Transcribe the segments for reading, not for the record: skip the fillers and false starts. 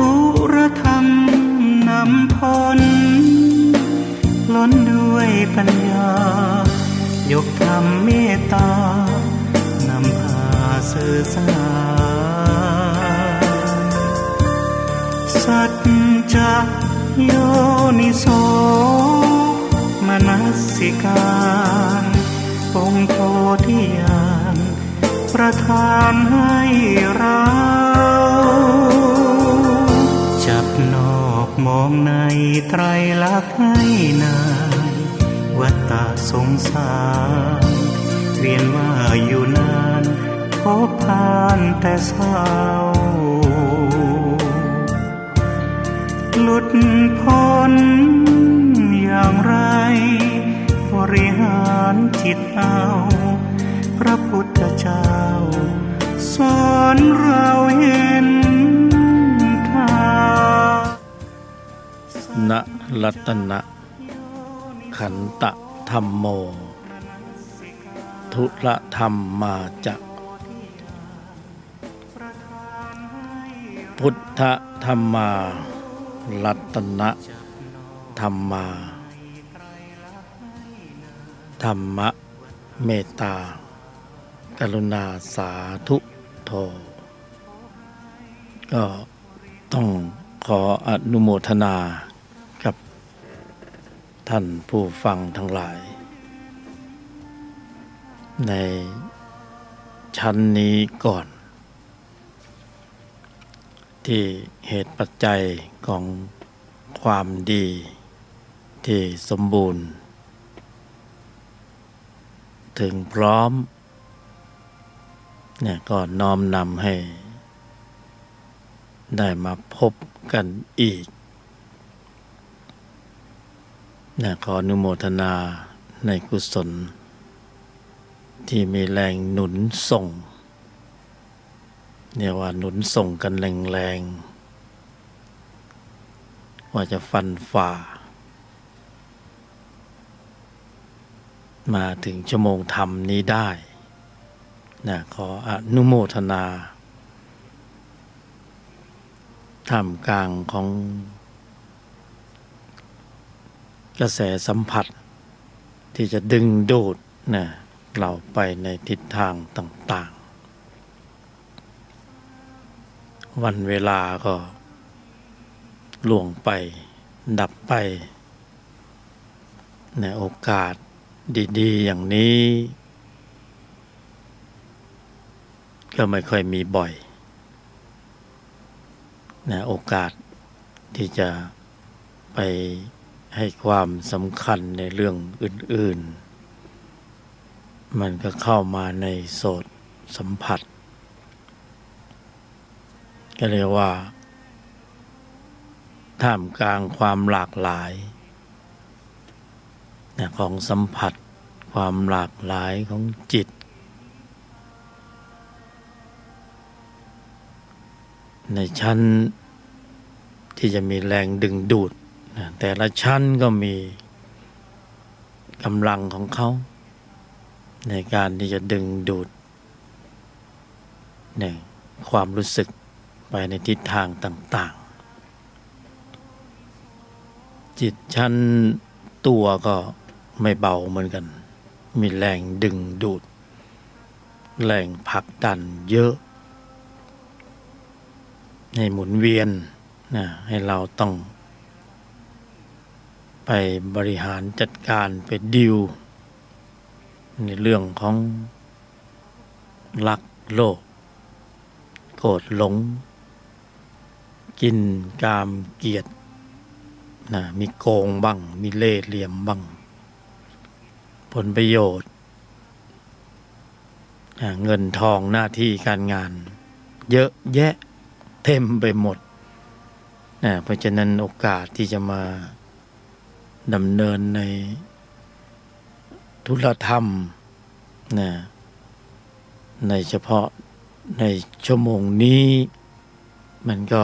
ธุรธรรมนำพ้นล้นด้วยปัญญายกธรรมเมตตานำพาสื่อสารสัจจะโยนิโสมนสิการองค์โพธิญาณประทานให้เราจับนอกมองในไตรลักษณ์ให้นานวัฏฏะสงสารเวียนว่าอยู่นานพบผ่านแต่เศร้าหลุดพ้นอย่างไรบริหารจิตเอาพระพุทธเจ้าสอนเราเห็นทางนะรัตนะขันตะธัมโมทุระธรรมมาจะพุทธธัมมารัตนะธัมมาธรรมะเมตตากรุณาสาธุโธก็ต้องขออนุโมทนากับท่านผู้ฟังทั้งหลายในชั้นนี้ก่อนที่เหตุปัจจัยของความดีที่สมบูรณ์ถึงพร้อมเนี่ยก็น้อมนำให้ได้มาพบกันอีกเนี่ยขออนุโมทนาในกุศลที่มีแรงหนุนส่งเนี่ยว่าหนุนส่งกันแรงๆว่าจะฟันฝ่ามาถึงชั่วโมงธรรมนี้ได้นะขออนุโมทนาท่ามกลางของกระแสสัมผัสที่จะดึงดูดนะเราไปในทิศทางต่างๆวันเวลาก็ล่วงไปดับไปในโอกาสดีๆอย่างนี้ก็ไม่ค่อยมีบ่อยนะโอกาสที่จะไปให้ความสำคัญในเรื่องอื่นๆมันก็เข้ามาในโสตสัมผัสก็เรียกว่าท่ามกลางความหลากหลายของสัมผัสความหลากหลายของจิตในชั้นที่จะมีแรงดึงดูดแต่ละชั้นก็มีกำลังของเขาในการที่จะดึงดูดความรู้สึกไปในทิศทางต่างๆจิตชั้นตัวก็ไม่เบาเหมือนกันมีแรงดึงดูดแรงผลักดันเยอะให้หมุนเวียนนะให้เราต้องไปบริหารจัดการไปดีลในเรื่องของรักโลภโกรธหลงกินกามเกลียดนะมีโกงบ้างมีเล่ห์เหลี่ยมบ้างผลประโยชน์เงินทองหน้าที่การงานเยอะแยะเต็มไปหมดเพราะฉะนั้นโอกาสที่จะมาดำเนินในธุรธรรมในเฉพาะในชั่วโมงนี้มันก็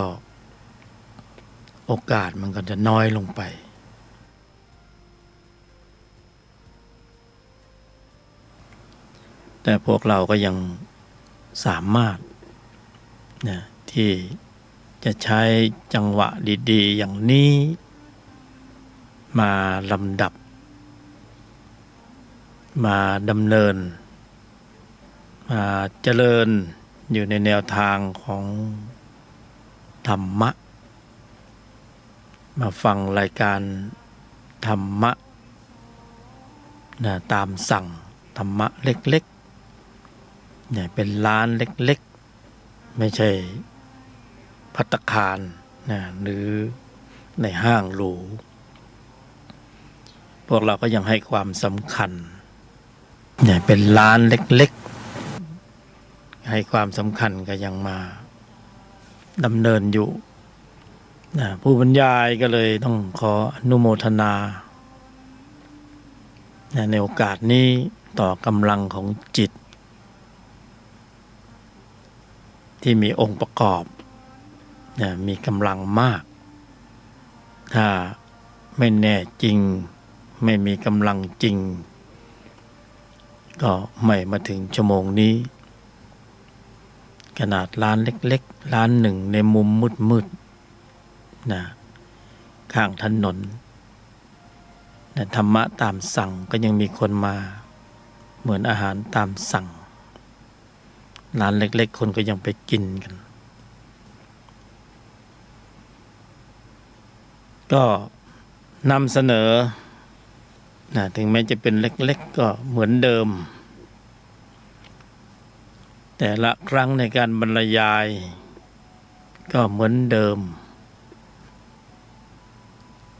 โอกาสมันก็จะน้อยลงไปแต่พวกเราก็ยังสามารถที่จ จะใช้จังหวะดีๆอย่างนี้มาลำดับมาดำเนินมาเจริญอยู่ในแนวทางของธรรมะมาฟังรายการธรรมะตามสั่งธรรมะเล็กๆเนี่ยเป็นร้านเล็กๆไม่ใช่ภัตตาคารหรือในห้างหรูพวกเราก็ยังให้ความสำคัญเนี่ยเป็นร้านเล็กๆให้ความสำคัญก็ยังมาดำเนินอยู่ผู้บรรยายก็เลยต้องขออนุโมทนาในโอกาสนี้ต่อกำลังของจิตที่มีองค์ประกอบมีกำลังมากถ้าไม่แน่จริงไม่มีกำลังจริงก็ไม่มาถึงชั่วโมงนี้ขนาดร้านเล็กๆร้านหนึ่งในมุมมืดๆข้างถนนธรรมะตามสั่งก็ยังมีคนมาเหมือนอาหารตามสั่งร้านเล็กๆคนก็ยังไปกินกันก็นำเสนอถึงแม้จะเป็นเล็กๆก็เหมือนเดิมแต่ละครั้งในการบรรยายก็เหมือนเดิม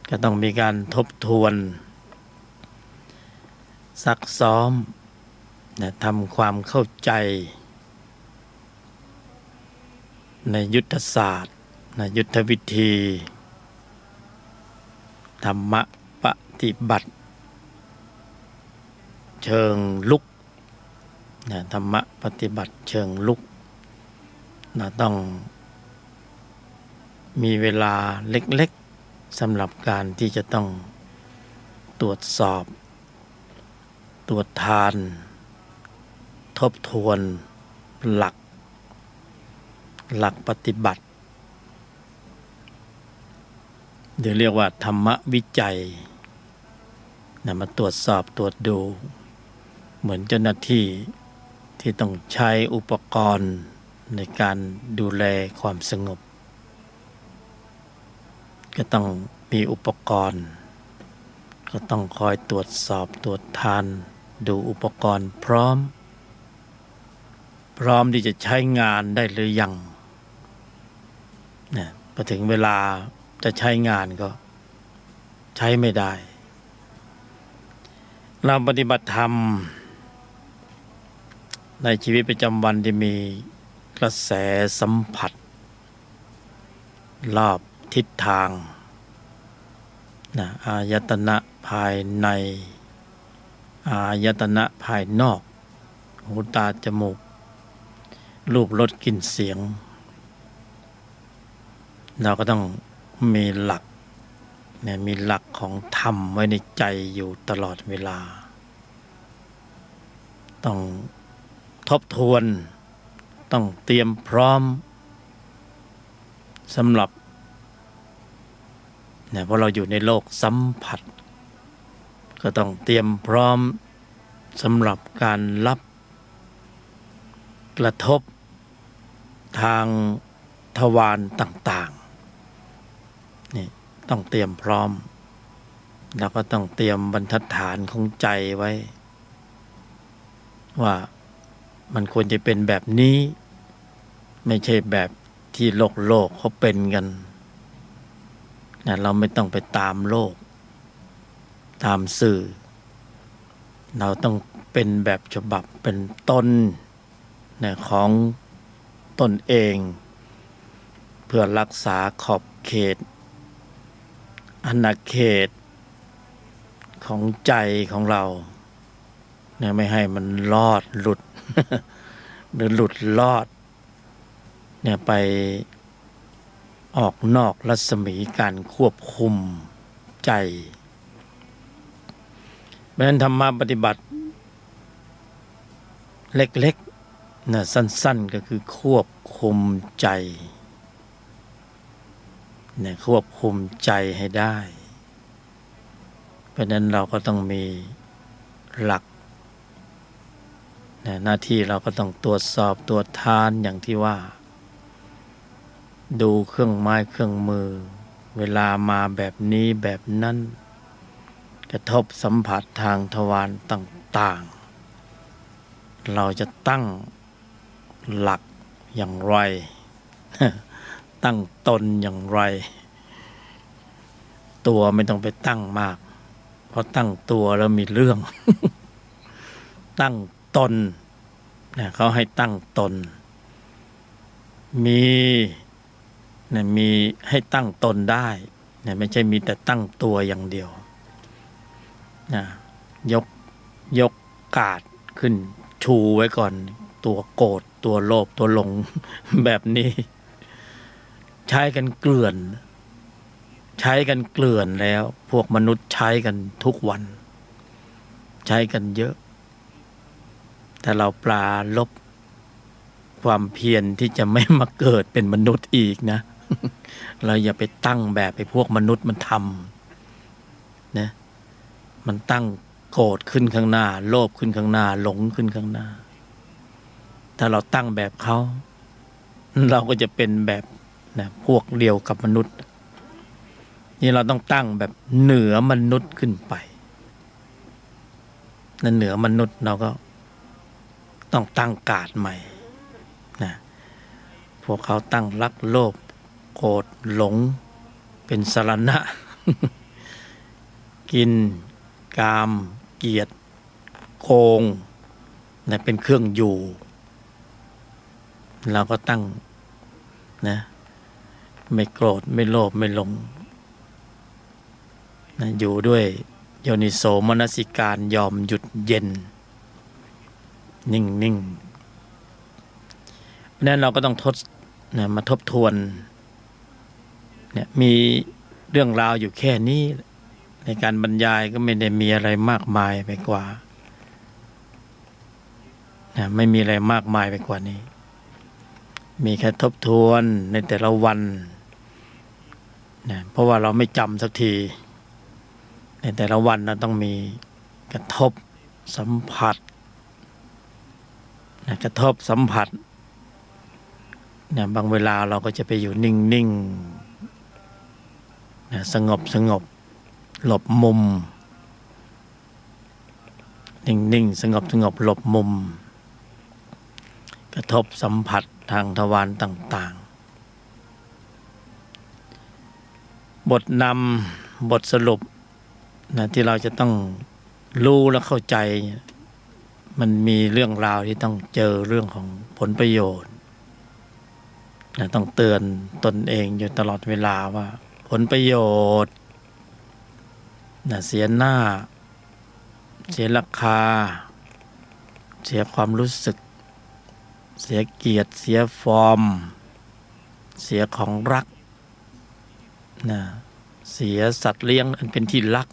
ก็ต้องมีการทบทวนซักซ้อมทำความเข้าใจในยุทธศาสตร์ยุทธวิธีธรรมะปฏิบัติเชิงลุกธรรมะปฏิบัติเชิงลุกต้องมีเวลาเล็กๆสำหรับการที่จะต้องตรวจสอบตรวจทานทบทวนหลักปฏิบัติเดี๋ยวเรียกว่าธรรมวิจัยมาตรวจสอบตรวจดูเหมือนเจ้าหน้าที่ที่ต้องใช้อุปกรณ์ในการดูแลความสงบก็ต้องมีอุปกรณ์ก็ต้องคอยตรวจสอบตรวจทานดูอุปกรณ์พร้อมที่จะใช้งานได้หรือยังพอถึงเวลาจะใช้งานก็ใช้ไม่ได้เราปฏิบัติธรรมในชีวิตประจำวันที่มีกระแสสัมผัสรอบทิศทางอายตนะภายในอายตนะภายนอกหูตาจมูกรูปรสกลิ่นเสียงเราก็ต้องมีหลักมีหลักของธรรมไว้ในใจอยู่ตลอดเวลาต้องทบทวนต้องเตรียมพร้อมสำหรับเพราะเราอยู่ในโลกสัมผัสก็ต้องเตรียมพร้อมสำหรับการรับกระทบทางทวารต่างๆนี่ต้องเตรียมพร้อมแล้วก็ต้องเตรียมบรรทัดฐานของใจไว้ว่ามันควรจะเป็นแบบนี้ไม่ใช่แบบที่โลกเขาเป็นกันเราไม่ต้องไปตามโลกตามสื่อเราต้องเป็นแบบฉบับเป็นต้นของตนเองเพื่อรักษาขอบเขตอาณาเขตของใจของเราไม่ให้มันลอดหลุด หรือหลุดลอดไปออกนอกรัศมีการควบคุมใจเพราะฉะนั้นธรรมะปฏิบัติเล็กๆสั้นๆก็คือควบคุมใจ เนี่ยควบคุมใจให้ได้ เพราะนั้นเราก็ต้องมีหลักหน้าที่เราก็ต้องตรวจสอบตรวจทานอย่างที่ว่า ดูเครื่องไม้เครื่องมือเวลามาแบบนี้แบบนั้นกระทบสัมผัสทางทวารต่างๆเราจะตั้งหลักอย่างไร ตั้งตนอย่างไรตัวไม่ต้องไปตั้งมากเพราะตั้งตัวแล้วมีเรื่อง ตั้งตนเนี่ยเขาให้ตั้งตนมีให้ตั้งตนได้เนี่ยไม่ใช่มีแต่ตั้งตัวอย่างเดียวนะยกกาดขึ้นชูไว้ก่อนตัวโกรธตัวโลภตัวหลง แบบนี้ใช้กันเกลื่อนแล้วพวกมนุษย์ใช้กันทุกวันใช้กันเยอะแต่เราปราลบความเพียรที่จะไม่มาเกิดเป็นมนุษย์อีกนะ เราอย่าไปตั้งแบบไอ้พวกมนุษย์มันทำนะมันตั้งโกรธขึ้นข้างหน้าโลภขึ้นข้างหน้าหลงขึ้นข้างหน้าถ้าเราตั้งแบบเขาเราก็จะเป็นแบบนะพวกเดียวกับมนุษย์นี่เราต้องตั้งแบบเหนือมนุษย์ขึ้นไปนั่นเหนือมนุษย์เราก็ต้องตั้งกาดใหม่นะพวกเขาตั้งรักโลภโกรธหลงเป็นสรณะ กินกามเกียรติโกงนะเป็นเครื่องอยู่เราก็ตั้งนะไม่โกรธไม่โลภไม่หลงนะอยู่ด้วยโยนิโสมนสิการยอมหยุดเย็นนิ่งเพราะนั้นเราก็ต้องมาทบทวนเนี่ยมีเรื่องราวอยู่แค่นี้ในการบรรยายก็ไม่ได้มีอะไรมากมายไปกว่าไม่มีอะไรมากมายไปกว่านี้มีแค่ทบทวนในแต่ละวันนะเพราะว่าเราไม่จำสักทีในแต่ละวันเราต้องมีกระทบสัมผัสนะกระทบสัมผัสนะบางเวลาเราก็จะไปอยู่นิ่งๆนะสงบหลบมุมนิ่งๆสงบหลบมุมกระทบสัมผัสทางทวารต่างๆบทนำบทสรุปนะที่เราจะต้องรู้และเข้าใจมันมีเรื่องราวที่ต้องเจอเรื่องของผลประโยชน์นะต้องเตือนตนเองอยู่ตลอดเวลาว่าผลประโยชน์นะเสียหน้าเสียราคาเสียความรู้สึกเสียเกียรติเสียฟอร์มเสียของรักนะเสียสัตว์เลี้ยงอันเป็นที่รัก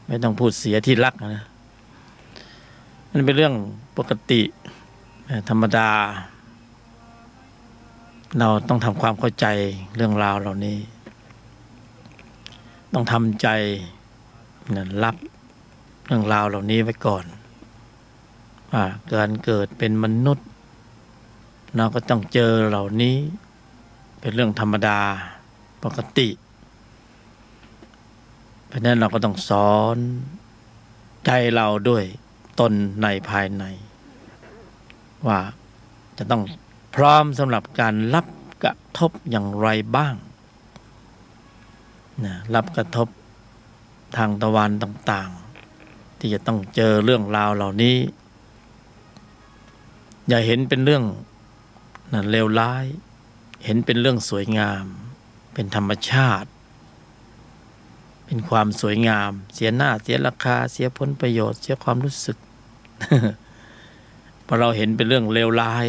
ไม่ต้องพูดเสียที่รักนะมันเป็นเรื่องปกติธรรมดาเราต้องทำความเข้าใจเรื่องราวเหล่านี้ต้องทำใจรับเรื่องราวเหล่านี้ไว้ก่อนการเกิดเป็นมนุษย์เราก็ต้องเจอเหล่านี้เป็นเรื่องธรรมดาปกติเพราะนั้นเราก็ต้องสอนใจเราด้วยตนในภายในว่าจะต้องพร้อมสำหรับการรับกระทบอย่างไรบ้างนะรับกระทบทางทวารต่างๆที่จะต้องเจอเรื่องราวเหล่านี้อย่าเห็นเป็นเรื่องเลวร้ายเห็นเป็นเรื่องสวยงามเป็นธรรมชาติเป็นความสวยงามเสียหน้าเสียราคาเสียผลประโยชน์เสียความรู้สึก พอเราเห็นเป็นเรื่องเลวร้าย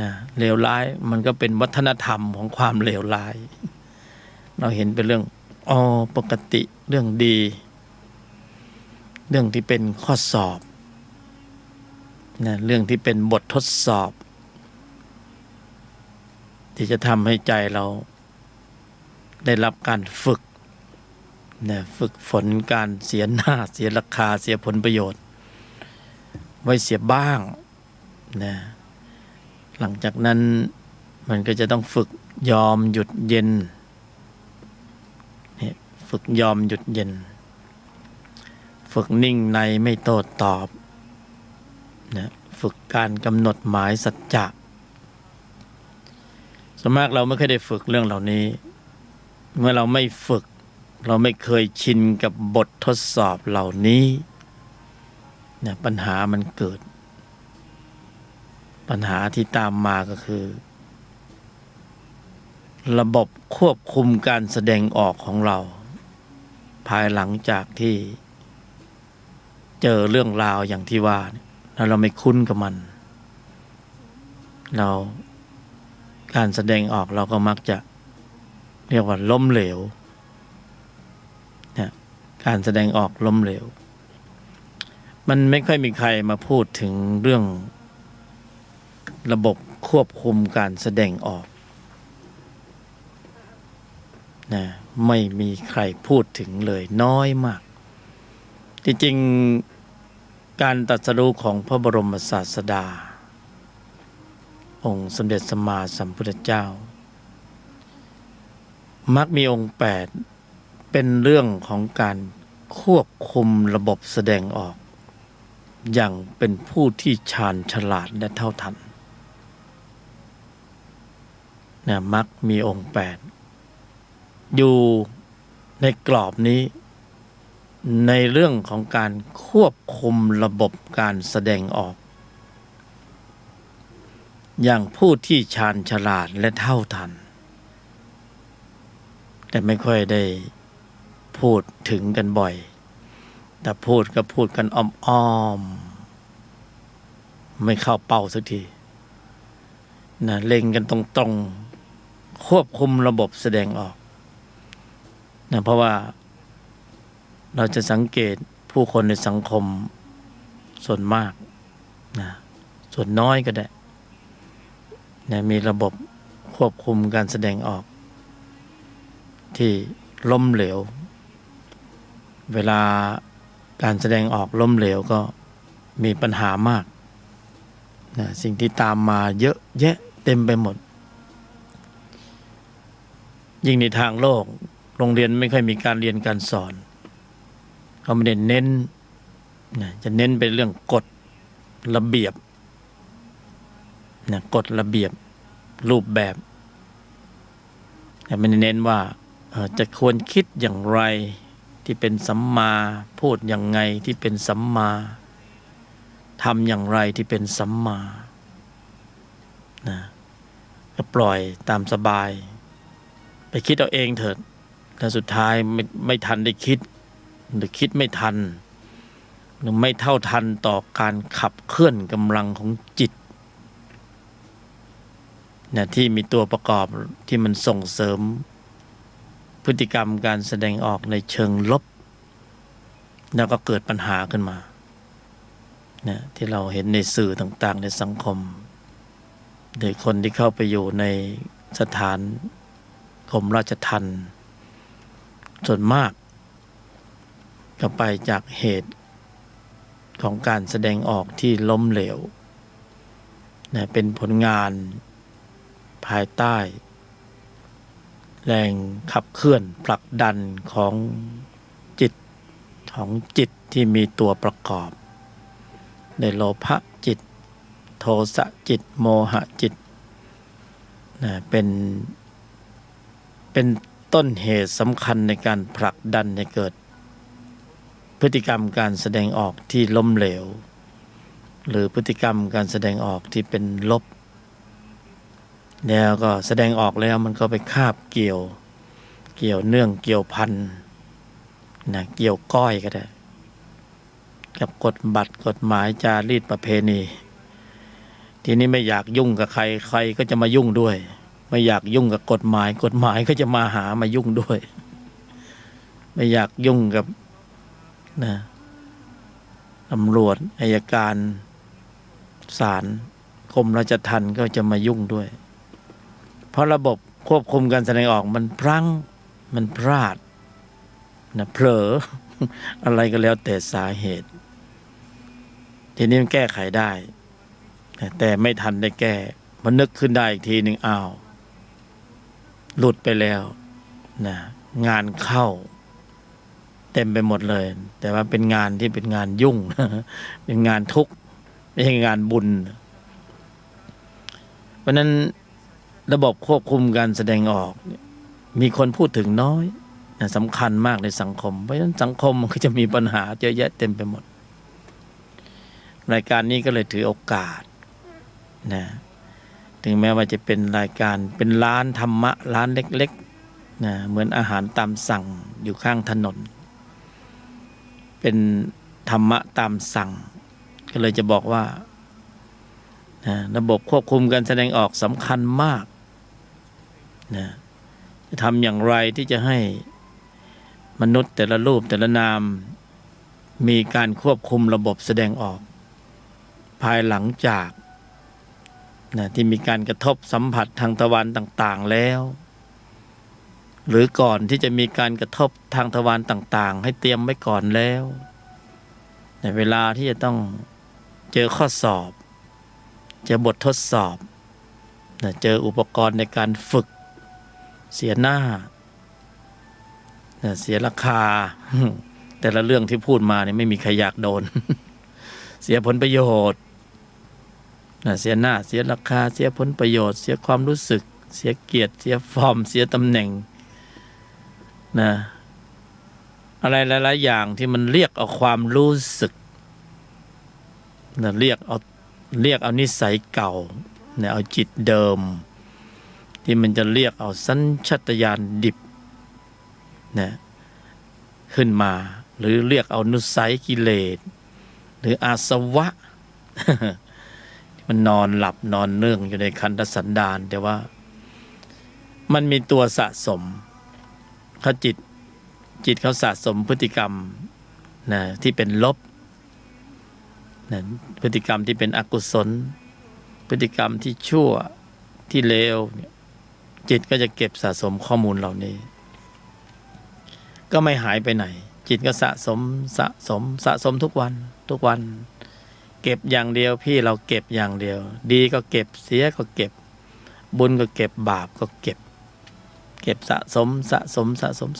นะเลวร้ายมันก็เป็นวัฒนธรรมของความเลวร้ายเราเห็นเป็นเรื่องปกติเรื่องดีเรื่องที่เป็นข้อสอบนะเรื่องที่เป็นบททดสอบ ที่จะทำให้ใจเราได้รับการฝึกนะฝึกฝนการเสียหน้าเสียราคาเสียผลประโยชน์ไว้เสียบ้างนะหลังจากนั้นมันก็จะต้องฝึกยอมหยุดเย็นเนี่ยฝึกยอมหยุดเย็นฝึกนิ่งในไม่โต้ตอบนะฝึกการกำหนดหมายสัจจะส่วนมากเราไม่เคยได้ฝึกเรื่องเหล่านี้เมื่อเราไม่ฝึกเราไม่เคยชินกับบททดสอบเหล่านี้เนี่ยปัญหามันเกิดปัญหาที่ตามมาก็คือระบบควบคุมการแสดงออกของเราภายหลังจากที่เจอเรื่องราวอย่างที่ว่าแล้วเราไม่คุ้นกับมันเราการแสดงออกเราก็มักจะเรียกว่าล้มเหลวเนี่ยการแสดงออกล้มเหลวมันไม่ค่อยมีใครมาพูดถึงเรื่องระบบควบคุมการแสดงออกนะไม่มีใครพูดถึงเลยน้อยมากจริงๆการตรัสรู้ของพระบรมศาสดาองค์สมเด็จสัมมาสัมพุทธเจ้ามักมีองค์8เป็นเรื่องของการควบคุมระบบแสดงออกอย่างเป็นผู้ที่ชาญฉลาดและเท่าทันนะมักมีองค์8อยู่ในกรอบนี้ในเรื่องของการควบคุมระบบการแสดงออกอย่างผู้ที่ชาญฉลาดและเท่าทันแต่ไม่ค่อยได้พูดถึงกันบ่อยแต่พูดก็พูดกันอ้อมๆไม่เข้าเป้าสักทีนะเล็งกันตรงๆควบคุมระบบแสดงออกนะเพราะว่าเราจะสังเกตผู้คนในสังคมส่วนมากนะส่วนน้อยก็ได้นะมีระบบควบคุมการแสดงออกที่ล้มเหลวเวลาการแสดงออกล้มเหลวก็มีปัญหามากนะสิ่งที่ตามมาเยอะแยะเต็มไปหมดยิ่งในทางโลกโรงเรียนไม่ค่อยมีการเรียนการสอนเขาไม่ได้เน้นนะจะเน้นเป็นเรื่องกฎระเบียบนะกฎระเบียบรูปแบบแต่ไม่ได้เน้นว่าจะควรคิดอย่างไรที่เป็นสัมมาพูดอย่างไงที่เป็นสัมมาทำอย่างไรที่เป็นสัมมานะก็ปล่อยตามสบายไปคิดเอาเองเถิดแล้วสุดท้ายไม่ทันได้คิดหรือคิดไม่ทันหรือไม่เท่าทันต่อการขับเคลื่อนกำลังของจิตนะที่มีตัวประกอบที่มันส่งเสริมพฤติกรรมการแสดงออกในเชิงลบแล้วก็เกิดปัญหาขึ้นมานะที่เราเห็นในสื่อต่างๆในสังคมโดยคนที่เข้าไปอยู่ในสถานกรมราชทัณฑ์ส่วนมากก็ไปจากเหตุของการแสดงออกที่ล้มเหลวนะเป็นผลงานภายใต้แรงขับเคลื่อนผลักดันของจิตที่มีตัวประกอบในโลภะจิตโทสะจิตโมหะจิตนะเป็นต้นเหตุสำคัญในการผลักดันให้เกิดพฤติกรรมการแสดงออกที่ล้มเหลวหรือพฤติกรรมการแสดงออกที่เป็นลบแล้วก็แสดงออกแล้วมันก็ไปคาบเกี่ยวเนื่องเกี่ยวพันนะเกี่ยวก้อยก็ได้กับกฎบัตรกฎหมายจารีตประเพณีทีนี้ไม่อยากยุ่งกับใครก็จะมายุ่งด้วยไม่อยากยุ่งกับกฎหมายก็จะมายุ่งด้วยไม่อยากยุ่งกับนะตำรวจอัยการศาลกรมราชทัณฑ์ก็จะมายุ่งด้วยเพ ราะระบบควบคุมการแสดงออกมันพลั้งมันพลาดนะเผลอ อะไรก็แล้วแต่สาเหตุ ทีนี้มันแก้ไขได้แต่ไม่ทันได้แก้มันนึกขึ้นได้อีกทีหนึ่งอ้าวหลุดไปแล้วนะงานเข้าเต็มไปหมดเลย แต่ว่าเป็นงานที่เป็นงานยุ่ง เป็นงานทุกข์ไม่ใช่งานบุญ เพราะนั้นระบบควบคุมการแสดงออกมีคนพูดถึงน้อยสำคัญมากในสังคมเพราะฉะนั้นสังคมมันก็จะมีปัญหาเยอะแยะเต็มไปหมดรายการนี้ก็เลยถือโอกาสนะถึงแม้ว่าจะเป็นรายการเป็นร้านธรรมะร้านเล็กๆนะเหมือนอาหารตามสั่งอยู่ข้างถนนเป็นธรรมะตามสั่งก็เลยจะบอกว่านะระบบควบคุมการแสดงออกสำคัญมากนะจะทำอย่างไรที่จะให้มนุษย์แต่ละรูปแต่ละนามมีการควบคุมระบบแสดงออกภายหลังจากนะที่มีการกระทบสัมผัสทางทวารต่างๆแล้วหรือก่อนที่จะมีการกระทบทางทวารต่างๆให้เตรียมไว้ก่อนแล้วในเวลาที่จะต้องเจอข้อสอบเจอบททดสอบนะเจออุปกรณ์ในการฝึกเสียหน้านะเสียราคา แต่ละเรื่องที่พูดมาเนี่ยไม่มีใครอยากโดน เสียผลประโยชน์นะเสียหน้าเสียราคาเสียผลประโยชน์เสียความรู้สึกเสียเกียรติเสียฟอร์มเสียตำแหน่งนะอะไรหลายๆอย่างที่มันเรียกเอาความรู้สึกนะเรียกเอานิสัยเก่านะเอาจิตเดิมที่มันจะเรียกเอาสัญชาตญาณดิบนะขึ้นมาหรือเรียกเอานุสัยกิเลสหรืออาสวะ มันนอนหลับนอนเนื่องอยู่ในขันธสันดานแต่ว่ามันมีตัวสะสมเขาจิตเขาสะสมพฤติกรรมนะที่เป็นลบนะพฤติกรรมที่เป็นอกุศลพฤติกรรมที่ชั่วที่เลวเนี่ยจิตก็จะเก็บสะสมข้อมูลเหล่านี้ก็ไม่หายไปไหนจิตก็สะสมทุกวันเก็บอย่างเดียวพี่เราเก็บอย่างเดียวดีก็เก็บเสียก็เก็บบุญก็เก็บบาปก็เก็บสะสม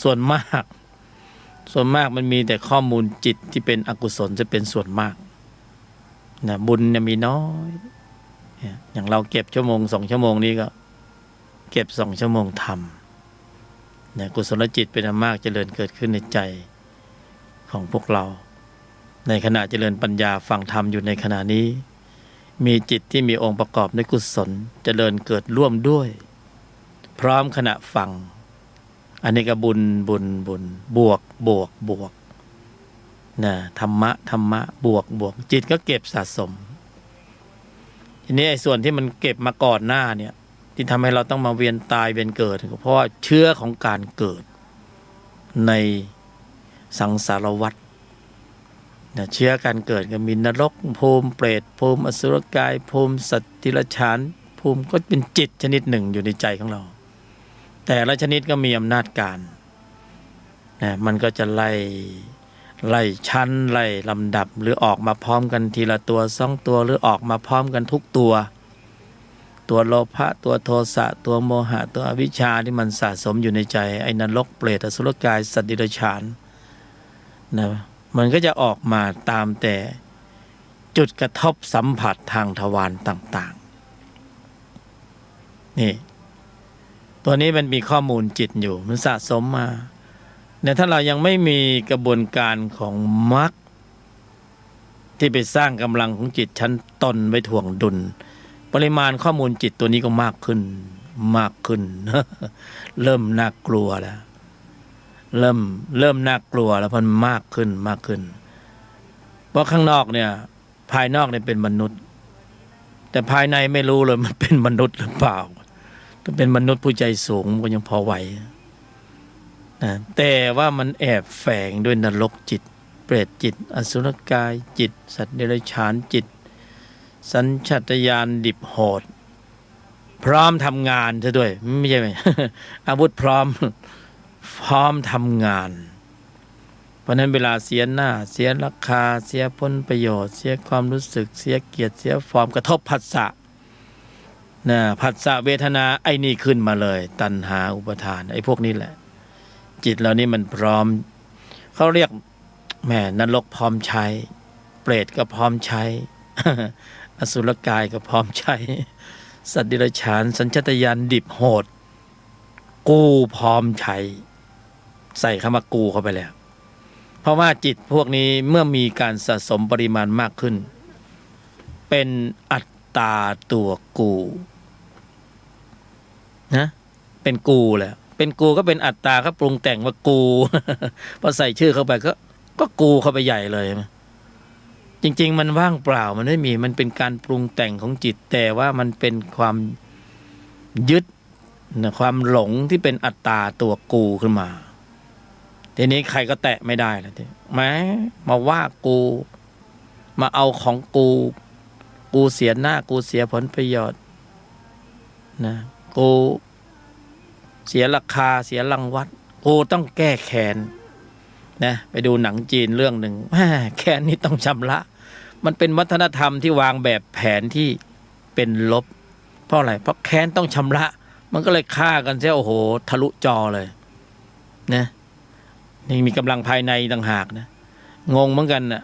ส่วนมากมันมีแต่ข้อมูลจิตที่เป็นอกุศลจะเป็นส่วนมากนะบุญเนี่ยมีน้อยอย่างเราเก็บชั่วโมง2 ชั่วโมงนี้ก็เก็บ2 ชั่วโมงทำนะกุศลจิตเป็นอันมากเจริญเกิดขึ้นในใจของพวกเราในขณะเจริญปัญญาฟังธรรมอยู่ในขณะนี้มีจิตที่มีองค์ประกอบในกุศลเจริญเกิดร่วมด้วยพร้อมขณะฟังอันนี้ก็บุญบวกนะธรรมะบวกจิตก็เก็บสะสมทีนี้ไอ้ส่วนที่มันเก็บมาก่อนหน้าเนี่ยที่ทำให้เราต้องมาเวียนตายเวียนเกิดเพราะว่าเชื้อของการเกิดในสังสารวัฏนะเชื้อการเกิดก็มีนรกภูมิเปรตภูมิอสุรกายภูมิสัตว์ดิรัจฉานภูมิก็เป็นจิตชนิดหนึ่งอยู่ในใจของเราแต่ละชนิดก็มีอำนาจการนะมันก็จะไล่ชั้นไล่ลำดับหรือออกมาพร้อมกันทีละตัว2 ตัวหรือออกมาพร้อมกันทุกตัวโลภะตัวโทสะตัวโมหะตัวอวิชชาที่มันสะสมอยู่ในใจไอ้นรกเปรตอสุรกายสัตว์ดิรัจฉานนะมันก็จะออกมาตามแต่จุดกระทบสัมผัสทางทวารต่างๆนี่ตัวนี้มันมีข้อมูลจิตอยู่มันสะสมมาเนี่ยถ้าเรายังไม่มีกระบวนการของมรรคที่ไปสร้างกำลังของจิตชั้นตนไว้ถ่วงดุลปริมาณข้อมูลจิตตัวนี้ก็มากขึ้น เริ่มน่ากลัวแล้วเริ่มน่ากลัวแล้วมันมากขึ้นเพราะข้างนอกเนี่ยภายนอกเนี่ยเป็นมนุษย์แต่ภายในไม่รู้เลยมันเป็นมนุษย์หรือเปล่าถ้าเป็นมนุษย์ผู้ใจสูงก็ยังพอไหวนะแต่ว่ามันแอบแฝงด้วยนรกจิตเปรตจิตอสุรกายจิตสัตว์เดรัจฉานจิตสัญชาตญาณดิบโหด พร้อมทำงานซะด้วยไม่ใช่ไหม อาวุธพร้อม พร้อมทำงาน เพราะนั้นเวลาเสียหน้าเสียราคาเสียผลประโยชน์เสียความรู้สึกเสียเกียรติเสียฟอร์มกระทบผัสสะนะผัสสะเวทนาไอ้นี่ขึ้นมาเลยตัณหาอุปทานไอ้พวกนี้แหละ จิตเรานี่มันพร้อมเขาเรียกแม่นรกพร้อมใช้เปรตก็พร้อมใช้ อสุรกายก็พร้อมใช้สัตว์ดิรัจฉานสัญชาตญาณดิบโหดกูพร้อมใช้ใส่คำว่ากูเข้าไปแล้วเพราะว่าจิตพวกนี้เมื่อมีการสะสมปริมาณมากขึ้นเป็นอัตตาตัวกูนะเป็นกูแหละเป็นกูก็เป็นอัตตาก็ปรุงแต่งว่ากู พอใส่ชื่อเข้าไปก็กูเข้าไปใหญ่เลยจริงๆมันว่างเปล่ามันไม่มีมันเป็นการปรุงแต่งของจิตแต่ว่ามันเป็นความยึดนะความหลงที่เป็นอัตตาตัวกูขึ้นมาทีนี้ใครก็แตะไม่ได้แล้วทีแม้มาว่ากูมาเอาของกูเสียหน้ากูเสียผลประโยชน์นะกูเสียราคาเสียรางวัลกูต้องแก้แค้นนะไปดูหนังจีนเรื่องหนึ่งแค้นนี้ต้องชำระมันเป็นวัฒนธรรมที่วางแบบแผนที่เป็นลบเพราะอะไรเพราะแค้นต้องชำระมันก็เลยฆ่ากันเสียโอ้โหทะลุจอเลยนะนี่มีกำลังภายในต่างหากนะงงเหมือนกันนะ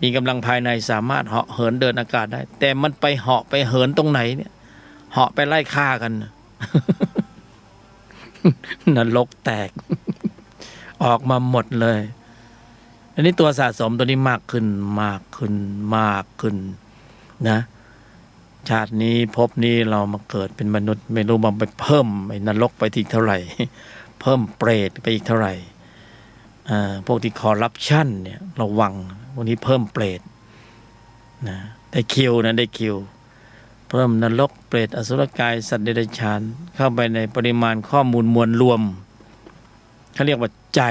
มีกำลังภายในสามารถเหาะเหินเดินอากาศได้แต่มันไปเหาะไปเหินตรงไหนเนี่ยเหาะไปไล่ฆ่ากัน นรกแตก ออกมาหมดเลยอันนี้ตัวสะสมตัวนี้มากขึ้นมากขึ้นมากขึ้นนะชาตินี้ภพนี้เรามาเกิดเป็นมนุษย์ไม่รู้มันไปเพิ่มไอ้นรกไปอีกเท่าไหร่ เพิ่มเปรตไปอีกเท่าไหร่พวกที่คอร์รัปชันเนี่ยระวังวันนี้เพิ่มเปรตนะได้คิวนะได้คิวเพิ่มนรกเปรตอสุรกายสัตว์เดรัจฉานเข้าไปในปริมาณข้อมูลมวลรวมเขาเรียกว่าใจ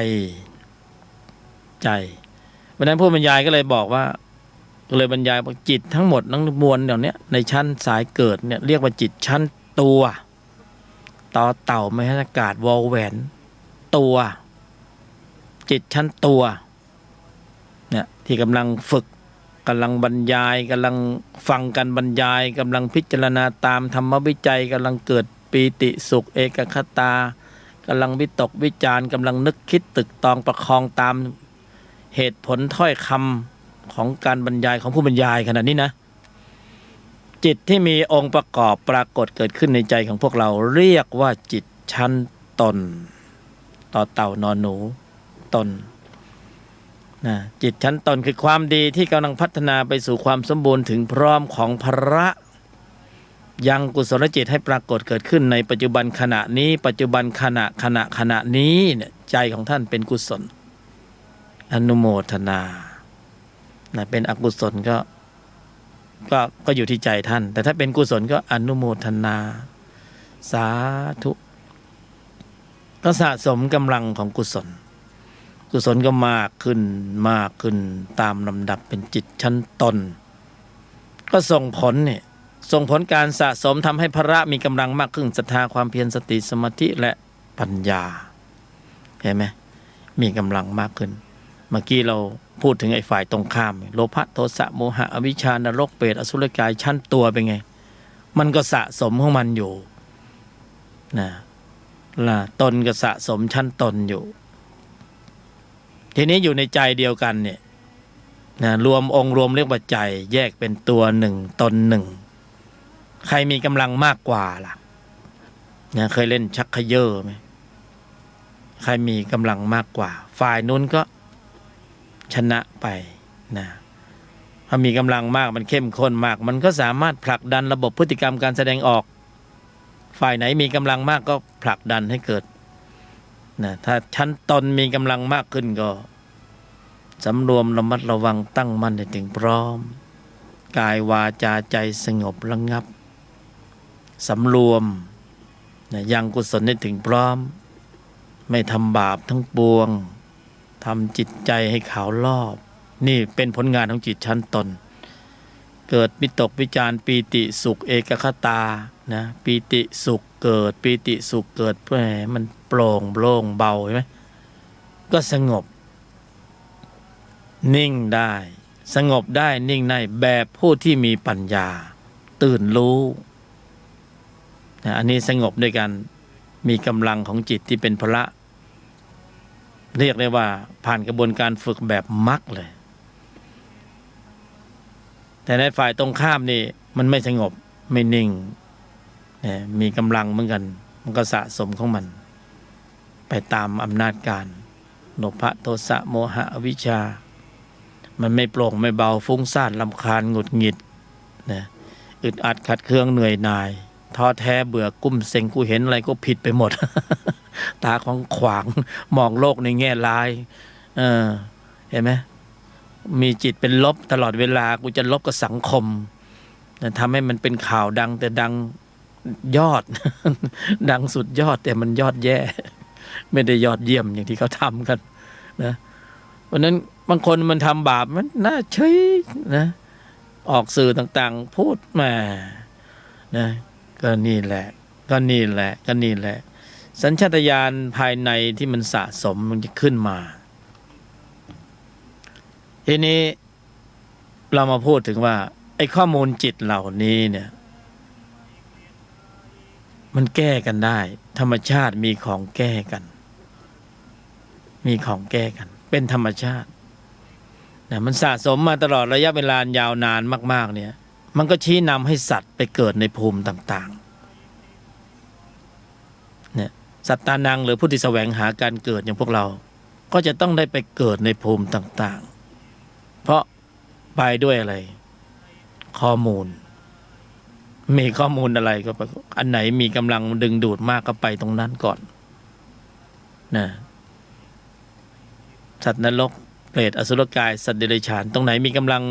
วันนั้นผู้บรรยายก็เลยบอกว่าก็เลยบรรยายว่าจิตทั้งหมดทั้งมวลเหล่านี้ในชั้นสายเกิดเนี่ยเรียกว่าจิตชั้นตัวต่อเต่าไม่ให้อากาศวอลแหวนตัวจิตชั้นตัวเนี่ยที่กำลังฝึกกำลังบรรยายกำลังฟังกันบรรยายกำลังพิจารณาตามธรรมวิจัยกำลังเกิดปีติสุขเอกคตากำลังวิตกวิจารกำลังนึกคิดตึกตองประคองตามเหตุผลถ้อยคำของการบรรยายของผู้บรรยายขณะนี้นะจิตที่มีองค์ประกอบปรากฏเกิดขึ้นในใจของพวกเราเรียกว่าจิตชั้นตนต่อเต่านอนหนูตนนะจิตชั้นตนคือความดีที่กำลังพัฒนาไปสู่ความสมบูรณ์ถึงพร้อมของพระยังกุศลจิตให้ปรากฏเกิดขึ้นในปัจจุบันขณะนี้ปัจจุบันขณะนี้เนี่ยใจของท่านเป็นกุศลอนุโมทนานะเป็นอกุศลก็อยู่ที่ใจท่านแต่ถ้าเป็นกุศลก็อนุโมทนาสาธุก็สะสมกำลังของกุศลก็มากขึ้นตามลำดับเป็นจิตชั้นตนก็ส่งผลการสะสมทำให้พระมีกำลังมากขึ้นศรัทธาความเพียรสติสมาธิและปัญญาเห็นไหมมีกำลังมากขึ้นเมื่อกี้เราพูดถึงไอ้ฝ่ายตรงข้ามโลภะโทสะโมหะอวิชชานรกเปรตอสุรกายชั้นตัวเป็นไงมันก็สะสมของมันอยู่นะตนก็สะสมชั้นตนอยู่ทีนี้อยู่ในใจเดียวกันเนี่ยนะรวมองค์รวมเรียกว่าใจแยกเป็นตัวหนึ่งตนหนึ่งใครมีกำลังมากกว่าล่ะนะเคยเล่นชักเขย่อไหมใครมีกำลังมากกว่าฝ่ายนู้นก็ชนะไปนะถ้ามีกำลังมากมันเข้มข้นมากมันก็สามารถผลักดันระบบพฤติกรรมการแสดงออกฝ่ายไหนมีกำลังมากก็ผลักดันให้เกิดนะถ้าชั้นตนมีกำลังมากขึ้นก็สำรวมระมัดระวังตั้งมั่นให้ถึงพร้อมกายวาจาใจสงบระงับสำรวมนะยังกุศลให้ถึงพร้อมไม่ทำบาปทั้งปวงทำจิตใจให้ขาวรอบนี่เป็นผลงานของจิตชั้นตน เกิดวิตกวิจารปีติสุขเอกคตานะปีติสุขเกิดปีติสุขเกิดเพื่อให้มันโปร่งโล่งเบาใช่ไหมก็สงบนิ่งได้สงบได้นิ่งได้แบบผู้ที่มีปัญญาตื่นรู้นะอันนี้สงบด้วยกันมีกำลังของจิตที่เป็นพละเรียกได้ว่าผ่านกระบวนการฝึกแบบมรรคเลยแต่ในฝ่ายตรงข้ามนี่มันไม่สงบไม่นิ่งนะมีกำลังเหมือนกันมันก็สะสมของมันไปตามอำนาจการโลภะโทสะโมหะอวิชชามันไม่โปร่งไม่เบาฟุ้งซ่านรำคาญหงุดหงิดนะอึดอัดขัดเคืองเหนื่อยหน่ายท้อแท้เบื่อกุ้มเซ็งกูเห็นอะไรก็ผิดไปหมด ตาของขวางมองโลกในแง่ร้ายเห็นไหมมีจิตเป็นลบตลอดเวลากูจะลบกับสังคมทำให้มันเป็นข่าวดังแต่ดังยอด ดังสุดยอดแต่มันยอดแย่ ไม่ได้ยอดเยี่ยมอย่างที่เขาทำกันนะเพราะนั้นบางคนมันทำบาปมันน่าเฉยนะออกสื่อต่างๆพูดมานะก็นี่แหละสัญชาตญาณภายในที่มันสะสมมันจะขึ้นมาทีนี้เรามาพูดถึงว่าไอ้ข้อมูลจิตเหล่านี้เนี่ยมันแก้กันได้ธรรมชาติมีของแก้กันเป็นธรรมชาตินะมันสะสมมาตลอดระยะเวลายาวนานมากๆเนี่ยมันก็ชี้นำให้สัตว์ไปเกิดในภูมิต่างๆเนี่ยสัตตานังหรือผู้ที่แสวงหาการเกิดอย่างพวกเราก็จะต้องได้ไปเกิดในภูมิต่างๆเพราะไปด้วยอะไรข้อมูลมีข้อมูลอะไรก็อันไหนมีกำลังดึงดูดมากก็ไปตรงนั้นก่อนนะสัตว์นรกเปรตอสุรกายสัตว์เดรัจฉานตรงไหนมีกำลัง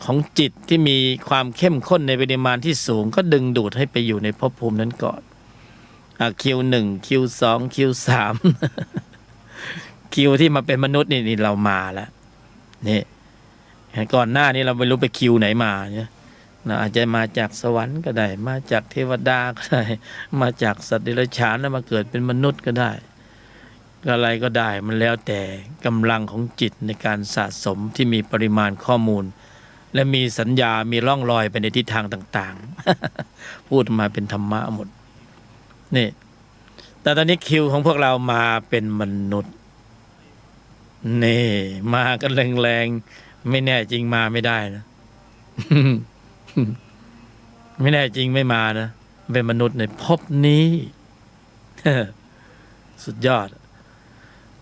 ของจิตที่มีความเข้มข้นในปริมาณที่สูงก็ดึงดูดให้ไปอยู่ในภพภูมินั้นก่อนคิว1คิว2คิว3 คิวที่มาเป็นมนุษย์นี่เรามาแล้วนี่ก่อนหน้านี้เราไม่รู้ไปคิวไหนมาเนี่ยอาจจะมาจากสวรรค์ก็ได้มาจากเทวดาก็ได้มาจากสัตว์เดรัจฉานแล้วมาเกิดเป็นมนุษย์ก็ได้อะไรก็ได้มันแล้วแต่กำลังของจิตในการสะสมที่มีปริมาณข้อมูลและมีสัญญามีร่องรอยไปในทิศทางต่างๆ พูดมาเป็นธรรมะหมดนี่แต่ตอนนี้คิวของพวกเรามาเป็นมนุษย์นี่มากันแรงๆไม่แน่จริงมาไม่ได้นะ ไม่แน่จริงไม่มานะเป็นมนุษย์ในภพนี้ สุดยอด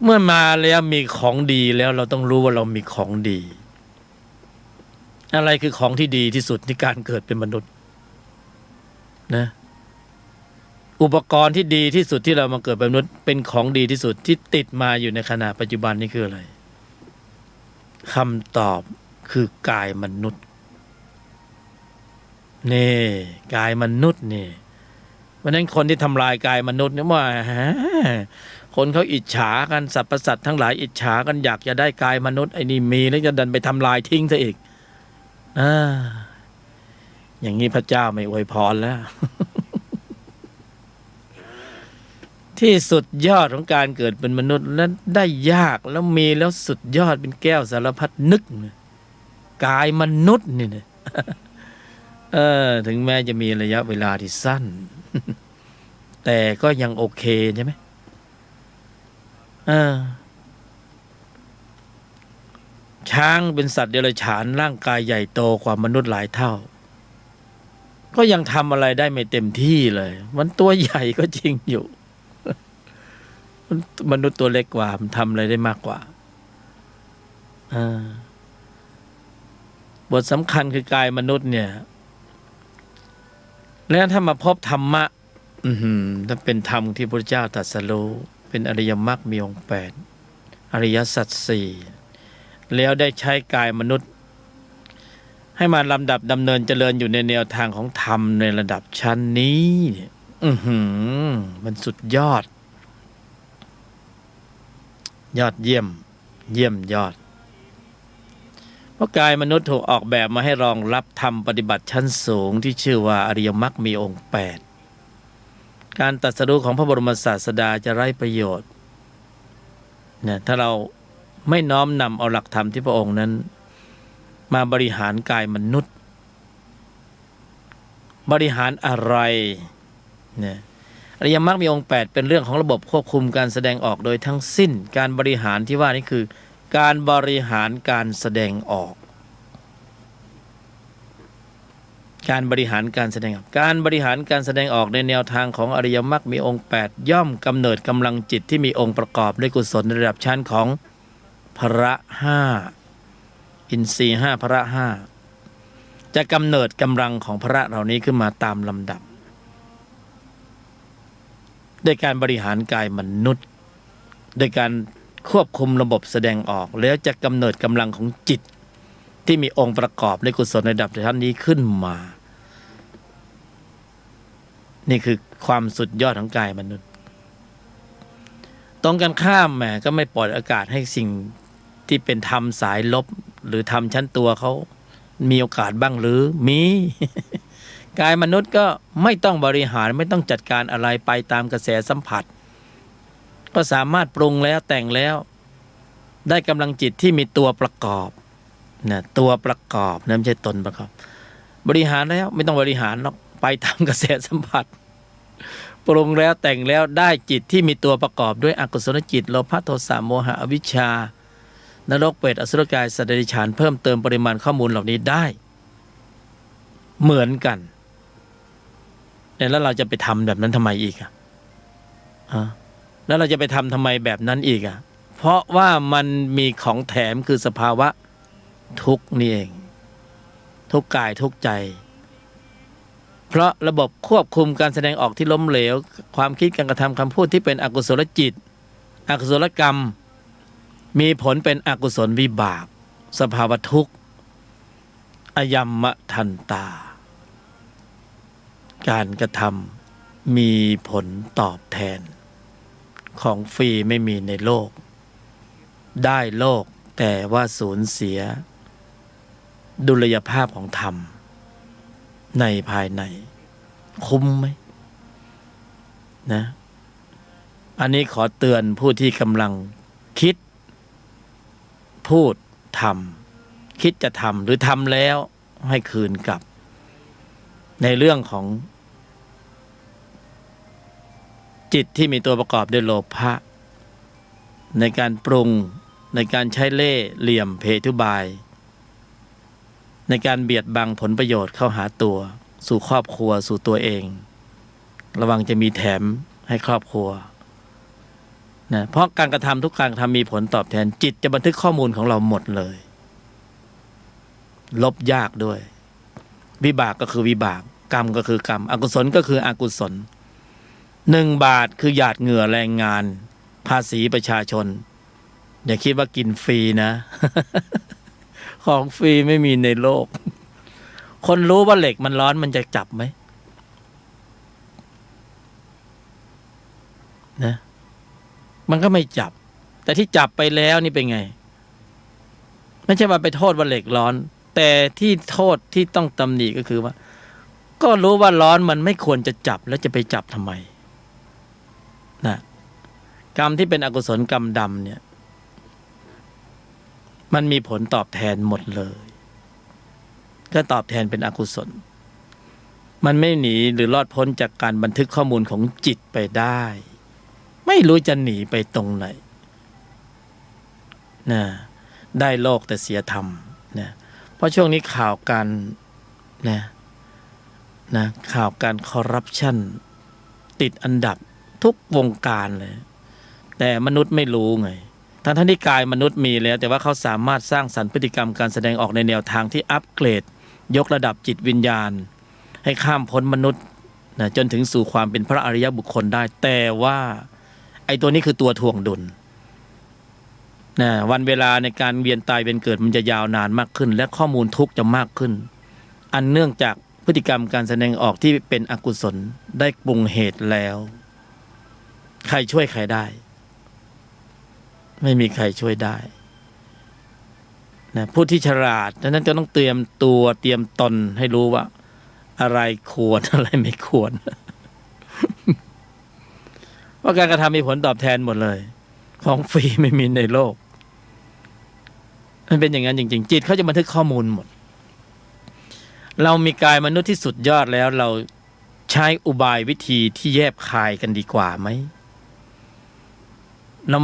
เมื่อมาแล้วมีของดีแล้วเราต้องรู้ว่าเรามีของดีอะไรคือของที่ดีที่สุดในการเกิดเป็นมนุษย์นะอุปกรณ์ที่ดีที่สุดที่เรามาเกิดเป็นมนุษย์เป็นของดีที่สุดที่ติดมาอยู่ในขณะปัจจุบันนี้คืออะไรคำตอบคือกายมนุษย์นี่กายมนุษย์นี่เพราะนั้นคนที่ทำลายกายมนุษย์เนี่ยว่าคนเขาอิจฉากันสรรพสัตว์ทั้งหลายอิจฉากันอยากจะได้กายมนุษย์ไอ้นี่มีแล้วจะดันไปทำลายทิ้งซะอีกอย่างนี้พระเจ้าไม่อวยพรแล้ว ที่สุดยอดของการเกิดเป็นมนุษย์นั้นได้ยากแล้วมีแล้วสุดยอดเป็นแก้วสารพัดนึกกายมนุษย์นี่นะ ถึงแม้จะมีระยะเวลาที่สั้น แต่ก็ยังโอเคใช่ไหมช้างเป็นสัตว์เดรัจฉานร่างกายใหญ่โตกว่ามนุษย์หลายเท่าก็ยังทำอะไรได้ไม่เต็มที่เลยมันตัวใหญ่ก็จริงอยู่ มนุษย์ตัวเล็กกว่ามันทำอะไรได้มากกว่าบทสำคัญคือกายมนุษย์เนี่ยแล้วถ้ามาพบธรรมะถ้าเป็นธรรมที่พระเจ้าตรัสรู้เป็นอริยมรรคมีองค์8อริยสัจ4แล้วได้ใช้กายมนุษย์ให้มาลำดับดำเนินเจริญอยู่ในแนวทางของธรรมในระดับชั้นนี้มันสุดยอดยอดเยี่ยมยอด เพราะกายมนุษย์ถูกออกแบบมาให้รองรับธรรมปฏิบัติชั้นสูงที่ชื่อว่าอริยมรรคมีองค์ 8การตรัสรู้ของพระบรมศาสดาจะไร้ประโยชน์เนี่ยถ้าเราไม่น้อมนำเอาหลักธรรมที่พระองค์นั้นมาบริหารกายมนุษย์บริหารอะไรเนี่ยอริยมรรคมีองค์ 8เป็นเรื่องของระบบควบคุมการแสดงออกโดยทั้งสิ้นการบริหารที่ว่านี่คือการบริหารการแสดงออกการบริหารการแสดงออกการบริหารการแสดงออกในแนวทางของอริยมรรคมีองค์ 8ย่อมกำเนิดกำลังจิตที่มีองค์ประกอบด้วยกุศลในระดับชั้นของพระ5อินทรีย์5พระ5จะกำเนิดกำลังของพระเหล่านี้ขึ้นมาตามลำดับด้วยการบริหารกายมนุษย์โดยการควบคุมระบบแสดงออกแล้วจะกำเนิดกำลังของจิตที่มีองค์ประกอบในกุศลในระดับชั้นนี้ขึ้นมานี่คือความสุดยอดของกายมนุษย์ตรงกันข้ามแหมก็ไม่ปล่อยอากาศให้สิ่งที่เป็นธรรมสายลบหรือธรรมชั้นตัวเขามีโอกาสบ้างหรือมี กายมนุษย์ก็ไม่ต้องบริหารไม่ต้องจัดการอะไรไปตามกระแสสัมผัสก็สามารถปรุงแล้วแต่งแล้วได้กำลังจิตที่มีตัวประกอบนะตัวประกอบนะไม่ใช่ตนประกอบบริหารแล้วไม่ต้องบริหารหรอกไปตามกระแสสัมผัสปรุงแล้วแต่งแล้วได้จิตที่มีตัวประกอบด้วยอกุศลจิตโลภะโทสะโมหะอวิชชานรกเปรตอสุรกายสัตว์เดรัจฉานเพิ่มเติมปริมาณข้อมูลเหล่านี้ได้เหมือนกันแล้วเราจะไปทำแบบนั้นทำไมอีกแล้วเราจะไปทำทำไมแบบนั้นอีกเพราะว่ามันมีของแถมคือสภาวะทุกข์นี่เองทุกข์กายทุกข์ใจเพราะระบบควบคุมการแสดงออกที่ล้มเหลวความคิดการกระทำคำพูดที่เป็นอกุศลจิตอกุศลกรรมมีผลเป็นอกุศลวิบากสภาวะทุกข์อยัมมะทันตาการกระทำมีผลตอบแทนของฟรีไม่มีในโลกได้โลกแต่ว่าสูญเสียดุลยภาพของธรรมในภายในคุ้มไหมนะอันนี้ขอเตือนผู้ที่กำลังคิดพูดทำคิดจะทำหรือทำแล้วให้คืนกลับในเรื่องของจิตที่มีตัวประกอบด้วยโลภะในการปรุงในการใช้เล่ห์เหลี่ยมเพทุบายในการเบียดบังผลประโยชน์เข้าหาตัวสู่ครอบครัวสู่ตัวเองระวังจะมีแถมให้ครอบครัวนะเพราะการกระทำทุกการกระทำมีผลตอบแทนจิตจะบันทึกข้อมูลของเราหมดเลยลบยากด้วยวิบากก็คือวิบากกรรมก็คือกรรมอกุศลก็คืออกุศล1 บาทคือหยาดเหงื่อแรงงานภาษีประชาชนอย่าคิดว่ากินฟรีนะ ของฟรีไม่มีในโลกคนรู้ว่าเหล็กมันร้อนมันจะจับไหมนะมันก็ไม่จับแต่ที่จับไปแล้วนี่เป็นไงไม่ใช่ว่าไปโทษว่าเหล็กร้อนแต่ที่โทษที่ต้องตำหนิก็คือว่าก็รู้ว่าร้อนมันไม่ควรจะจับแล้วจะไปจับทำไมนะกรรมที่เป็นอกุศลกรรมดำเนี่ยมันมีผลตอบแทนหมดเลยก็ตอบแทนเป็นอกุศลมันไม่หนีหรือรอดพ้นจากการบันทึกข้อมูลของจิตไปได้ไม่รู้จะหนีไปตรงไหนนะได้โลกแต่เสียธรรมนะเพราะช่วงนี้ข่าวการนะข่าวการคอร์รัปชันติดอันดับทุกวงการเลยแต่มนุษย์ไม่รู้ไงทั้งที่กายมนุษย์มีแล้วแต่ว่าเขาสามารถสร้างสรรค์พฤติกรรมการแสดงออกในแนวทางที่อัปเกรดยกระดับจิตวิญญาณให้ข้ามพ้นมนุษย์นะจนถึงสู่ความเป็นพระอริยบุคคลได้แต่ว่าไอ้ตัวนี้คือตัวถ่วงดุลนะวันเวลาในการเวียนตายเวียนเกิดมันจะยาวนานมากขึ้นและข้อมูลทุกข์จะมากขึ้นอันเนื่องจากพฤติกรรมการแสดงออกที่เป็นอกุศลได้ปรุงเหตุแล้วใครช่วยใครได้ไม่มีใครช่วยได้ นะผู้ที่ฉลาดดังนั้นจะต้องเตรียมตัวเตรียมตนให้รู้ว่าอะไรควรอะไรไม่ควร เพราะการกระทำมีผลตอบแทนหมดเลยของฟรีไม่มีในโลกมันเป็นอย่างนั้นจริงๆจิตเขาจะบันทึกข้อมูลหมดเรามีกายมนุษย์ที่สุดยอดแล้วเราใช้อุบายวิธีที่แยบคายกันดีกว่าไหมเรา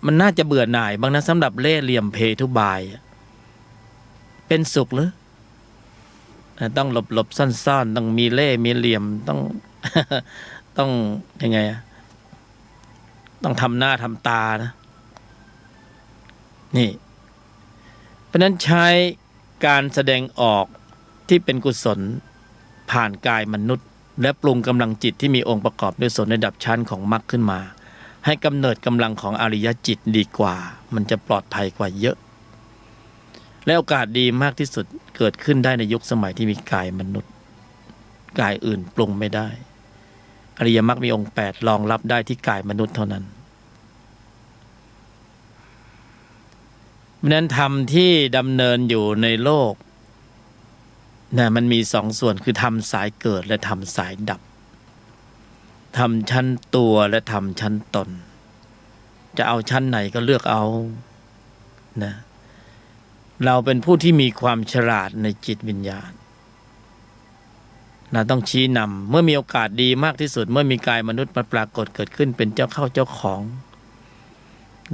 มันน่าจะเบื่อหน่ายบ้างนะสำหรับเล่ห์เหลี่ยมเพทุบายเป็นสุขหรือต้องหลบซ่อนต้องมีเล่ห์มีเหลี่ยมต้อง ต้องยังไงต้องทำหน้าทำตานะนี่เพราะนั้นใช้การแสดงออกที่เป็นกุศลผ่านกายมนุษย์และปรุงกำลังจิตที่มีองค์ประกอบด้วยส่วนในระดับชั้นของมรรคขึ้นมาให้กำเนิดกำลังของอริยจิตดีกว่ามันจะปลอดภัยกว่าเยอะและโอกาสดีมากที่สุดเกิดขึ้นได้ในยุคสมัยที่มีกายมนุษย์กายอื่นปรุงไม่ได้อริยมรรคมีองค์8รองรับได้ที่กายมนุษย์เท่านั้นเพราะนั้นธรรมที่ดำเนินอยู่ในโลกนะมันมีสองส่วนคือธรรมสายเกิดและธรรมสายดับธรรมชั้นตัวและธรรมชั้นตนจะเอาชั้นไหนก็เลือกเอานะเราเป็นผู้ที่มีความฉลาดในจิตวิญญาณนะต้องชี้นำเมื่อมีโอกาสดีมากที่สุดเมื่อมีกายมนุษย์มาปรากฏเกิดขึ้นเป็นเจ้าเข้าเจ้าของ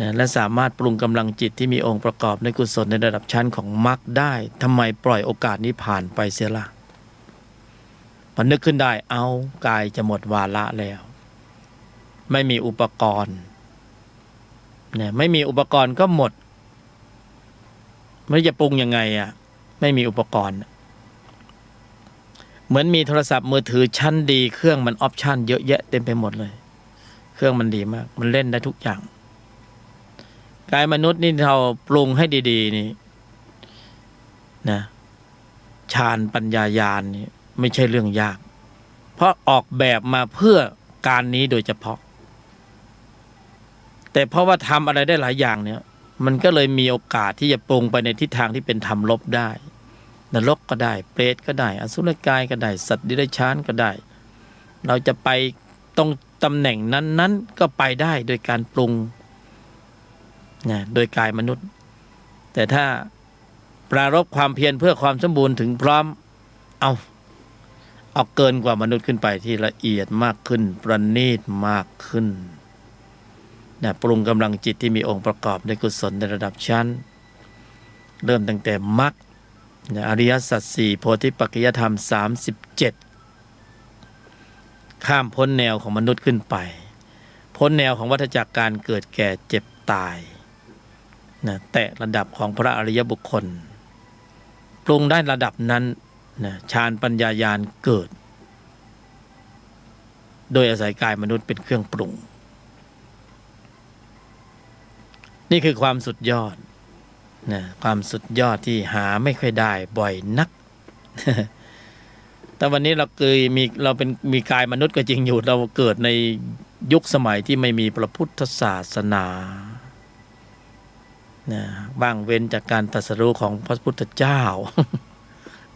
นะและสามารถปรุงกำลังจิตที่มีองค์ประกอบในกุศลในระดับชั้นของมรรคได้ทำไมปล่อยโอกาสนี้ผ่านไปเสียล่ะพอนึกขึ้นได้เอากายจะหมดวาระแล้วไม่มีอุปกรณ์เนี่ยไม่มีอุปกรณ์ก็หมดไม่รู้จะปรุงยังไงไม่มีอุปกรณ์เหมือนมีโทรศัพท์มือถือชั้นดีเครื่องมันออปชันเยอะแยะเต็มไปหมดเลยเครื่องมันดีมากมันเล่นได้ทุกอย่างกายมนุษย์นี่เราปรุงให้ดีๆนี่นะฌานปัญญาญาณนี่ไม่ใช่เรื่องยากเพราะออกแบบมาเพื่อการนี้โดยเฉพาะแต่เพราะว่าทำอะไรได้หลายอย่างเนี่ยมันก็เลยมีโอกาสที่จะปรุงไปในทิศทางที่เป็นธรรมลบได้นรกก็ได้เปรตก็ได้อสุรกายก็ได้สัตว์ดิเรกชันก็ได้เราจะไปตรงตำแหน่งนั้นๆก็ไปได้โดยการปรุงนะโดยกายมนุษย์แต่ถ้าปรารภความเพียรเพื่อความสมบูรณ์ถึงพร้อมเอาเกินกว่ามนุษย์ขึ้นไปที่ละเอียดมากขึ้นประณีตมากขึ้นนะปรุงกำลังจิตที่มีองค์ประกอบในกุศลในระดับชั้นเริ่มตั้งแต่มรรคอริยสัจ4โพธิปัจจยธรรม37ข้ามพ้นแนวของมนุษย์ขึ้นไปพ้นแนวของวัฏจักรการเกิดแก่เจ็บตายนะแตะระดับของพระอริยบุคคลปรุงได้ระดับนั้นนะฌานปัญญาญาณเกิดโดยอาศัยกายมนุษย์เป็นเครื่องปรุงนี่คือความสุดยอดนะความสุดยอดที่หาไม่ค่อยได้บ่อยนัก แต่วันนี้เรามีกายมนุษย์ก็จริงอยู่เราเกิดในยุคสมัยที่ไม่มีพระพุทธศาสนานะบ้างเว้นจากการตรัสรู้ของพระพุทธเจ้า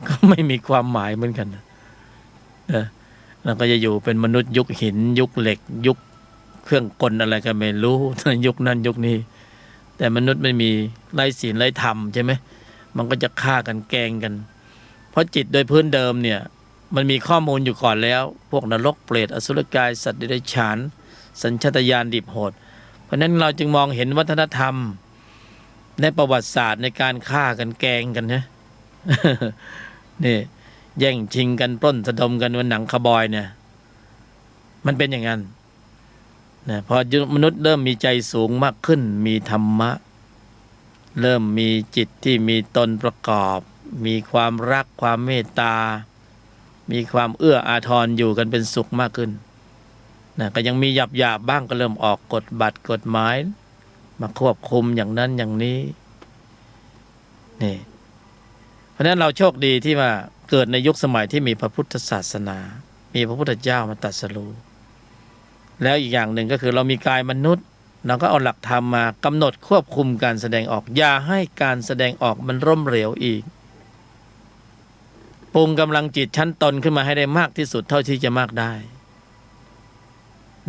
ก็ไม่มีความหมายเหมือนกันนะเราก็จะอยู่เป็นมนุษย์ยุคหินยุคเหล็กยุคเครื่องกลอะไรก็ไม่รู้ ยุคนั้นยุคนี้แต่มนุษย์ไม่มีไร้ศีลไร้ธรรมใช่ไหมมันก็จะฆ่ากันแกล้งกันเพราะจิตโดยพื้นเดิมเนี่ยมันมีข้อมูลอยู่ก่อนแล้วพวกนรกเปรตอสุรกายสัตว์เดรัจฉานสัญชาตญาณดิบโหดเพราะนั้นเราจึงมองเห็นวัฒนธรรมในประวัติศาสตร์ในการฆ่ากันแกล้งกันนะ นี่แย่งชิงกันปล้นสะดมกันวันหนังคาร์บอยเนี่ยมันเป็นอย่างนั้นนะพอมนุษย์เริ่มมีใจสูงมากขึ้นมีธรรมะเริ่มมีจิตที่มีตนประกอบมีความรักความเมตตามีความเอื้ออาทรอยู่กันเป็นสุขมากขึ้นนะก็ยังมีหยาบบ้างก็เริ่มออกกฎบัตรกฎหมายมาควบคุมอย่างนั้นอย่างนี้นี่เพราะฉะนั้นเราโชคดีที่ว่าเกิดในยุคสมัยที่มีพระพุทธศาสนามีพระพุทธเจ้ามาตรัสรู้แล้วอีกอย่างหนึ่งก็คือเรามีกายมนุษย์ เราก็เอาหลักธรรมมากำหนดควบคุมการแสดงออกอย่าให้การแสดงออกมันร่มเหลวอีกปรุงกำลังจิตชั้นตนขึ้นมาให้ได้มากที่สุดเท่าที่จะมากได้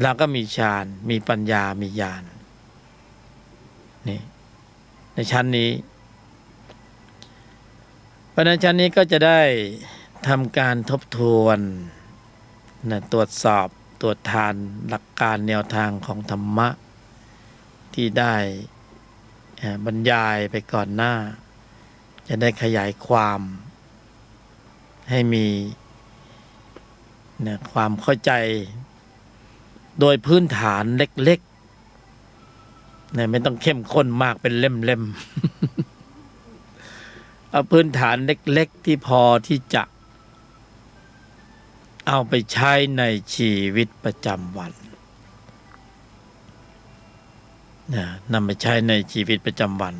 เราก็มีฌานมีปัญญามีญาณนี่ในชั้นนี้เพราะนั้นชั้นนี้ก็จะได้ทำการทบทวนตรวจสอบตรวจทานหลักการแนวทางของธรรมะที่ได้บรรยายไปก่อนหน้าจะได้ขยายความให้มีความเข้าใจโดยพื้นฐานเล็กๆไม่ต้องเข้มข้นมากเป็นเล่มๆ เอาพื้นฐานเล็กๆที่พอที่จะเอาไปใช้ในชีวิตประจำวันนำไปใช้ในชีวิตประจำวัน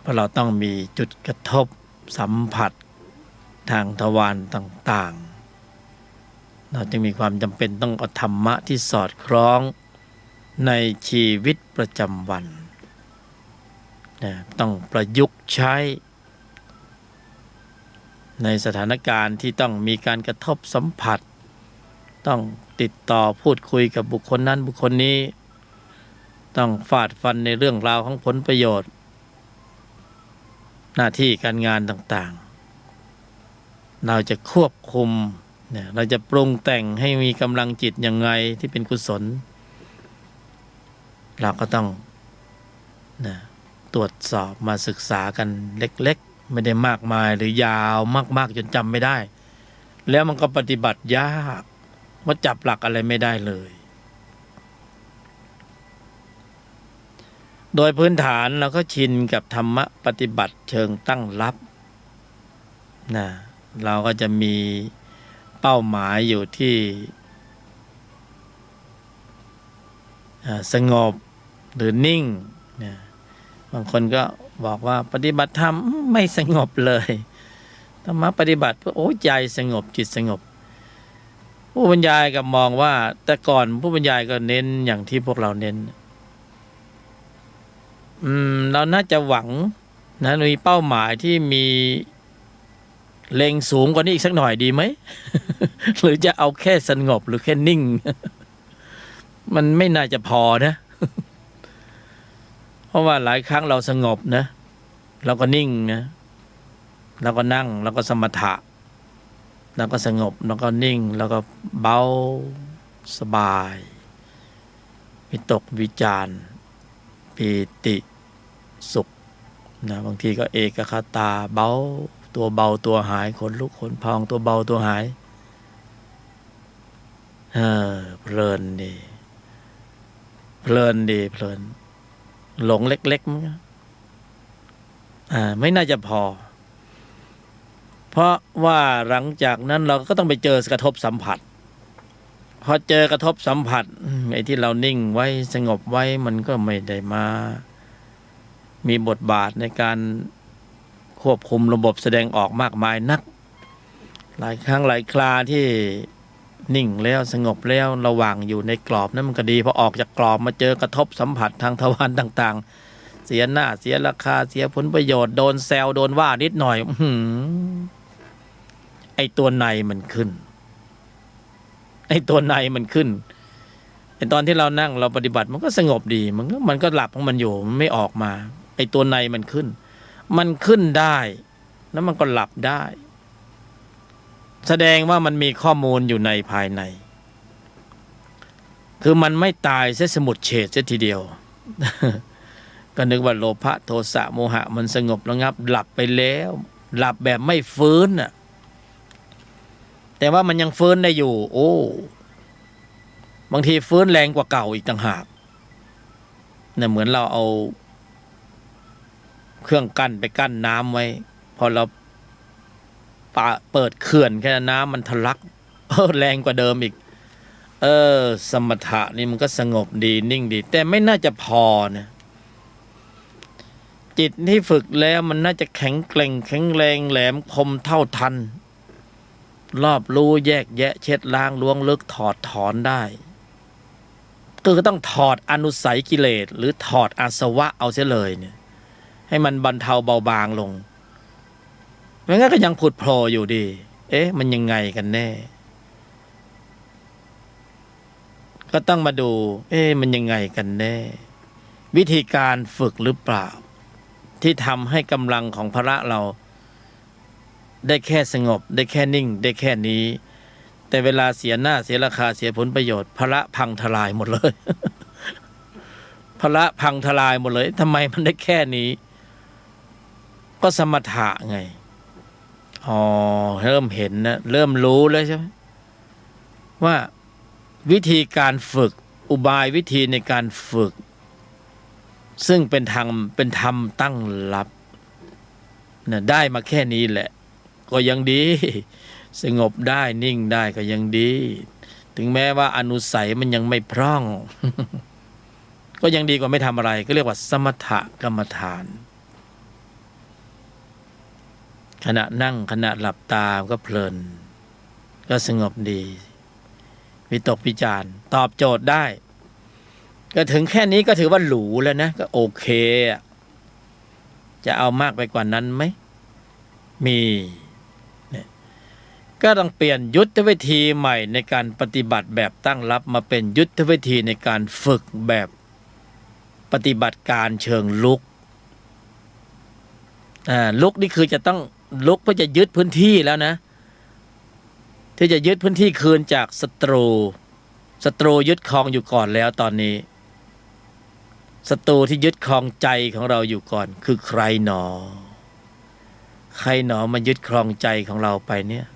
เพราะเราต้องมีจุดกระทบสัมผัสทางทวารต่างๆเราจึงมีความจำเป็นต้องเอาธรรมะที่สอดคล้องในชีวิตประจำวันต้องประยุกต์ใช้ในสถานการณ์ที่ต้องมีการกระทบสัมผัสต้องติดต่อพูดคุยกับบุคคลนั้นบุคคลนี้ต้องฟาดฟันในเรื่องราวของผลประโยชน์หน้าที่การงานต่างๆเราจะควบคุมเราจะปรุงแต่งให้มีกำลังจิตยังไงที่เป็นกุศลเราก็ต้องตรวจสอบมาศึกษากันเล็กๆไม่ได้มากมายหรือยาวมากๆจนจำไม่ได้แล้วมันก็ปฏิบัติยากว่าจับหลักอะไรไม่ได้เลยโดยพื้นฐานเราก็ชินกับธรรมะปฏิบัติเชิงตั้งรับเราก็จะมีเป้าหมายอยู่ที่สงบหรือนิ่งบางคนก็บอกว่าปฏิบัติธรรมไม่สงบเลยธรรมะปฏิบัติเพื่อใจสงบจิตสงบผู้บรรยายก็มองว่าแต่ก่อนผู้บรรยายก็เน้นอย่างที่พวกเราเน้นเราน่าจะหวังมีเป้าหมายที่มีเล็งสูงกว่านี้อีกสักหน่อยดีไหม หรือจะเอาแค่สงบหรือแค่นิ่ง มันไม่น่าจะพอนะ เพราะว่าหลายครั้งเราสงบนะเราก็นิ่งนะเราก็นั่งเราก็สมถะเราก็สงบเราก็นิ่งเราก็เบาสบายวิตกวิจารปีติสุขบางทีก็เอกคตาเบาตัวหายขนลุกขนพองตัวเบาตัวหายเพลินดีเพลินหลงเล็กๆมั้งไม่น่าจะพอเพราะว่าหลังจากนั้นเราก็ต้องไปเจอกระทบสัมผัสพอเจอกระทบสัมผัสไอ้ที่เรานิ่งไว้สงบไว้มันก็ไม่ได้มามีบทบาทในการควบคุมระบบแสดงออกมากมายนักหลายครั้งหลายคราที่นิ่งแล้วสงบแล้วระหว่างอยู่ในกรอบนั้นมันก็ดีพอออกจากกรอบมาเจอกระทบสัมผัสทางทวารต่างๆเสียหน้าเสียราคาเสียผลประโยชน์โดนแซวโดนว่านิดหน่อยไอ้ตัวในมันขึ้นไอ้ตัวในมันขึ้นไอ้ตอนที่เรานั่งเราปฏิบัติมันก็สงบดีมันก็หลับของมันอยู่มันไม่ออกมาไอ้ตัวในมันขึ้นได้แล้วมันก็หลับได้แสดงว่ามันมีข้อมูลอยู่ในภายในคือมันไม่ตายเสียสมุดเฉดเสียทีเดียว ก็นึกว่าโลภะโทสะโมหะมันสงบระงับหลับไปแล้วหลับแบบไม่ฟื้นน่ะแต่ว่ามันยังฟื้นได้อยู่บางทีฟื้นแรงกว่าเก่าอีกต่างหากเนี่ยเหมือนเราเอาเครื่องกั้นไปกั้นน้ำไว้พอเราเปิดเขื่อนแค่น้ำมันทะลักแรงกว่าเดิมอีกสมถะนี่มันก็สงบดีนิ่งดีแต่ไม่น่าจะพอนะจิตที่ฝึกแล้วมันน่าจะแข็งแกร่งแข็งแรงแหลมคมเท่าทันรอบรู้แยกแยะเช็ดล้างล้วงลึกถอดถอนได้ ก็ต้องถอดอนุสัยกิเลสหรือถอดอาสวะเอาเสียเลยเนี่ยให้มันบรรเทาเบาบางลงไม่งั้นก็ยังผุดโผล่อยู่ดีมันยังไงกันแน่ก็ต้องมาดูมันยังไงกันแน่วิธีการฝึกหรือเปล่าที่ทำให้กำลังของพระเราได้แค่สงบได้แค่นิ่งได้แค่นี้แต่เวลาเสียหน้าเสียราคาเสียผลประโยชน์พระพังทลายหมดเลย พระพังทลายหมดเลยทำไมมันได้แค่นี้ก็สมถะไงเริ่มเห็นนะเริ่มรู้แล้วใช่ไหมว่าวิธีการฝึกอุบายวิธีในการฝึกซึ่งเป็นธรรมตั้งรับนะได้มาแค่นี้แหละก็ยังดีสงบได้นิ่งได้ก็ยังดีถึงแม้ว่าอนุสัยมันยังไม่พร่อง ก็ยังดีกว่าไม่ทำอะไรก็เรียกว่าสมถกรรมฐานขณะนั่งขณะหลับตาก็เพลินก็สงบดีวิตกวิจารณ์ตอบโจทย์ได้ก็ถึงแค่นี้ก็ถือว่าหรูแล้วนะก็โอเคจะเอามากไปกว่านั้นไหมมีก็ต้องเปลี่ยนยุทธวิธีใหม่ในการปฏิบัติแบบตั้งรับมาเป็นยุทธวิธีในการฝึกแบบปฏิบัติการเชิงลุกลุกนี่คือจะต้องลุกเพื่อจะยึดพื้นที่แล้วนะที่จะยึดพื้นที่คืนจากศัตรูยึดครองอยู่ก่อนแล้วตอนนี้ศัตรูที่ยึดครองใจของเราอยู่ก่อนคือใครหนอมายึดครองใจของเราไปเนี่ย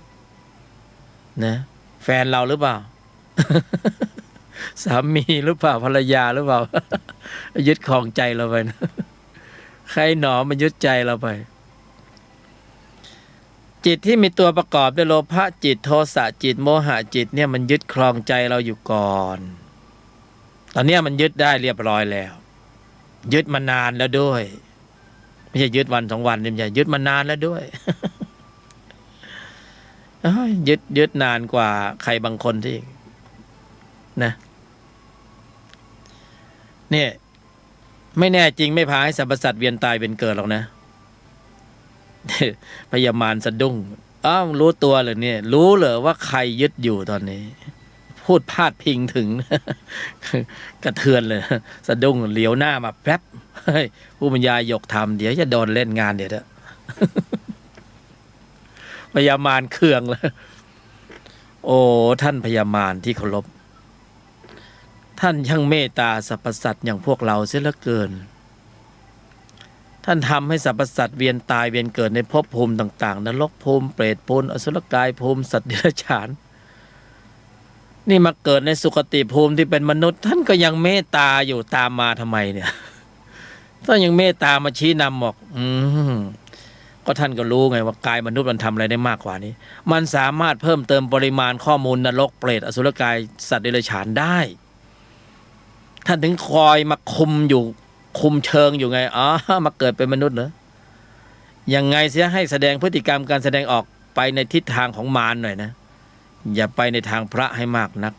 นะแฟนเราหรือเปล่า สามีหรือเปล่าภรรยาหรือเปล่า ยึดครองใจเราไปนะ ใครหนอมายึดใจเราไปจิตที่มีตัวประกอบด้วยโลภะจิตโทสะจิตโมหะจิตเนี่ยมันยึดครองใจเราอยู่ก่อนตอนนี้มันยึดได้เรียบร้อยแล้วยึดมานานแล้วด้วยไม่ใช่ยึดวันสองวันนี่ไม่ใช่ยึดมานานแล้วด้วย ยึดนานกว่าใครบางคนที่นะเนี่ยไม่แน่จริงไม่พาให้สรรพสัตว์เวียนตายเป็นเกิดหรอกนะ พยามารสะดุ้งรู้ตัวเลยเนี่ยรู้เหรอว่าใครยึดอยู่ตอนนี้พูดพาดพิงถึง กระเทือนเลยสะดุ้งเหลียวหน้ามาแป๊บผู้บรรยายยกธรรมเดี๋ยวจะโดนเล่นงานเดี๋ยว พยามารเคืองเลยโอ้ท่านพยามารที่เคารพท่านช่างเมตตาสรรพสัตว์อย่างพวกเราเสียเหลือเกินท่านทำให้สรรพสัตว์เวียนตายเวียนเกิดในภพภูมิต่างๆนรกภูมิเปรตภูมิอสุรกายภูมิสัตว์เดรัจฉานนี่มาเกิดในสุคติภูมิที่เป็นมนุษย์ท่านก็ยังเมตตาอยู่ตามมาทำไมเนี่ยท่านยังเมตตามาชี้นำบอกก็ท่านก็รู้ไงว่ากายมนุษย์มันทำอะไรได้มากกว่านี้มันสามารถเพิ่มเติมปริมาณข้อมูลนรกเปรตอสุรกายสัตว์เดรัจฉานได้ท่านถึงคอยมาคุมเชิงอยู่ไงมาเกิดเป็นมนุษย์เหรอยังไงเสียให้แสดงพฤติกรรมการแสดงออกไปในทิศทางของมารหน่อยนะอย่าไปในทางพระให้มากนัก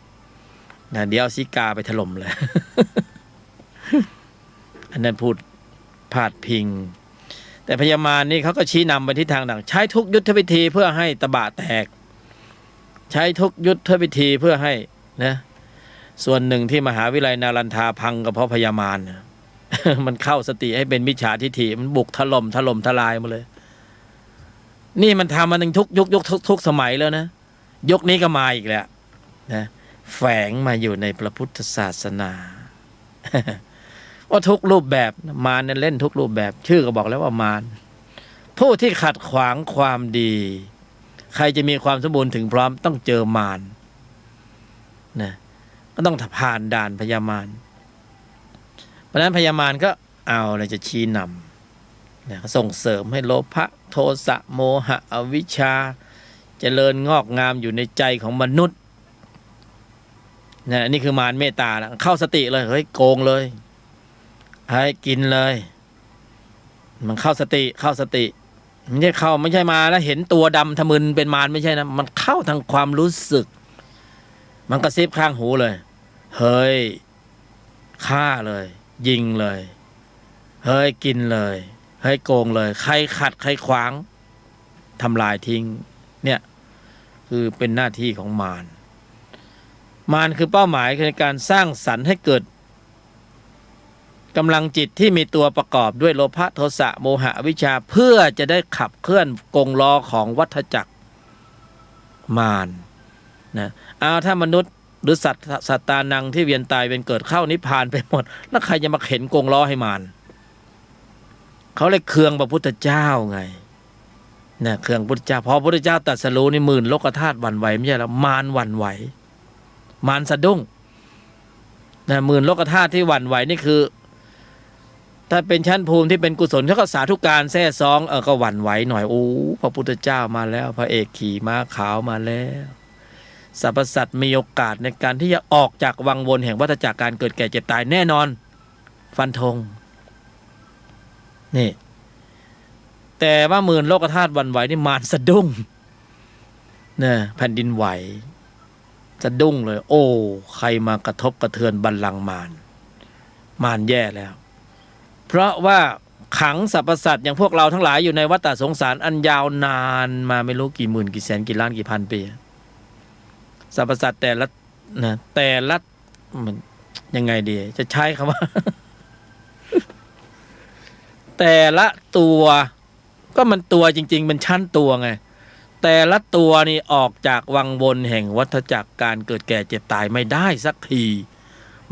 นะเดี๋ยวเอาสิกาไปถล่มเลย อันนั้นพูดพาดพิงแต่พญามารนี่เขาก็ชี้นำไปทิศทางต่างใช้ทุกยุทธวิธีเพื่อให้ตะบะแตกใช้ทุกยุทธวิธีเพื่อให้นะส่วนหนึ่งที่มหาวิทยาลัยนารันทาพังก็เพราะพญามาร มันเข้าสติให้เป็นมิจฉาทิฏฐิมันบุกถล่มทลายมาเลยนี่มันทำมาถึงทุกยุคทุกสมัยแล้วนะยุคนี้ก็มาอีกแล้วนะแฝงมาอยู่ในพระพุทธศาสนา ว่าทุกรูปแบบมารเนี่ยเล่นทุกรูปแบบชื่อก็บอกแล้วว่ามารผู้ที่ขัดขวางความดีใครจะมีความสมบูรณ์ถึงพร้อมต้องเจอมารนะก็ต้องผ่านด่านพญามารเพราะฉะนั้นพญามารก็เอาอะไรจะชี้นำนะส่งเสริมให้โลภะโทสะโมหะอวิชชาเจริญงอกงามอยู่ในใจของมนุษย์นะนี่คือมารเมตตาแล้วเข้าสติเลยเฮ้ยโกงเลยให้กินเลยมันเข้าสติไม่ใช่เข้าไม่ใช่มาแล้วเห็นตัวดำทะมึนเป็นมารไม่ใช่นะมันเข้าทางความรู้สึกมันกระซิบข้างหูเลยเฮ้ย ฆ่าเลย ยิงเลยเฮ้ยกินเลยเฮ้ยโกงเลยใครขัดใครขวางทำลายทิ้งเนี่ยคือเป็นหน้าที่ของมารคือเป้าหมายในการสร้างสรรค์ให้เกิดกำลังจิตที่มีตัวประกอบด้วยโลภะโทสะโมหะอวิชชาเพื่อจะได้ขับเคลื่อนกงล้อของวัฏจักรมารนะเอาถ้ามนุษย์หรือสัตตานังที่เวียนตายเวียนเกิดเข้านิพพานไปหมดแล้วใครจะมาเข็นกงล้อให้มารเขาเลยเคืองพระพุทธเจ้าไงนะเคืองพุทธเจ้าพอพระพุทธเจ้าตรัสรู้นี่หมื่นโลกธาตุหวั่นไหวไม่ใช่แล้วมารหวั่นไหวมารสะดุ้งนะหมื่นโลกธาตุที่หวั่นไหวนี่คือถ้าเป็นชั้นภูมิที่เป็นกุศลเขาก็สาธุการแท้ซองก็หวั่นไหวหน่อยโอ้พระพุทธเจ้ามาแล้วพระเอกขี่ม้าขาวมาแล้วสรรพสัตว์มีโอกาสในการที่จะออกจากวังวนแห่งวัฏจักรการเกิดแก่เจ็บตายแน่นอนฟันธงนี่แต่ว่าหมื่นโลกธาตุหวั่นไหวนี่มารสะดุ้งเนี่ยแผ่นดินไหวสะดุ้งเลยโอ้ใครมากระทบกระเทือนบัลลังก์มารแย่แล้วเพราะว่าขังสรรพสัตว์อย่างพวกเราทั้งหลายอยู่ในวัฏสงสารอันยาวนานมาไม่รู้กี่หมื่นกี่แสนกี่ล้านกี่พันปีสรรพสัตว์แต่ละมันยังไงดีจะใช้คำว่า แต่ละตัวก็มันตัวจริงๆเป็นชั้นตัวไงแต่ละตัวนี่ออกจากวังวนแห่งวัฏจักรการเกิดแก่เจ็บตายไม่ได้สักที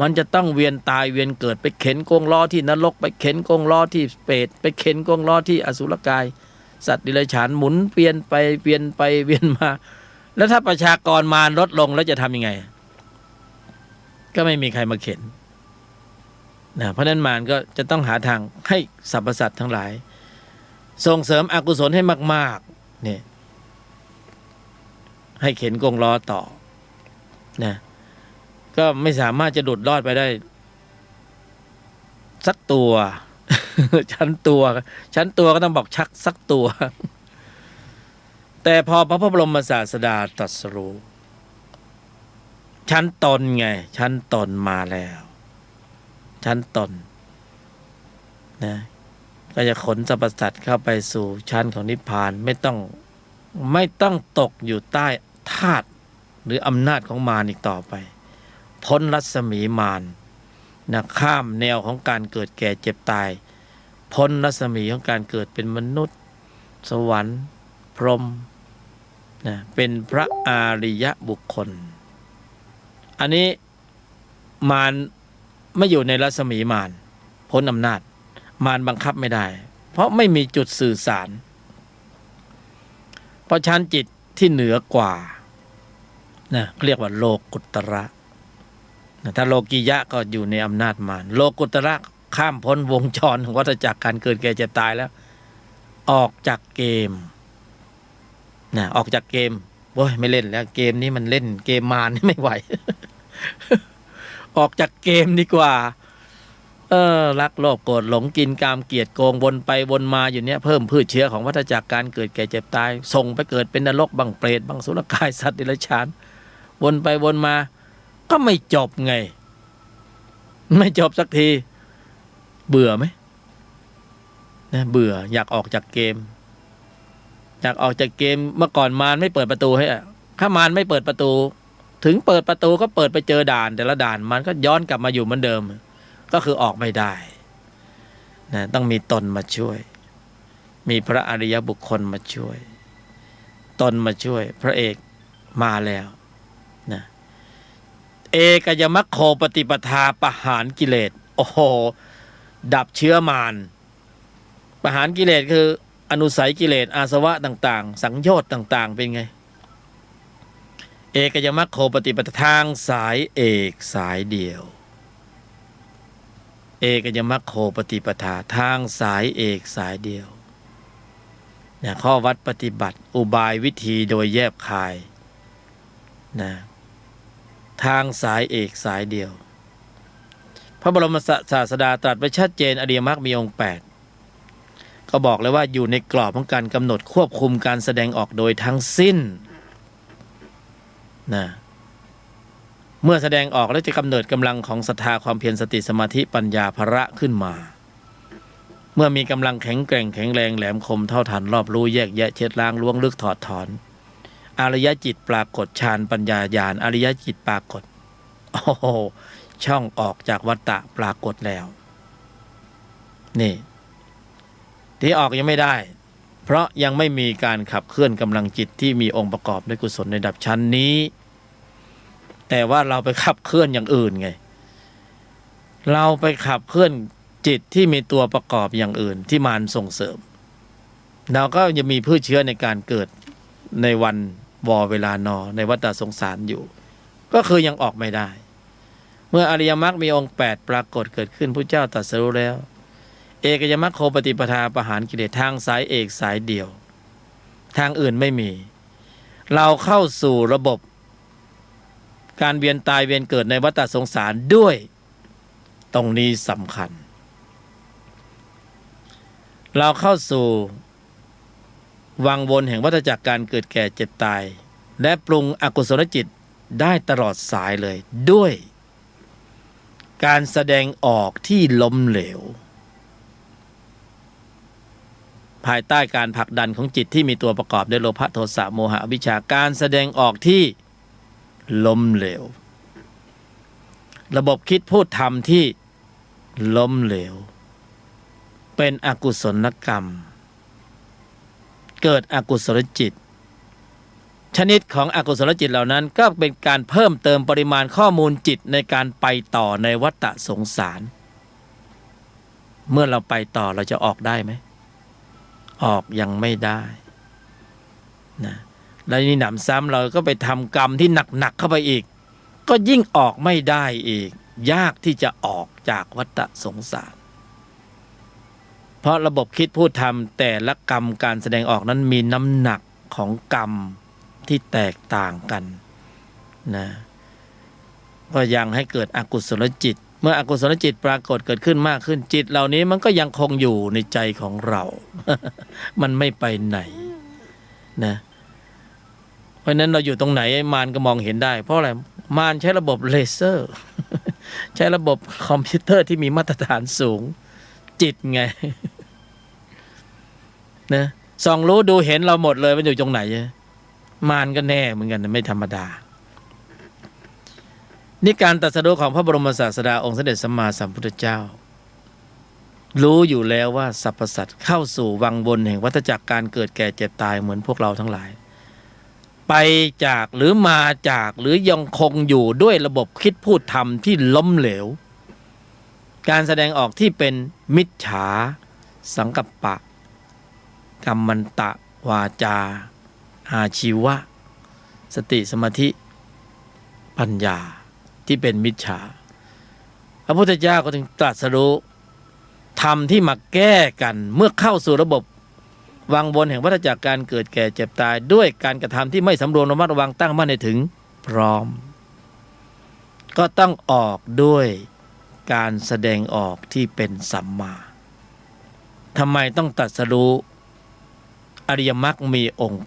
มันจะต้องเวียนตายเวียนเกิดไปเข็นกงล้อที่นรกไปเข็นกงล้อที่เปรตไปเข็นกงล้อที่อสุรกายสัตว์ดิรัจฉานหมุนเวียนไปเวียนไปเวียนมาแล้วถ้าประชากรมารลดลงแล้วจะทำยังไงก็ไม่มีใครมาเข็นนะเพราะนั้นมารก็จะต้องหาทางให้สรรพสัตว์ทั้งหลายส่งเสริมอกุศลให้มากๆเนี่ยให้เข็นกงล้อต่อนะก็ไม่สามารถจะดุดรอดไปได้สักตัว ชั้นตัวก็ต้องบอกชักสักตัว แต่พอพระบรมศาสดาตรัสรู้ชั้นตนไงชั้นตนมาแล้วชั้นตนนะก็จะขนสรรพสัตว์เข้าไปสู่ชั้นของนิพพานไม่ต้องตกอยู่ใต้ธาตุหรืออำนาจของมารอีกต่อไปพ้นรัศมีมารนะข้ามแนวของการเกิดแก่เจ็บตายพ้นรัศมีของการเกิดเป็นมนุษย์สวรรค์พรหมนะเป็นพระอริยบุคคลอันนี้มารไม่อยู่ในรัศมีมารพ้นอำนาจมารบังคับไม่ได้เพราะไม่มีจุดสื่อสารเพราะชั้นจิตที่เหนือกว่านะเรียกว่าโลกุตระถ้าโลกียะก็อยู่ในอำนาจมารโลกุตระข้ามพ้นวงจรของวัฏจักรการเกิดแก่เจ็บตายแล้วออกจากเกมนะออกจากเกมโอ้ยไม่เล่นแล้วเกมนี้มันเล่นเกมมารนี่ไม่ไหว ออกจากเกมดีกว่ารักโลภโกรธหลงกินกามเกลียดโกงวนไปวนมาอยู่เนี้ยเพิ่มพืชเชื้อของวัฏจักรการเกิดแก่เจ็บตายส่งไปเกิดเป็นนรกบังเปรตบังสุรกายสัตว์ดิรัจฉานวนไปวนมาก็ไม่จบไงไม่จบสักทีเบื่อไหมนะเบื่ออยากออกจากเกมอยากออกจากเกมเมื่อก่อนมารไม่เปิดประตูให้ถ้ามารไม่เปิดประตูถึงเปิดประตูก็เปิดไปเจอด่านแต่ละด่านมันก็ย้อนกลับมาอยู่เหมือนเดิมก็คือออกไม่ได้นะต้องมีตนมาช่วยมีพระอริยบุคคลมาช่วยตนมาช่วยพระเอกมาแล้วนะเอกยมัคโคปฏิปทาประหารกิเลสโอ้โหดับเชื้อมารประหารกิเลสคืออนุสัยกิเลสอาสวะต่างๆสังโยชน์ต่างๆเป็นไงเอกยมัคโคปฏิปทาทางสายเอกสายเดียวเอกยมัคโคปฏิปทาทางสายเอกสายเดียวเนี่ยข้อวัดปฏิบัติอุบายวิธีโดยแยบคายนะทางสายเอกสายเดียวพระบรมศาสดาตรัสไว้ชัดเจนอริยมรรคมีองค์8ก็บอกเลยว่าอยู่ในกรอบของการกำหนดควบคุมการแสดงออกโดยทั้งสิ้นนะ เมื่อแสดงออกแล้วจะกำเนิดกำลังของศรัทธาความเพียรสติสมาธิปัญญาภระขึ้นมาเมื่อมีกำลังแข็งแกร่งแข็งแรงแหลมคมเท่าทันรอบรู้แยกแยะเช็ดล้างล้วงลึกถอดถอนอริยจิตปรากฏฌานปัญญาญาณอริยจิตปรากฏโอ้โหช่องออกจากวัฏฏะปรากฏแล้วนี่ที่ออกยังไม่ได้เพราะยังไม่มีการขับเคลื่อนกำลังจิตที่มีองค์ประกอบด้วยกุศลในระดับชั้นนี้แต่ว่าเราไปขับเคลื่อนอย่างอื่นไงเราไปขับเคลื่อนจิตที่มีตัวประกอบอย่างอื่นที่มารส่งเสริมเราก็จะมีพืชเชื้อในการเกิดในวันเวลานอในวัฏสงสารอยู่ก็คือยังออกไม่ได้เมื่ออริยมรรคมีองค์8ปรากฏเกิดขึ้นพระเจ้าตรัสรู้แล้วเอกยมรรคโคปฏิปทาประหารกิเลสทางสายเอกสายเดียวทางอื่นไม่มีเราเข้าสู่ระบบการเวียนตายเวียนเกิดในวัฏสงสารด้วยตรงนี้สำคัญเราเข้าสู่วังวนแห่งวัฏจักรการเกิดแก่เจ็บตายและปรุงอกุศลจิตได้ตลอดสายเลยด้วยการแสดงออกที่ล้มเหลวภายใต้การผลักดันของจิตที่มีตัวประกอบด้วยโลภะโทสะโมหะอวิชชาการแสดงออกที่ล้มเหลวระบบคิดพูดทำที่ล้มเหลวเป็นอกุศลกรรมเกิดอกุศลจิตชนิดของอกุศลจิตเหล่านั้นก็เป็นการเพิ่มเติมปริมาณข้อมูลจิตในการไปต่อในวัฏสงสารเมื่อเราไปต่อเราจะออกได้ไหมออกยังไม่ได้นะแล้วนี่หนำซ้ำเราก็ไปทำกรรมที่หนักๆเข้าไปอีกก็ยิ่งออกไม่ได้อีกยากที่จะออกจากวัฏสงสารเพราะระบบคิดพูดทำแต่ละกรรมการแสดงออกนั้นมีน้ำหนักของกรรมที่แตกต่างกันนะก็ยังให้เกิดอกุศลจิตเมื่ออกุศลจิตปรากฏเกิดขึ้นมากขึ้นจิตเหล่านี้มันก็ยังคงอยู่ในใจของเรา มันไม่ไปไหนนะเพราะนั้นเราอยู่ตรงไหนมารก็มองเห็นได้เพราะอะไรมารใช้ระบบเลเซอร์ ใช้ระบบคอมพิวเตอร์ที่มีมาตรฐานสูงจิตไง นะส่องรู้ดูเห็นเราหมดเลยมันอยู่ตรงไหนมารก็แน่เหมือนกันไม่ธรรมดานี่การตรัสรู้ของพระบรมศาสดาองค์สมเด็จสัมมาสัมพุทธเจ้ารู้อยู่แล้วว่าสรรพสัตว์เข้าสู่วังวนแห่งวัฏจักรการเกิดแก่เจ็บตายเหมือนพวกเราทั้งหลายไปจากหรือมาจากหรือยังคงอยู่ด้วยระบบคิดพูดทำที่ล้มเหลวการแสดงออกที่เป็นมิจฉาสังกัปปะกัมมันตะวาจาอาชีวะสติสมาธิปัญญาที่เป็นมิจฉาพระพุทธเจ้าก็ถึงตรัสรู้ธรรมที่มาแก้กันเมื่อเข้าสู่ระบบวังวนแห่งวัฏจักรการเกิดแก่เจ็บตายด้วยการกระทำที่ไม่สำรวมระมัดระวังตั้งมั่นในถึงพร้อมก็ต้องออกด้วยการแสดงออกที่เป็นสัมมาทำไมต้องตรัสรู้อริยมรรคมีองค์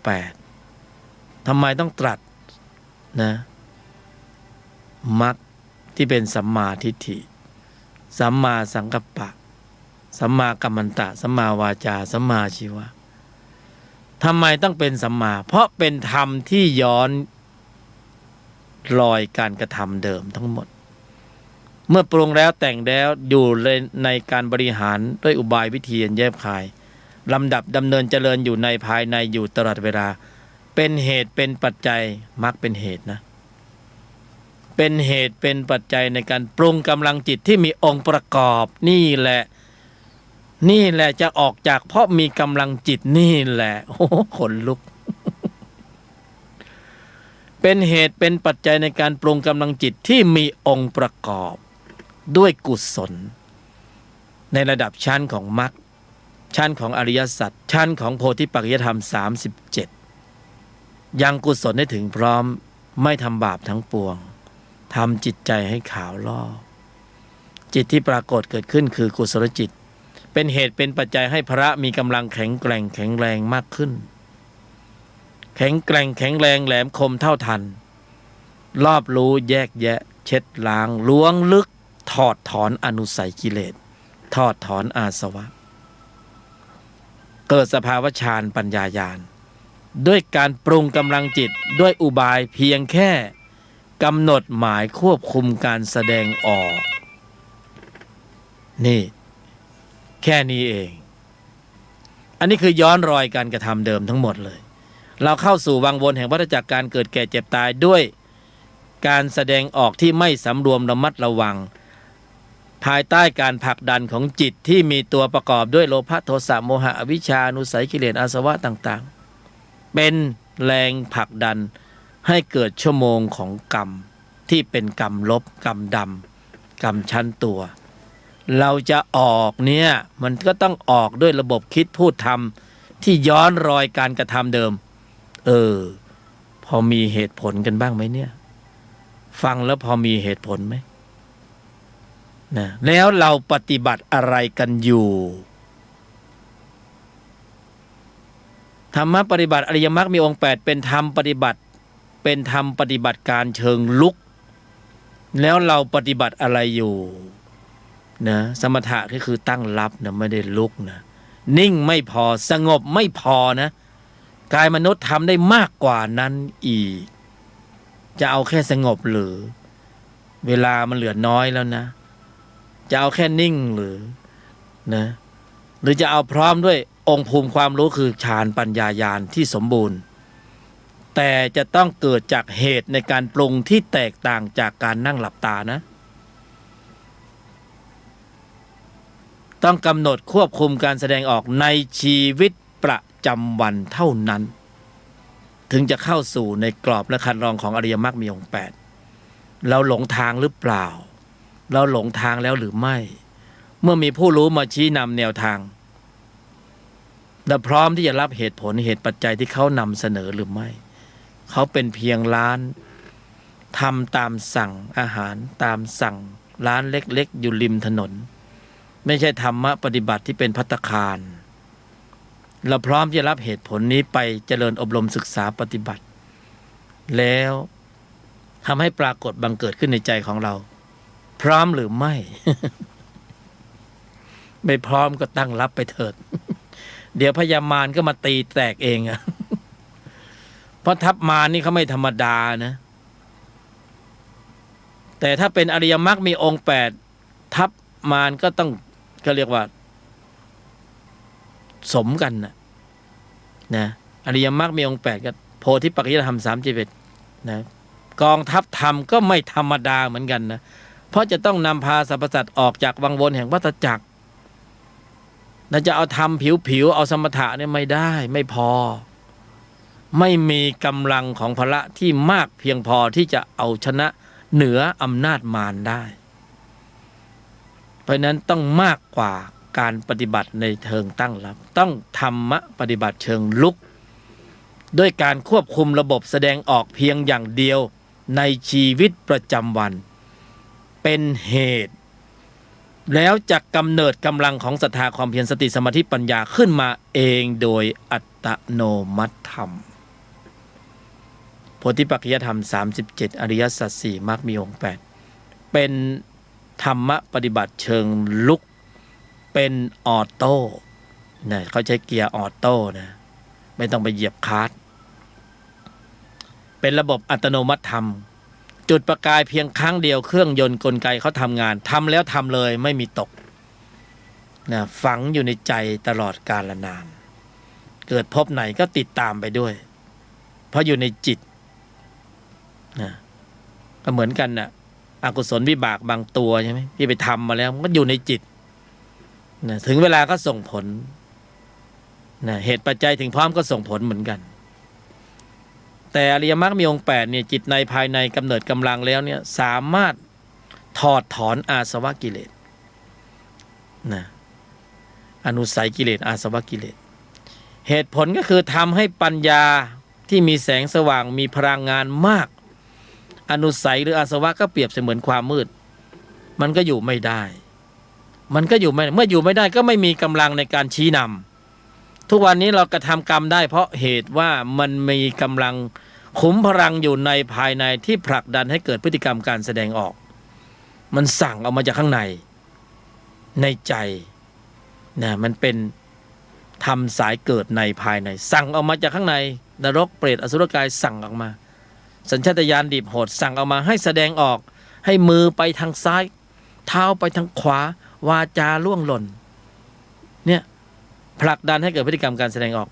8ทำไมต้องตรัสนะมรรคที่เป็นสัมมาทิฏฐิสัมมาสังกัปปะสัมมากัมมันตะสัมมาวาจาสัมมาชีวะทำไมต้องเป็นสัมมาเพราะเป็นธรรมที่ย้อนรอยการกระทำเดิมทั้งหมดเมื่อปรุงแล้วแต่งแล้วอยู่ในการบริหารด้วยอุบายวิธีแยบคายลำดับดำเนินเจริญอยู่ในภายในอยู่ตลอดเวลาเป็นเหตุเป็นปัจจัยมรรคเป็นเหตุนะเป็นเหตุเป็นปัจจัยในการปรุงกำลังจิตที่มีองค์ประกอบนี่แหละจะออกจากเพราะมีกำลังจิตนี่แหละโอ้ขนลุก เป็นเหตุเป็นปัจจัยในการปรุงกำลังจิตที่มีองค์ประกอบด้วยกุศลในระดับชั้นของมรรคชั้นของอริยสัจชั้นของโพธิปัจจยธรรม37ยังกุศลให้ถึงพร้อมไม่ทำบาปทั้งปวงทำจิตใจให้ขาวล่อจิตที่ปรากฏเกิดขึ้นคือกุศลจิตเป็นเหตุเป็นปัจจัยให้พระมีกำลังแข็งแกร่งแข็งแรงมากขึ้นแข็งแกร่งแข็งแรงแหลมคมเท่าทัน รอบรู้แยกแยะเช็ดล้างล้วงลึกถอดถอนอนุสัยกิเลสถอดถอนอาสวะเกิดสภาวะฌานปัญญาญาณด้วยการปรุงกำลังจิตด้วยอุบายเพียงแค่กำหนดหมายควบคุมการแสดงออกนี่แค่นี้เองอันนี้คือย้อนรอยการกระทำเดิมทั้งหมดเลยเราเข้าสู่วังวนแห่งวัฏจักรการเกิดแก่เจ็บตายด้วยการแสดงออกที่ไม่สำรวมระมัดระวังภายใต้การผลักดันของจิตที่มีตัวประกอบด้วยโลภะโทสะโมหะอวิชชาอนุสัยกิเลสอาสวะต่างๆเป็นแรงผลักดันให้เกิดชั่วโมงของกรรมที่เป็นกรรมลบกรรมดำกรรมชั้นตัวเราจะออกเนี่ยมันก็ต้องออกด้วยระบบคิดพูดทำที่ย้อนรอยการกระทำเดิมพอมีเหตุผลกันบ้างไหมเนี่ยฟังแล้วพอมีเหตุผลไหมนะแล้วเราปฏิบัติอะไรกันอยู่ธรรมะปฏิบัติอริยมรรคมีองค์8เป็นธรรมปฏิบัติการเชิงลุกแล้วเราปฏิบัติอะไรอยู่นะสมถะก็คือตั้งรับนะไม่ได้ลุกนะนิ่งไม่พอสงบไม่พอนะกายมนุษย์ทำได้มากกว่านั้นอีกจะเอาแค่สงบหรือเวลามันเหลือน้อยแล้วนะจะเอาแค่นิ่งหรือนะหรือจะเอาพร้อมด้วยองค์ภูมิความรู้คือฌานปัญญาญาณที่สมบูรณ์แต่จะต้องเกิดจากเหตุในการปรุงที่แตกต่างจากการนั่งหลับตานะต้องกำหนดควบคุมการแสดงออกในชีวิตประจำวันเท่านั้นถึงจะเข้าสู่ในกรอบและคันลองของอริยมรรคมีองค์8เราหลงทางหรือเปล่าเราหลงทางแล้วหรือไม่เมื่อมีผู้รู้มาชี้นำแนวทางเราพร้อมที่จะรับเหตุผลเหตุปัจจัยที่เขานำเสนอหรือไม่เขาเป็นเพียงร้านทำตามสั่งอาหารตามสั่งร้านเล็กๆอยู่ริมถนนไม่ใช่ธรรมะปฏิบัติที่เป็นภัตตาคารเราพร้อมจะรับเหตุผลนี้ไปเจริญอบรมศึกษาปฏิบัติแล้วทำให้ปรากฏบังเกิดขึ้นในใจของเราพร้อมหรือไม่ ไม่พร้อมก็ตั้งรับไปเถิด เดี๋ยวพญามารก็มาตีแตกเองอะ เพราะทัพมารนี่เขาไม่ธรรมดานะแต่ถ้าเป็นอริยมรรคมีองค์8ทัพมารก็ต้องก็เรียกว่าสมกันนะอริยมรรคมีองค์8ก็โพธิปัจจยธรรม31นะกองทัพธรรมก็ไม่ธรรมดาเหมือนกันนะเพราะจะต้องนำพาสรรพสัตว์ออกจากวังวนแห่งวัฏจักรน่าจะเอาทำผิวเอาสมถะเนี่ยไม่ได้ไม่พอไม่มีกำลังของพละที่มากเพียงพอที่จะเอาชนะเหนืออำนาจมารได้เพราะนั้นต้องมากกว่าการปฏิบัติในเชิงตั้งรับต้องธรรมะปฏิบัติเชิงลุกด้วยการควบคุมระบบแสดงออกเพียงอย่างเดียวในชีวิตประจำวันเป็นเหตุแล้วจะกำเนิดกำลังของศรัทธาความเพียรสติสมาธิปัญญาขึ้นมาเองโดยอัตโนมัติธรรมโพธิปัจจยธรรม37อริยสัจ4มรรคมีองค์8เป็นธรรมะปฏิบัติเชิงลุกเป็นออโต้นะเขาใช้เกียร์ออโต้นะไม่ต้องไปเหยียบคลัตช์เป็นระบบอัตโนมัติธรรมจุดประกายเพียงครั้งเดียวเครื่องยนต์กลไกเขาทำงานทำแล้วทำเลยไม่มีตกนะฝังอยู่ในใจตลอดกาลนานเกิดพบไหนก็ติดตามไปด้วยเพราะอยู่ในจิตนะก็เหมือนกันนะอกุศลวิบากบางตัวใช่ไหมที่ไปทำมาแล้วมันก็อยู่ในจิตนะถึงเวลาก็ส่งผลนะเหตุปัจจัยถึงพร้อมก็ส่งผลเหมือนกันแต่อริยมรรคมีองค์8เนี่ยจิตในภายในกำเนิดกำลังแล้วเนี่ยสามารถถอดถอนอาสวะกิเลสนะอนุสัยกิเลสอาสวะกิเลสเหตุผลก็คือทำให้ปัญญาที่มีแสงสว่างมีพลังงานมากอนุสัยหรืออาสวะก็เปรียบเสมือนความมืดมันก็อยู่ไม่ได้เมื่ออยู่ไม่ได้ก็ไม่มีกำลังในการชี้นำทุกวันนี้เรากระทำกรรมได้เพราะเหตุว่ามันมีกำลัง ขุมพลังอยู่ในภายในที่ผลักดันให้เกิดพฤติกรรมการแสดงออกมันสั่งออกมาจากข้างในใจนะมันเป็นธรรมสายเกิดในภายในสั่งออกมาจากข้างในนรกเปรตอสุรกายสั่งออกมาสัญชาตญาณดิบโหดสั่งออกมาให้แสดงออกให้มือไปทางซ้ายเท้าไปทางขวาวาจาล่วงหล่นเนี่ยผลักดันให้เกิดพฤติกรรมการแสดงออก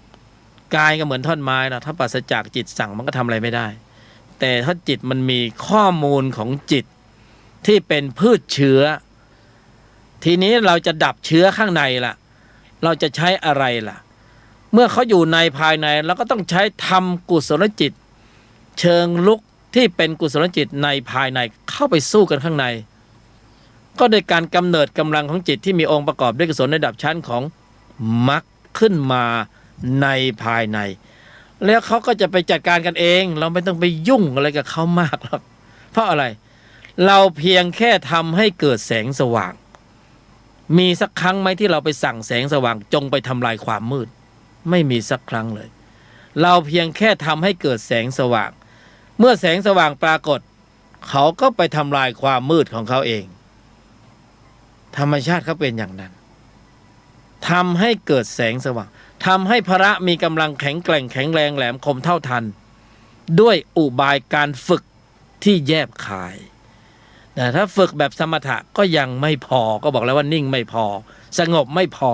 กายก็เหมือนท่อนไม้นะถ้าปราศจากจิตสั่งมันก็ทำอะไรไม่ได้แต่ถ้าจิตมันมีข้อมูลของจิตที่เป็นพืชเชื้อทีนี้เราจะดับเชื้อข้างในล่ะเราจะใช้อะไรล่ะเมื่อเขาอยู่ในภายในเราก็ต้องใช้ธรรมกุศลจิตเชิงลุกที่เป็นกุศลจิตในภายในเข้าไปสู้กันข้างในก็โดยการกำเนิดกำลังของจิตที่มีองค์ประกอบด้วยกุศลในระดับชั้นของมรรคขึ้นมาในภายในแล้วเขาก็จะไปจัดการกันเองเราไม่ต้องไปยุ่งอะไรกับเขามากหรอกเพราะอะไรเราเพียงแค่ทำให้เกิดแสงสว่างมีสักครั้งไหมที่เราไปสั่งแสงสว่างจงไปทำลายความมืดไม่มีสักครั้งเลยเราเพียงแค่ทำให้เกิดแสงสว่างเมื่อแสงสว่างปรากฏเขาก็ไปทำลายความมืดของเขาเองธรรมชาติเขาเป็นอย่างนั้นทำให้เกิดแสงสว่างทำให้พระมีกำลังแข็งแกร่งแข็งแรงแหลมคมเท่าทันด้วยอุบายการฝึกที่แยบคายแต่ถ้าฝึกแบบสมถะก็ยังไม่พอก็บอกแล้วว่านิ่งไม่พอสงบไม่พอ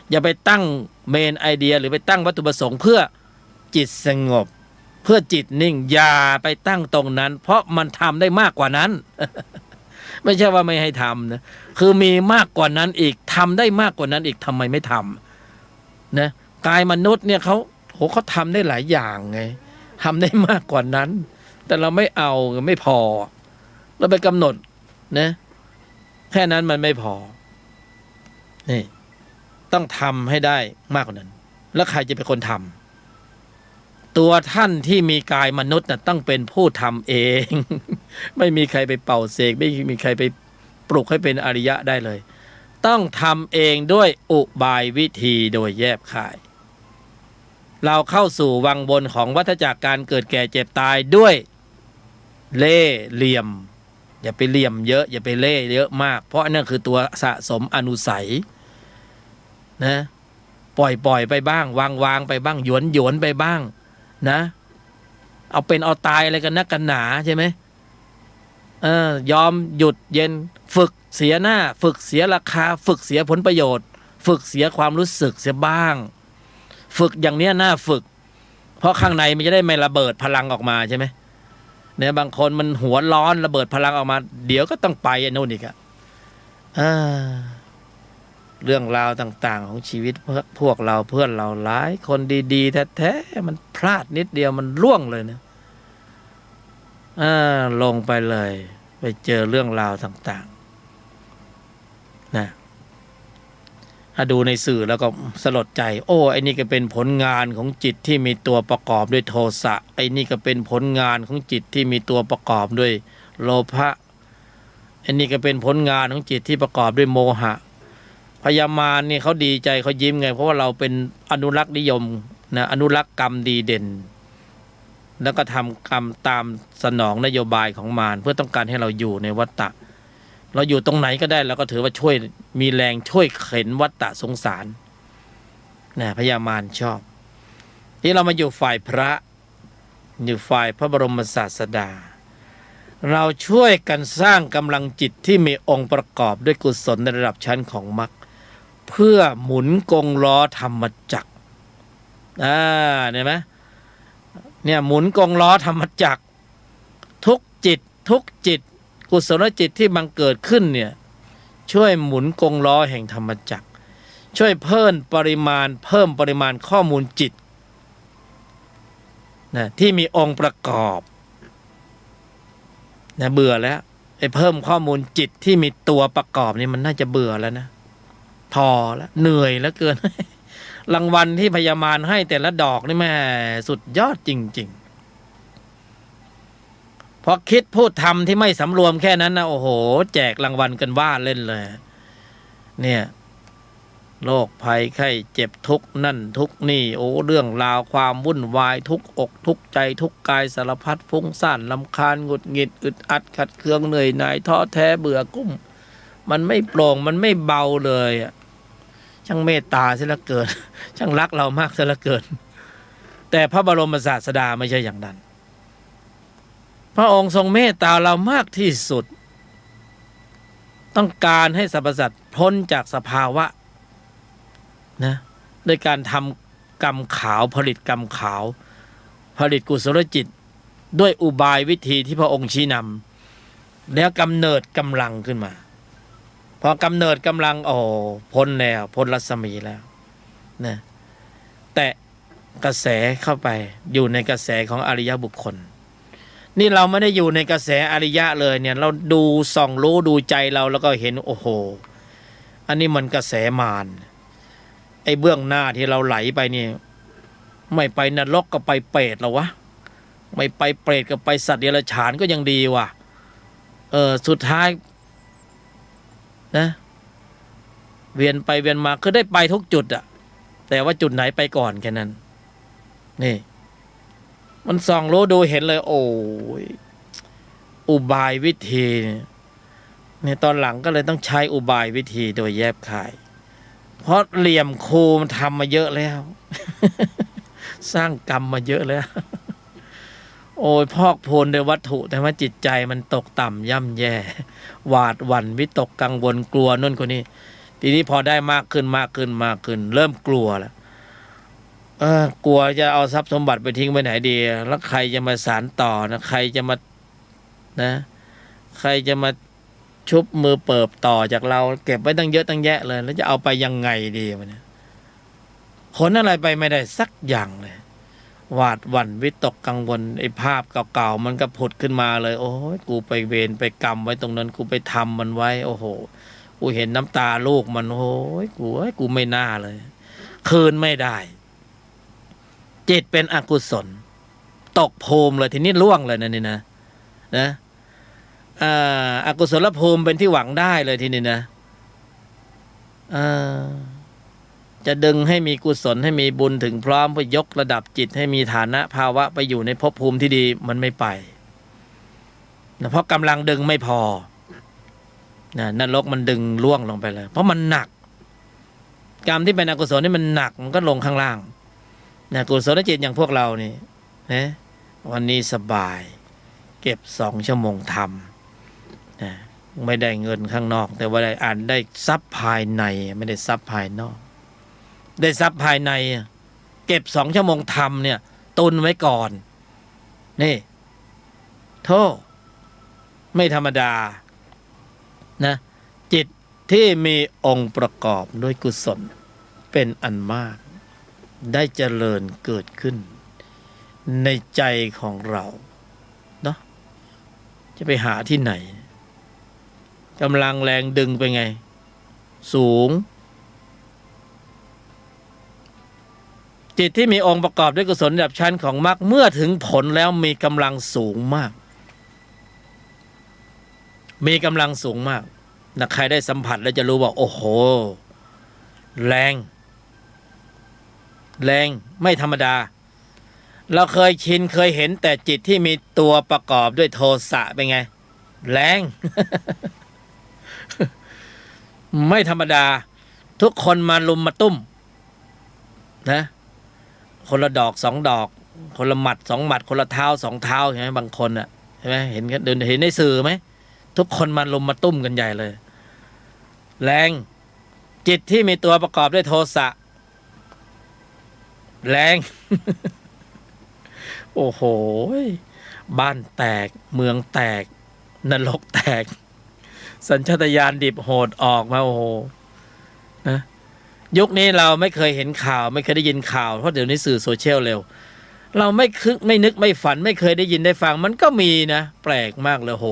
อย่าไปตั้งเมนไอเดียหรือไปตั้งวัตถุประสงค์เพื่อจิตสงบเพื่อจิตนิ่งอย่าไปตั้งตรงนั้นเพราะมันทำได้มากกว่านั้น ไม่ใช่ว่าไม่ให้ทำนะคือมีมากกว่านั้นอีกทำได้มากกว่านั้นอีกทำไมไม่ทำนะกายมนุษย์เนี่ยเขาทำได้หลายอย่างไงทำได้มากกว่านั้นแต่เราไม่เอาไม่พอเราไปกำหนดนะแค่นั้นมันไม่พอนี่ต้องทำให้ได้มากกว่านั้นแล้วใครจะเป็นคนทำตัวท่านที่มีกายมนุษย์น่ะต้องเป็นผู้ทำเอง ไม่มีใครไปเป่าเสกไม่มีใครไปปลุกให้เป็นอริยะได้เลยต้องทำเองด้วยอุบายวิธีโดยแยบคายเราเข้าสู่วังวนของวัฏจักรการเกิดแก่เจ็บตายด้วยเล่ห์เหลี่ยมอย่าไปเหลี่ยมเยอะอย่าไปเล่ห์เยอะมากเพราะนั่นคือตัวสะสมอนุสัยนะปล่อยไปบ้างวางไปบ้างหยวนไปบ้างนะเอาเป็นเอาตายอะไรกันนักกันหนาใช่ไหมยอมหยุดเย็นฝึกเสียหน้าฝึกเสียราคาฝึกเสียผลประโยชน์ฝึกเสียความรู้สึกเสียบ้างฝึกอย่างเนี้ยน่าฝึกเพราะข้างในมันจะได้ไม่ระเบิดพลังออกมาใช่ไหมเนี่ยบางคนมันหัวร้อนระเบิดพลังออกมาเดี๋ยวก็ต้องไปโน่นอีกเรื่องราวต่างๆของชีวิตพวกเราเพื่อนเราหลายคนดีๆแท้ๆมันพลาดนิดเดียวมันล่วงเลยนะลงไปเลยไปเจอเรื่องราวต่างๆนะดูในสื่อแล้วก็สลดใจโอ้ไอ้นี่ก็เป็นผลงานของจิตที่มีตัวประกอบด้วยโทสะไอ้นี่ก็เป็นผลงานของจิตที่มีตัวประกอบด้วยโลภะไอ้นี่ก็เป็นผลงานของจิตที่ประกอบด้วยโมหะพยามารนี่เขาดีใจเขายิ้มไงเพราะว่าเราเป็นอนุรักษ์นิยมนะอนุรักษ์กรรมดีเด่นแล้วก็ทำกรรมตามสนองนโยบายของมารเพื่อต้องการให้เราอยู่ในวัฏฏะเราอยู่ตรงไหนก็ได้เราก็ถือว่าช่วยมีแรงช่วยเข็นวัฏฏะสงสารนะพยามารชอบที่เรามาอยู่ฝ่ายพระอยู่ฝ่ายพระบรมศาสดาเราช่วยกันสร้างกำลังจิตที่มีองค์ประกอบด้วยกุศลในระดับชั้นของมรรคเพื่อหมุนกงล้อธรรมจักรเห็นไหมเนี่ยหมุนกงล้อธรรมจักรทุกจิตกุศลจิตที่บังเกิดขึ้นเนี่ยช่วยหมุนกงล้อแห่งธรรมจักรช่วยเพิ่มปริมาณข้อมูลจิตนะที่มีองค์ประกอบนะเบื่อแล้วไอ้เพิ่มข้อมูลจิตที่มีตัวประกอบนี่มันน่าจะเบื่อแล้วนะพอแล้วเหนื่อยแล้วเกิน รางวัลที่พยามารให้แต่ละดอกนี่แม่สุดยอดจริงๆพอคิดพูดทำที่ไม่สำรวมแค่นั้นนะโอ้โหแจกรางวัลกันว่าเล่นเลยเนี่ย โรคภัยไข้เจ็บทุกนั่นทุกนี่โอ้เรื่องราวความวุ่นวายทุกอกทุกใจทุกกายสารพัดฟุ้งซ่านรำคาญหงุดหงิดอึดอัดขัดเคืองเหนื่อยหน่ายท้อแท้เบื่อกุ้มมันไม่โปร่งมันไม่เบาเลยอ่ะช่างเมตตาเสียเหลือเกิน ช่างรักเรามากเสียเหลือเกินแต่พระบรมศาสดาไม่ใช่อย่างนั้นพระองค์ทรงเมตตาเรามากที่สุดต้องการให้สรรพสัตว์พ้นจากสภาวะนะโดยการทำกรรมขาวผลิตกรรมขาวผลิตกุศลจิตด้วยอุบายวิธีที่พระองค์ชี้นำแล้วกำเนิดกำลังขึ้นมาพอกำเนิดกำลังพ้นแล้วพ้นรัศมีแล้วนะแต่กระแสเข้าไปอยู่ในกระแสของอริยบุคคลนี่เราไม่ได้อยู่ในกระแสอริยะเลยเนี่ยเราดูส่องรู้ดูใจเราแล้วก็เห็นโอ้โหอันนี้มันกระแสมารไอ้เบื้องหน้าที่เราไหลไปนี่ไม่ไปนรกก็ไปเปรตแล้ววะไม่ไปเปรตก็ไปสัตว์เดรัจฉานก็ยังดีว่ะสุดท้ายนะเวียนไปเวียนมาคือได้ไปทุกจุดอะแต่ว่าจุดไหนไปก่อนแค่นั้นนี่มันส่องรู้ดูเห็นเลยโอ้ยอุบายวิธีเนี่ยตอนหลังก็เลยต้องใช้อุบายวิธีโดยแยบคายเพราะเหลี่ยมครูมันทำมาเยอะแล้ว สร้างกรรมมาเยอะแล้ว โอ้ยพอกพูนด้วยวัตถุแต่ว่าจิตใจมันตกต่ำย่ำแย่หวาดหวั่นวิตกกังวลกลัวนู่นคนนี้ทีนี้พอได้มากขึ้นเริ่มกลัวแล้วกลัวจะเอาทรัพย์สมบัติไปทิ้งไปไหนดีแล้วใครจะมาสานต่อนะใครจะมานะใครจะมาชุบมือเปิบต่อจากเราเก็บไว้ตั้งเยอะตั้งแยะเลยแล้วจะเอาไปยังไงดีวะเนี่ยขนอะไรไปไม่ได้สักอย่างเลยหวาดหวั่นวิตกกังวลไอ้ภาพเก่าๆมันก็ผุดขึ้นมาเลยโอ้ยกูไปเวรไปกรรมไว้ตรงนั้นกูไปทำมันไว้โอ้โหกูเห็นน้ำตาลูกมันโอ้ยกูไม่น่าเลยคืนไม่ได้จิตเป็นอกุศลตกภูมิเลยทีนี้ล่วงเลยนะนี่นะอกุศลภูมิเป็นที่หวังได้เลยทีนี้นะจะดึงให้มีกุศลให้มีบุญถึงพร้อมเพื่อยกระดับจิตให้มีฐานะภาวะไปอยู่ในภพภูมิที่ดีมันไม่ไปนะเพราะกำลังดึงไม่พอนะนรกมันดึงล่วงลงไปเลยเพราะมันหนักกรรมที่เป็นอกุศลนี่มันหนักมันก็ลงข้างล่างนะกุศลจิตอย่างพวกเรานี่นะวันนี้สบายเก็บ2 ชั่วโมงทำนะไม่ได้เงินข้างนอกแต่ว่าได้ทรัพย์ภายในไม่ได้ทรัพย์ภายนอกได้ทรัพย์ภายในเก็บ2 ชั่วโมงทำเนี่ยตุนไว้ก่อนนี่โทษไม่ธรรมดานะจิตที่มีองค์ประกอบด้วยกุศลเป็นอันมากได้เจริญเกิดขึ้นในใจของเราเนาะจะไปหาที่ไหนกำลังแรงดึงไปไงสูงจิตที่มีองค์ประกอบด้วยกุศลระดับชั้นของมรรคเมื่อถึงผลแล้วมีกำลังสูงมากมีกำลังสูงมากนะใครได้สัมผัสแล้วจะรู้ว่าโอ้โหแรงไม่ธรรมดาเราเคยชินเคยเห็นแต่จิตที่มีตัวประกอบด้วยโทสะเป็นไงแรง ไม่ธรรมดาทุกคนมาลุมมาตุ้มนะคนละดอก2 ดอกคนละหมัด2 หมัดคนละเท้า2 เท้าใช่ไหมบางคนอ่ะใช่ไหมเห็นกันเห็นในสื่อไหมทุกคนมาลุมมาตุ้มกันใหญ่เลยแรงจิตที่มีตัวประกอบด้วยโทสะแรง โอ้โหบ้านแตกเมืองแตกนรกแตกสัญชาตญาณดิบโหดออกมาโอ้โหนะยุคนี้เราไม่เคยเห็นข่าวไม่เคยได้ยินข่าวเพราะเดี๋ยวนี้สื่อโซเชียลเร็วเราไม่นึกไม่ฝันไม่เคยได้ยินได้ฟังมันก็มีนะแปลกมากเลยโห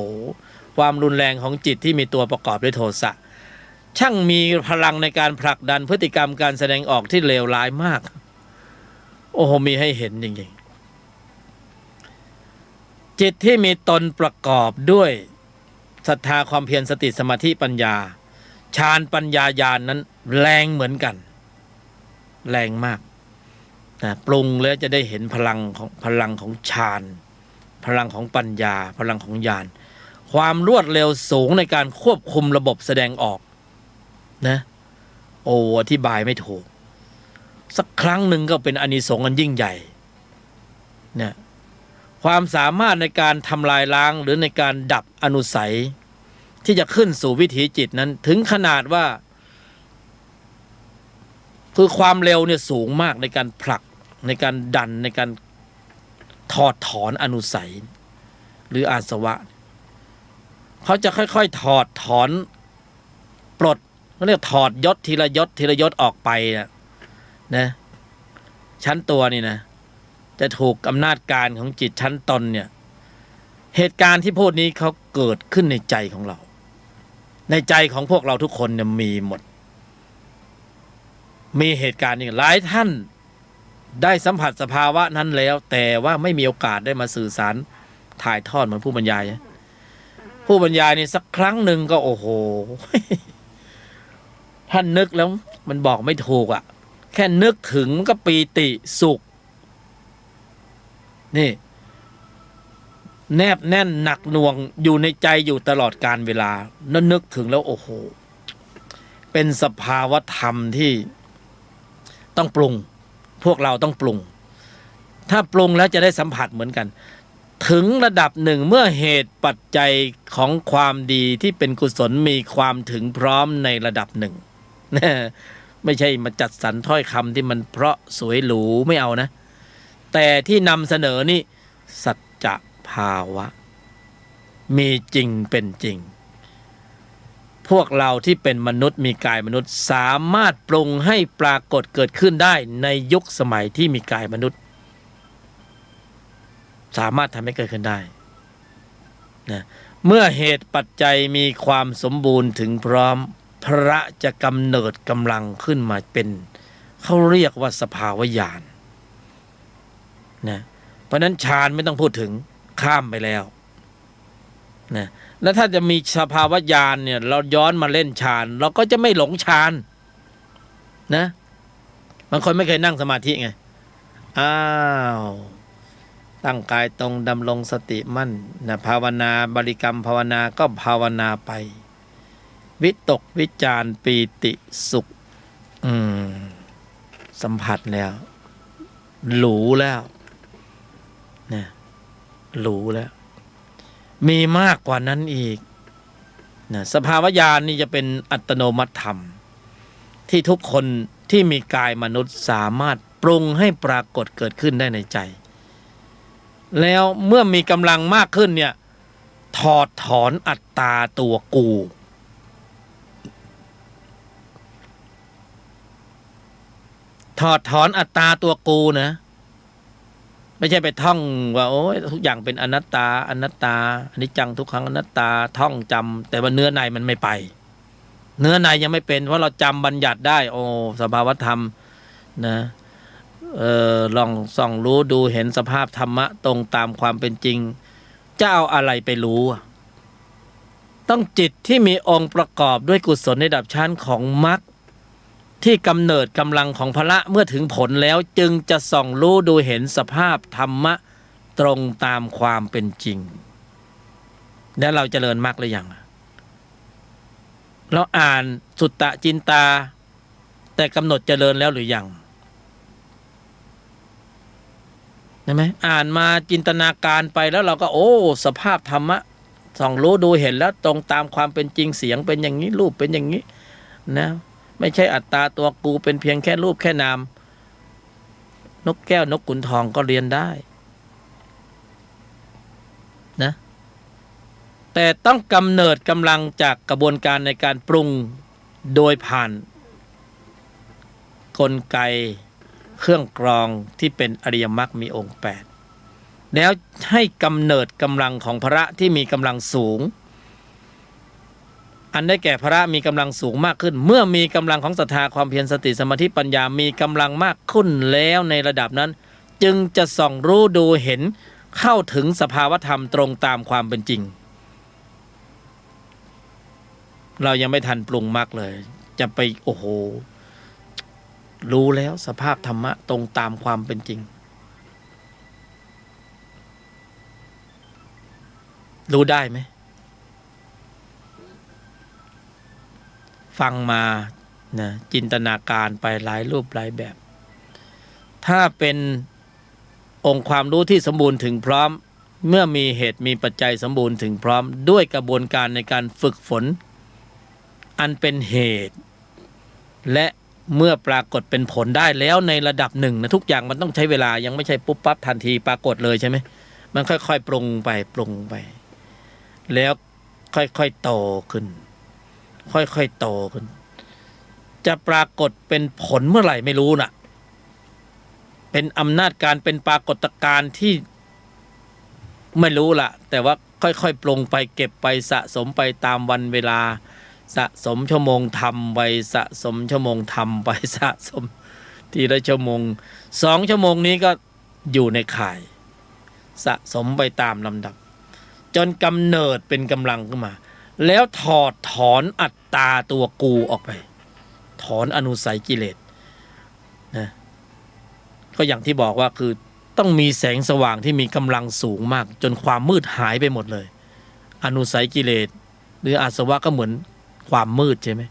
ความรุนแรงของจิตที่มีตัวประกอบด้วยโทสะช่างมีพลังในการผลักดันพฤติกรรมการแสดงออกที่เลวร้ายมากโอ้โหมีให้เห็นจริงๆจิตที่มีตนประกอบด้วยศรัทธาความเพียรสติสมาธิปัญญา ฌานปัญญาญาณนั้นแรงเหมือนกันแรงมากนะปรุงแล้วจะได้เห็นพลังของฌานพลังของปัญญาพลังของญาณความรวดเร็วสูงในการควบคุมระบบแสดงออกนะโอ้อธิบายไม่ถูกสักครั้งหนึ่งก็เป็นอานิสงส์อันยิ่งใหญ่เนี่ยความสามารถในการทำลายล้างหรือในการดับอนุสัยที่จะขึ้นสู่วิถีจิตนั้นถึงขนาดว่าคือความเร็วเนี่ยสูงมากในการผลักในการดันในการถอดถอนอนุสัยหรืออาสวะเขาจะค่อยๆถอดถอนปลดเขาเรียกถอดยศทีละยศทีละยศออกไปนะชั้นตัวนี่นะจะถูกอำนาจการของจิตชั้นตนเนี่ยเหตุการณ์ที่พูดนี้เขาเกิดขึ้นในใจของเราในใจของพวกเราทุกคนเนี่ยมีหมดมีเหตุการณ์นี้หลายท่านได้สัมผัสสภาวะนั้นแล้วแต่ว่าไม่มีโอกาสได้มาสื่อสารถ่ายทอดเหมือนผู้บรรยายผู้บรรยายนี่สักครั้งหนึ่งก็โอ้โหท่านนึกแล้วมันบอกไม่ถูกอ่ะแค่นึกถึงมันก็ปีติสุขนี่แนบแน่นหนักหน่วงอยู่ในใจอยู่ตลอดกาลเวลาแล้วนึกถึงแล้วโอ้โหเป็นสภาวะธรรมที่ต้องปรุงพวกเราต้องปรุงถ้าปรุงแล้วจะได้สัมผัสเหมือนกันถึงระดับหนึ่งเมื่อเหตุปัจจัยของความดีที่เป็นกุศลมีความถึงพร้อมในระดับหนึ่งไม่ใช่มาจัดสรรถ้อยคำที่มันเพราะสวยหรูไม่เอานะแต่ที่นำเสนอนี่สัจภาวะมีจริงเป็นจริงพวกเราที่เป็นมนุษย์มีกายมนุษย์สามารถปรุงให้ปรากฏเกิดขึ้นได้ในยุคสมัยที่มีกายมนุษย์สามารถทำให้เกิดขึ้นได้นะเมื่อเหตุปัจจัยมีความสมบูรณ์ถึงพร้อมพระจะกำเนิดกำลังขึ้นมาเป็นเขาเรียกว่าสภาวะญาณนะเพราะนั้นฌานไม่ต้องพูดถึงข้ามไปแล้วนะแล้วถ้าจะมีสภาวะญาณเนี่ยเราย้อนมาเล่นฌานเราก็จะไม่หลงฌานนะบางคนไม่เคยนั่งสมาธิไงอ้าวตั้งกายตรงดำรงสติมั่นนะภาวนาบริกรรมภาวนาก็ภาวนาไปวิตกวิจารปีติสุขสัมผัสแล้วหรูแล้วเนี่ยหรูแล้วมีมากกว่านั้นอีกนะสภาวะญาณนี่จะเป็นอัตโนมัติธรรมที่ทุกคนที่มีกายมนุษย์สามารถปรุงให้ปรากฏเกิดขึ้นได้ในใจแล้วเมื่อมีกำลังมากขึ้นเนี่ยถอดถอนอัตตาตัวกูถอดถอนอัตตาตัวกูนะไม่ใช่ไปท่องว่าโอ้ยทุกอย่างเป็นอนัตตาอนัตตาอนิจจังทุกขังอนัตตาท่องจำแต่ว่าเนื้อในมันไม่ไปเนื้อในยังไม่เป็นเพราะเราจำบัญญัติได้โอ้สภาวธรรมนะลองส่องรู้ดูเห็นสภาพธรรมะตรงตามความเป็นจริงจะเอาอะไรไปรู้ต้องจิตที่มีองค์ประกอบด้วยกุศลในระดับชั้นของมรรคที่กำเนิดกำลังของพละเมื่อถึงผลแล้วจึงจะส่องรู้ดูเห็นสภาพธรรมะตรงตามความเป็นจริงแล้วเราเจริญมรรคหรือยังเราอ่านสุตตะจินตาแต่กำหนดเจริญแล้วหรือยังใช่ไหมอ่านมาจินตนาการไปแล้วเราก็โอ้สภาพธรรมะส่องรู้ดูเห็นแล้วตรงตามความเป็นจริงเสียงเป็นอย่างนี้รูปเป็นอย่างนี้นะไม่ใช่อัตตาตัวกูเป็นเพียงแค่รูปแค่นามนกแก้วนกขุนทองก็เรียนได้นะแต่ต้องกำเนิดกำลังจากกระบวนการในการปรุงโดยผ่านกลไกเครื่องกรองที่เป็นอริยมรรคมีองค์8แล้วให้กำเนิดกำลังของพระที่มีกำลังสูงอันได้แก่พระมีกำลังสูงมากขึ้นเมื่อมีกำลังของศรัทธาความเพียรสติสมาธิปัญญามีกำลังมากขึ้นแล้วในระดับนั้นจึงจะส่องรู้ดูเห็นเข้าถึงสภาวธรรมตรงตามความเป็นจริง เรายังไม่ทันปรุงมรรคเลยจะไปโอ้โหรู้แล้วสภาพธรรมะตรงตามความเป็นจริงรู้ได้ไหมฟังมานะจินตนาการไปหลายรูปหลายแบบถ้าเป็นองค์ความรู้ที่สมบูรณ์ถึงพร้อมเมื่อมีเหตุมีปัจจัยสมบูรณ์ถึงพร้อมด้วยกระบวนการในการฝึกฝนอันเป็นเหตุและเมื่อปรากฏเป็นผลได้แล้วในระดับหนึ่งนะทุกอย่างมันต้องใช้เวลายังไม่ใช่ปุ๊บปั๊บทันทีปรากฏเลยใช่ไหมมันค่อยๆปรุงไปปรุงไปแล้วค่อยๆโตขึ้นค่อยๆโตขึ้นจะปรากฏเป็นผลเมื่อไหร่ไม่รู้น่ะเป็นอำนาจการเป็นปรากฏการณ์ที่ไม่รู้ล่ะแต่ว่าค่อยๆปรุงไปเก็บไปสะสมไปตามวันเวลาสะสมชั่วโมงทำไปสะสมชั่วโมงทำไปสะสมทีละชั่วโมง2 ชั่วโมงนี้ก็อยู่ในข่ายสะสมไปตามลำดับจนกำเนิดเป็นกำลังขึ้นมาแล้วถอดถอนอัตตาตัวกูออกไปถอนอนุสัยกิเลสนะก็อย่างที่บอกว่าคือต้องมีแสงสว่างที่มีกำลังสูงมากจนความมืดหายไปหมดเลยอนุสัยกิเลสหรืออาสวะก็เหมือนความมืดใช่ไหม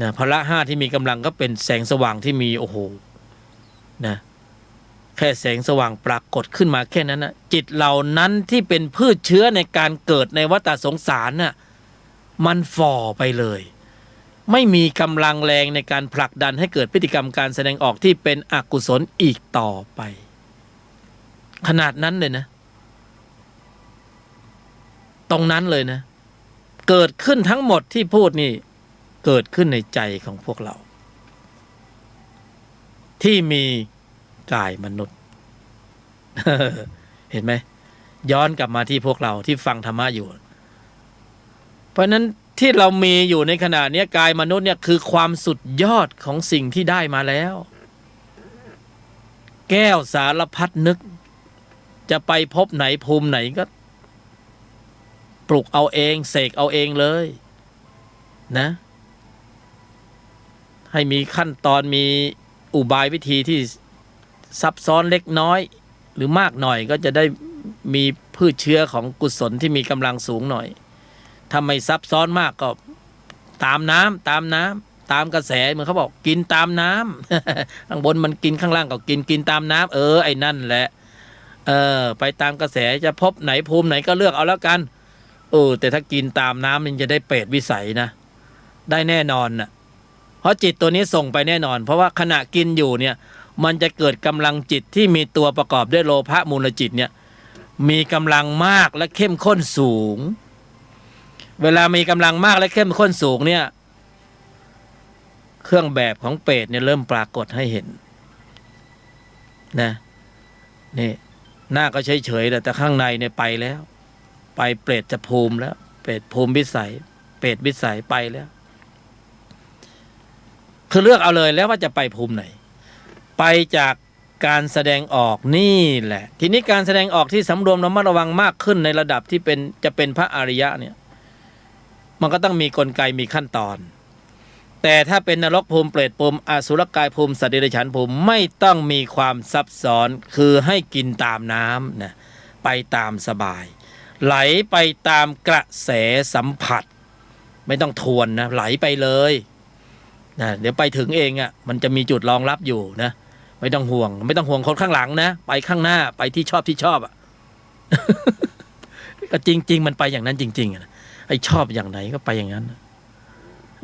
นะพละ5ที่มีกำลังก็เป็นแสงสว่างที่มีโอ้โหนะแค่แสงสว่างปรากฏขึ้นมาแค่นั้นนะจิตเหล่านั้นที่เป็นพืชเชื้อในการเกิดในวัฏสงสารน่ะมันฝ่อไปเลยไม่มีกำลังแรงในการผลักดันให้เกิดพฤติกรรมการแสดงออกที่เป็นอกุศลอีกต่อไปขนาดนั้นเลยนะตรงนั้นเลยนะเกิดขึ้นทั้งหมดที่พูดนี่เกิดขึ้นในใจของพวกเราที่มีกายมนุษย์ เห็นไหมย้อนกลับมาที่พวกเราที่ฟังธรรมะอยู่เพราะนั้นที่เรามีอยู่ในขณะนี้กายมนุษย์เนี่ยคือความสุดยอดของสิ่งที่ได้มาแล้วแก้วสารพัดนึกจะไปพบไหนภูมิไหนก็ปลุกเอาเองเสกเอาเองเลยนะให้มีขั้นตอนมีอุบายวิธีที่ซับซ้อนเล็กน้อยหรือมากหน่อยก็จะได้มีพืชเชื้อของกุศลที่มีกำลังสูงหน่อยถ้าไม่ซับซ้อนมากก็ตามน้ำตามกระแสเหมือนเขาบอกกินตามน้ำ ข้างบนมันกินข้างล่างก็กินตามน้ำไอ้นั่นแหละไปตามกระแสจะพบไหนภูมิไหนก็เลือกเอาแล้วกันแต่ถ้ากินตามน้ำมันจะได้เปรตวิสัยนะได้แน่นอนน่ะเพราะจิตตัวนี้ส่งไปแน่นอนเพราะว่าขณะกินอยู่เนี่ยมันจะเกิดกำลังจิตที่มีตัวประกอบด้วยโลภะมูลจิตเนี่ยมีกำลังมากและเข้มข้นสูงเวลามีกำลังมากและเข้มข้นสูงเนี่ยเครื่องแบบของเปรตเนี่ยเริ่มปรากฏให้เห็นนะนี่หน้าก็เฉยๆแต่ข้างในเนี่ยไปแล้วไปเปรตจะภูมิแล้วเปรตภูมิวิสัยเปรตวิสัยไปแล้วคือเลือกเอาเลยแล้วว่าจะไปภูมิไหนไปจากการแสดงออกนี่แหละทีนี้การแสดงออกที่สำรวมระมัดระวังมากขึ้นในระดับที่จะเป็นพระอริยะเนี่ยมันก็ต้องมีกลไกมีขั้นตอนแต่ถ้าเป็นนรกภูมิเปรตภูมิอสุรกายภูมิสัตว์เดรัจฉานภูมิไม่ต้องมีความซับซ้อนคือให้กินตามน้ำนะไปตามสบายไหลไปตามกระแสสัมผัสไม่ต้องทวนนะไหลไปเลยนะเดี๋ยวไปถึงเองอ่ะมันจะมีจุดรองรับอยู่นะไม่ต้องห่วงคนข้างหลังนะไปข้างหน้าไปที่ชอบอ่ะ ก็จริงๆมันไปอย่างนั้นจริงๆนะไอ้ชอบอย่างไหนก็ไปอย่างนั้น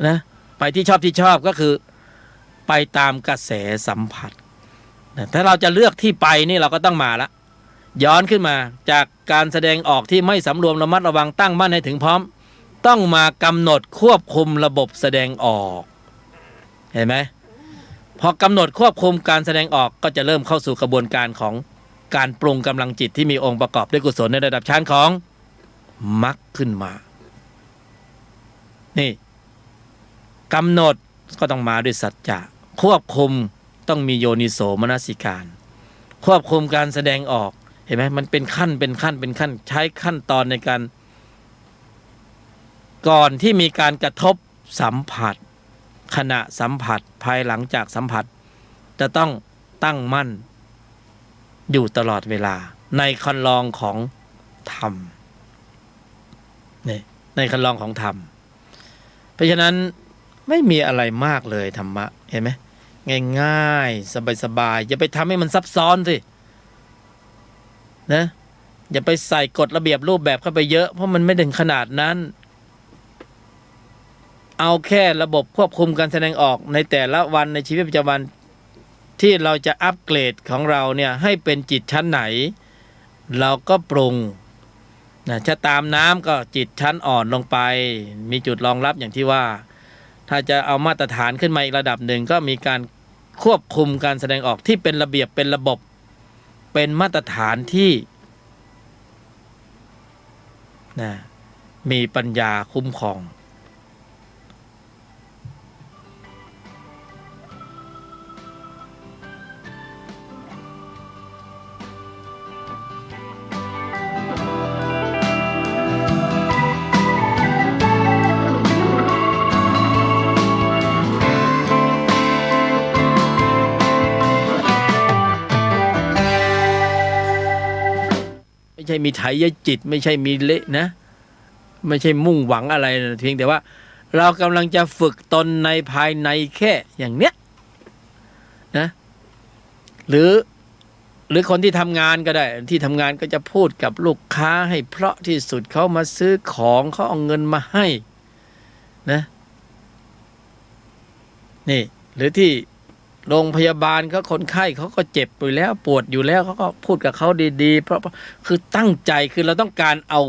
นะไปที่ชอบก็คือไปตามกระแสสัมผัสนะถ้าเราจะเลือกที่ไปนี่เราก็ต้องมาละย้อนขึ้นมาจากการแสดงออกที่ไม่สำรวมระมัดระวังตั้งมั่นให้ถึงพร้อมต้องมากำหนดควบคุมระบบแสดงออกเห็นไหมพอกำหนดควบคุมการแสดงออกก็จะเริ่มเข้าสู่กระบวนการของการปรุงกำลังจิตที่มีองค์ประกอบด้วยกุศลในระดับชั้นของมรรคขึ้นมานี่กำหนดก็ต้องมาด้วยสัจจะควบคุมต้องมีโยนิโสมนสิการควบคุมการแสดงออกเห็นไหมมันเป็นขั้นใช้ขั้นตอนในการ ก่อนที่มีการกระทบสัมผัสขณะสัมผัสภายหลังจากสัมผัสจะต้องตั้งมั่นอยู่ตลอดเวลาในคันลองของธรรมนี่ในคันลองของธรรมเพราะฉะนั้นไม่มีอะไรมากเลยธรรมะเห็นไหมง่ายๆสบายๆอย่าไปทำให้มันซับซ้อนสินะอย่าไปใส่กฎระเบียบรูปแบบเข้าไปเยอะเพราะมันไม่ถึงขนาดนั้นเอาแค่ระบบควบคุมการแสดงออกในแต่ละวันในชีวิตประจำวันที่เราจะอัปเกรดของเราเนี่ยให้เป็นจิตชั้นไหนเราก็ปรุงนะถ้าตามน้ำก็จิตชั้นอ่อนลงไปมีจุดรองรับอย่างที่ว่าถ้าจะเอามาตรฐานขึ้นมาอีกระดับหนึ่งก็มีการควบคุมการแสดงออกที่เป็นระเบียบเป็นระบบเป็นมาตรฐานที่นะมีปัญญาคุ้มครองไม่ใช่มีไถยจิตไม่ใช่มีเละนะไม่ใช่มุ่งหวังอะไรนะเพียงแต่ว่าเรากำลังจะฝึกตนในภายในแค่อย่างเนี้ยนะหรือคนที่ทำงานก็ได้ที่ทำงานก็จะพูดกับลูกค้าให้เพราะที่สุดเขามาซื้อของเขาเอาเงินมาให้นะนี่หรือที่โรงพยาบาลเขาคนไข้เขาก็เจ็บอยู่แล้วปวดอยู่แล้วเขาก็พูดกับเขาดีๆเพราะคือตั้งใจคือเราต้องการเอา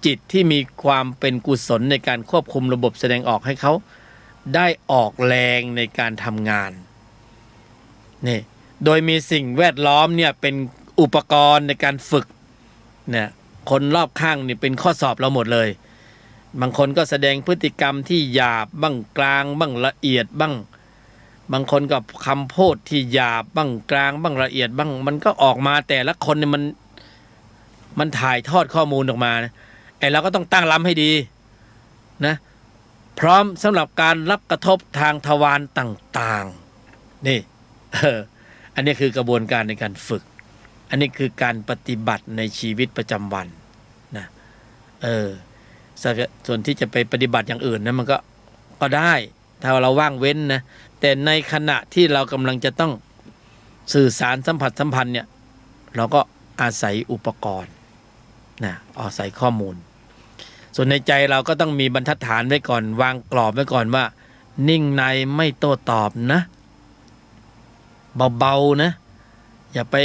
จิตที่มีความเป็นกุศลในการควบคุมระบบแสดงออกให้เขาได้ออกแรงในการทำงานนี่โดยมีสิ่งแวดล้อมเนี่ยเป็นอุปกรณ์ในการฝึกเนี่ยคนรอบข้างนี่เป็นข้อสอบเราหมดเลยบางคนก็แสดงพฤติกรรมที่หยาบบ้างกลางบ้างละเอียดบ้างบางคนก็คำพูดที่หยาบบ้างกลางบ้างละเอียดบ้างมันก็ออกมาแต่ละคนเนี่ยมันถ่ายทอดข้อมูลออกมานะไอ้เราก็ต้องตั้งรับให้ดีนะพร้อมสำหรับการรับกระทบทางทวารต่างๆนี่อันนี้คือกระบวนการในการฝึกอันนี้คือการปฏิบัติในชีวิตประจำวันนะส่วนที่จะไปปฏิบัติอย่างอื่นนะมันก็ได้ถ้าเราว่างเว้นนะแต่ในขณะที่เรากำลังจะต้องสื่อสารสัมผัสสัมพันธ์เนี่ยเราก็อาศัยอุปกรณ์นะอาศัยข้อมูลส่วนในใจเราก็ต้องมีบรรทัดฐานไว้ก่อนวางกรอบไว้ก่อนว่านิ่งในไม่โต้ตอบนะเบาๆนะอย่าไป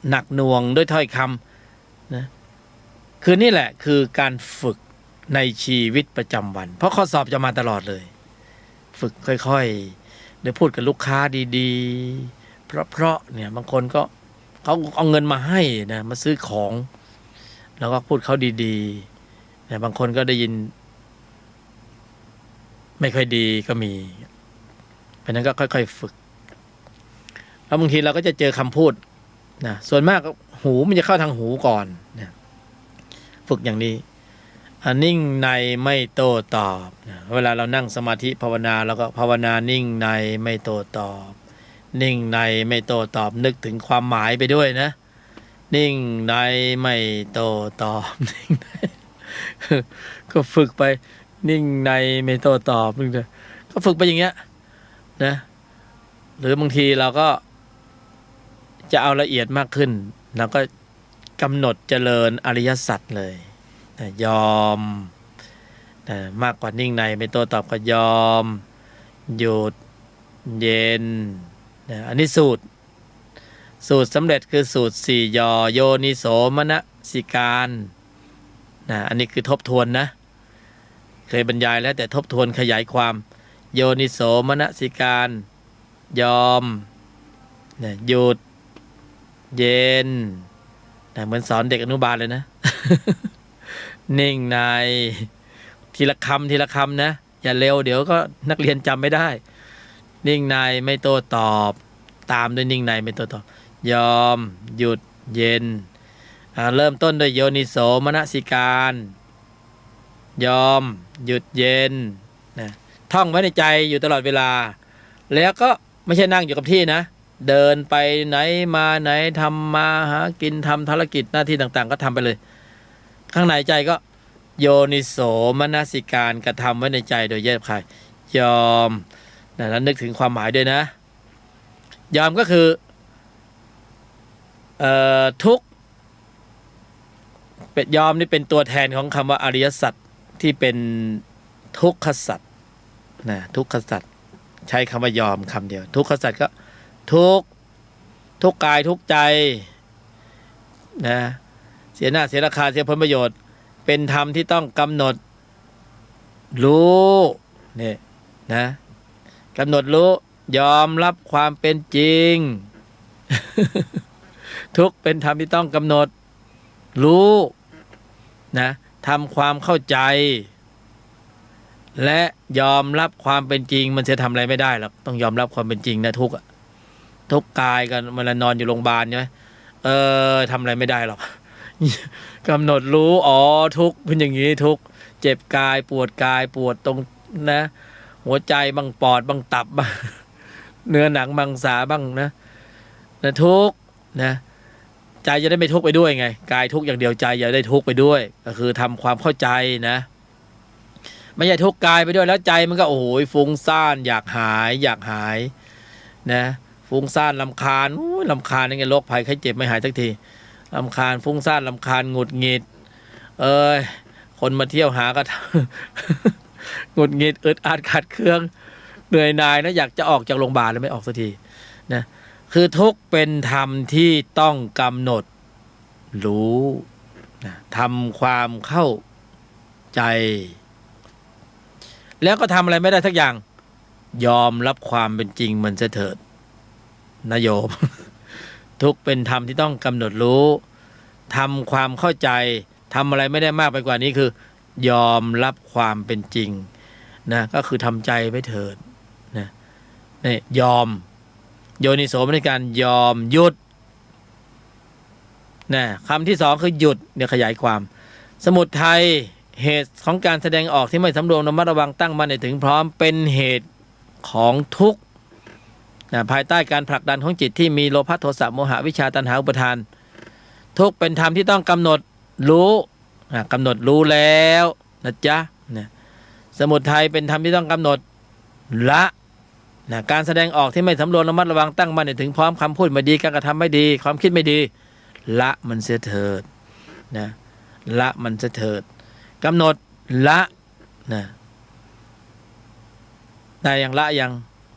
หนักหน่วงด้วยถ้อยคำนะคือนี่แหละคือการฝึกในชีวิตประจำวันเพราะข้อสอบจะมาตลอดเลยฝึกค่อยๆเดี๋ยวพูดกับลูกค้าดีๆเพราะเนี่ยบางคนก็เขาเอาเงินมาให้นะมาซื้อของแล้วก็พูดเขาดีๆแต่บางคนก็ได้ยินไม่ค่อยดีก็มีเพราะนั้นก็ค่อยๆฝึกแล้วบางทีเราก็จะเจอคำพูดนะส่วนมากหูมันจะเข้าทางหูก่อนนะฝึกอย่างนี้นิ่งในไม่โต้ตอบนะเวลาเรานั่งสมาธิภาวนาเราก็ภาวนานิ่งในไม่โต้ตอบนิ่งในไม่โต้ตอบนึกถึงความหมายไปด้วยนะนิ่งในไม่โต้ตอบนิ่งในก็ฝึกไปนิ่งในไม่โต้ตอบนึงเลยก็ฝึกไปอย่างเงี้ยนะหรือบางทีเราก็จะเอาละเอียดมากขึ้นเราก็กำหนดเจริญอริยสัจเลยยอมมากกว่านิ่งในไม่โต้ตอบก็ยอมหยุดเย็นอันนี้สูตรสำเร็จคือสูตร4ยอโยนิโสมนสิการอันนี้คือทบทวนนะเคยบรรยายแล้วแต่ทบทวนขยายความโยนิโสมนสิการยอมหยุดเย็นเหมือนสอนเด็กอนุบาลเลยนะ นิ่งในทีละคำนะอย่าเร็วเดี๋ยวก็นักเรียนจำไม่ได้นิ่งในไม่โต้ตอบตามด้วยนิ่งในไม่โต้ตอบยอมหยุดเย็นเริ่มต้นด้วยโยนิโสมนสิการ ยอมหยุดเย็นนะท่องไว้ในใจอยู่ตลอดเวลาแล้วก็ไม่ใช่นั่งอยู่กับที่นะเดินไปไหนมาไหนทำมาหากินทำธุรกิจหน้าที่ต่างๆก็ทำไปเลยข้างในใจก็โยนิโสมนสิการกระทำไว้ในใจโดยแยบคายยอมนะแล้วนึกถึงความหมายด้วยนะยอมก็คือทุกข์เป็ดยอมนี่เป็นตัวแทนของคำว่าอริยสัจที่เป็นทุกขสัจนะทุกขสัจใช้คำว่ายอมคำเดียวทุกขสัจก็ทุกกายทุกใจนะเสียหน้าเสียราคาเสียผลประโยชน์เป็นธรรมที่ต้องกำหนดรู้เนี่ยนะกำหนดรู้ยอมรับความเป็นจริง ทุกเป็นธรรมที่ต้องกำหนดรู้นะทำความเข้าใจและยอมรับความเป็นจริงมันจะทำอะไรไม่ได้หรอกต้องยอมรับความเป็นจริงนะทุกกายกันเวลานอนอยู่โรงพยาบาลใช่ไหมทำอะไรไม่ได้หรอก กำหนดรู้อ๋อทุกเป็นอย่างนี้ทุกเจ็บกายปวดตรงนะหัวใจบ้างปอดบ้างตับบ้าง เนื้อหนังมังสาบ้างนะทุกนะใจจะได้ไม่ทุกข์ไปด้วยไงกายทุกข์อย่างเดียวใจอย่าได้ทุกข์ไปด้วยก็คือทำความเข้าใจนะไม่ใช่ทุกข์กายไปด้วยแล้วใจมันก็โอ้โหฟุ้งซ่านอยากหายนะฟุ้งซ่านรำคาญรำคาญนี่ไงโรคภัยไข้เจ็บไม่หายสักทีรำคาญฟุ้งซ่านรำคาญหงุดหงิดคนมาเที่ยวหาก็ หงุดหงิดอึดอัดขัดเคืองเหนื่อยหน่ายนะอยากจะออกจากโรงพยาบาลแล้วไม่ออกสักทีนะคือทุกข์เป็นธรรมที่ต้องกำหนดรู้นะทำความเข้าใจแล้วก็ทำอะไรไม่ได้สักอย่างยอมรับความเป็นจริงมันเถิดนะโยม ทุกข์เป็นธรรมที่ต้องกำหนดรู้ทำความเข้าใจทำอะไรไม่ได้มากไปกว่านี้คือยอมรับความเป็นจริงนะก็คือทำใจไว้เถิดนะนี่ยอมโยนิโสมนสิการยอมหยุดนะคำที่สองคือหยุดเดี๋ยวขยายความสมุทัยเหตุของการแสดงออกที่ไม่สำรวมระมัดระวังตั้งมั่นให้ถึงพร้อมเป็นเหตุของทุกข์นะภายใต้การผลักดันของจิตที่มีโลภะโทสะโมหะวิชชาตัณหาอุปทานทุกข์เป็นธรรมที่ต้องกำหนดรู้กำหนดรู้แล้วนะจ๊ะนะสมุทัยเป็นธรรมที่ต้องกำหนดละนะการแสดงออกที่ไม่สำรวมระมัดระวังตั้งมั่นให้ถึงพร้อมคำพูดไม่ดีการกระทำไม่ดีความคิดไม่ดีละมันเสียเถิดนะละมันเสียเถิดกำหนดละนะได้อย่างละอย่าง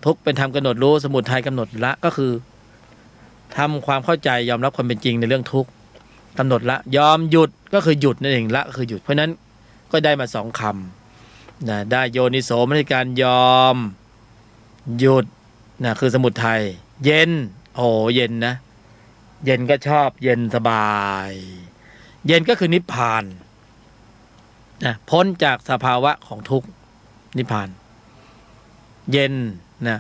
ทุกเป็นธรรมกำหนดรู้สมุทัยกำหนดละก็คือทำความเข้าใจยอมรับความเป็นจริงในเรื่องทุกข์กำหนดละยอมหยุดก็คือหยุดนั่นเองละก็คือหยุดเพราะนั้นก็ได้มาสองคำนะได้โยนิโสมนสิการยอมหยุดนะคือสมุทัยเย็นโอ้เย็นนะเย็นก็ชอบเย็นสบายเย็นก็คือนิพพานนะพ้นจากสภาวะของทุกข์นิพพานเย็นนะ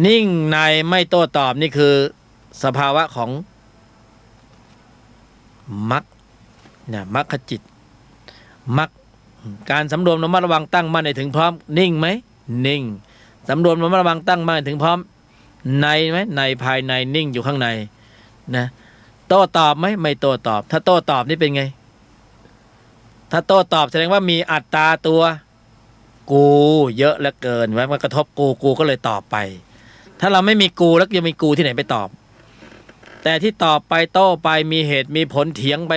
นิ่งในไม่โต้ตอบนี่คือสภาวะของมรรคนะมรรคจิตมรรคการสำรวมระมัดระวังตั้งมั่นให้ถึงพร้อมนิ่งไหมนิ่งสำรวมระมัดระวังตั้งมั่นให้ถึงพร้อมในไหมในภายในนิ่งอยู่ข้างในนะโต้ตอบไหมไม่โต้ตอบถ้าโต้ตอบนี่เป็นไงถ้าโต้ตอบแสดงว่ามีอัตตาตัวกูเยอะเหลือเกินไว้มันกระทบกูก็เลยตอบไปถ้าเราไม่มีกูแล้วจะมีกูที่ไหนไปตอบแต่ที่ตอบไปโต้ไปมีเหตุมีผลเถียงไป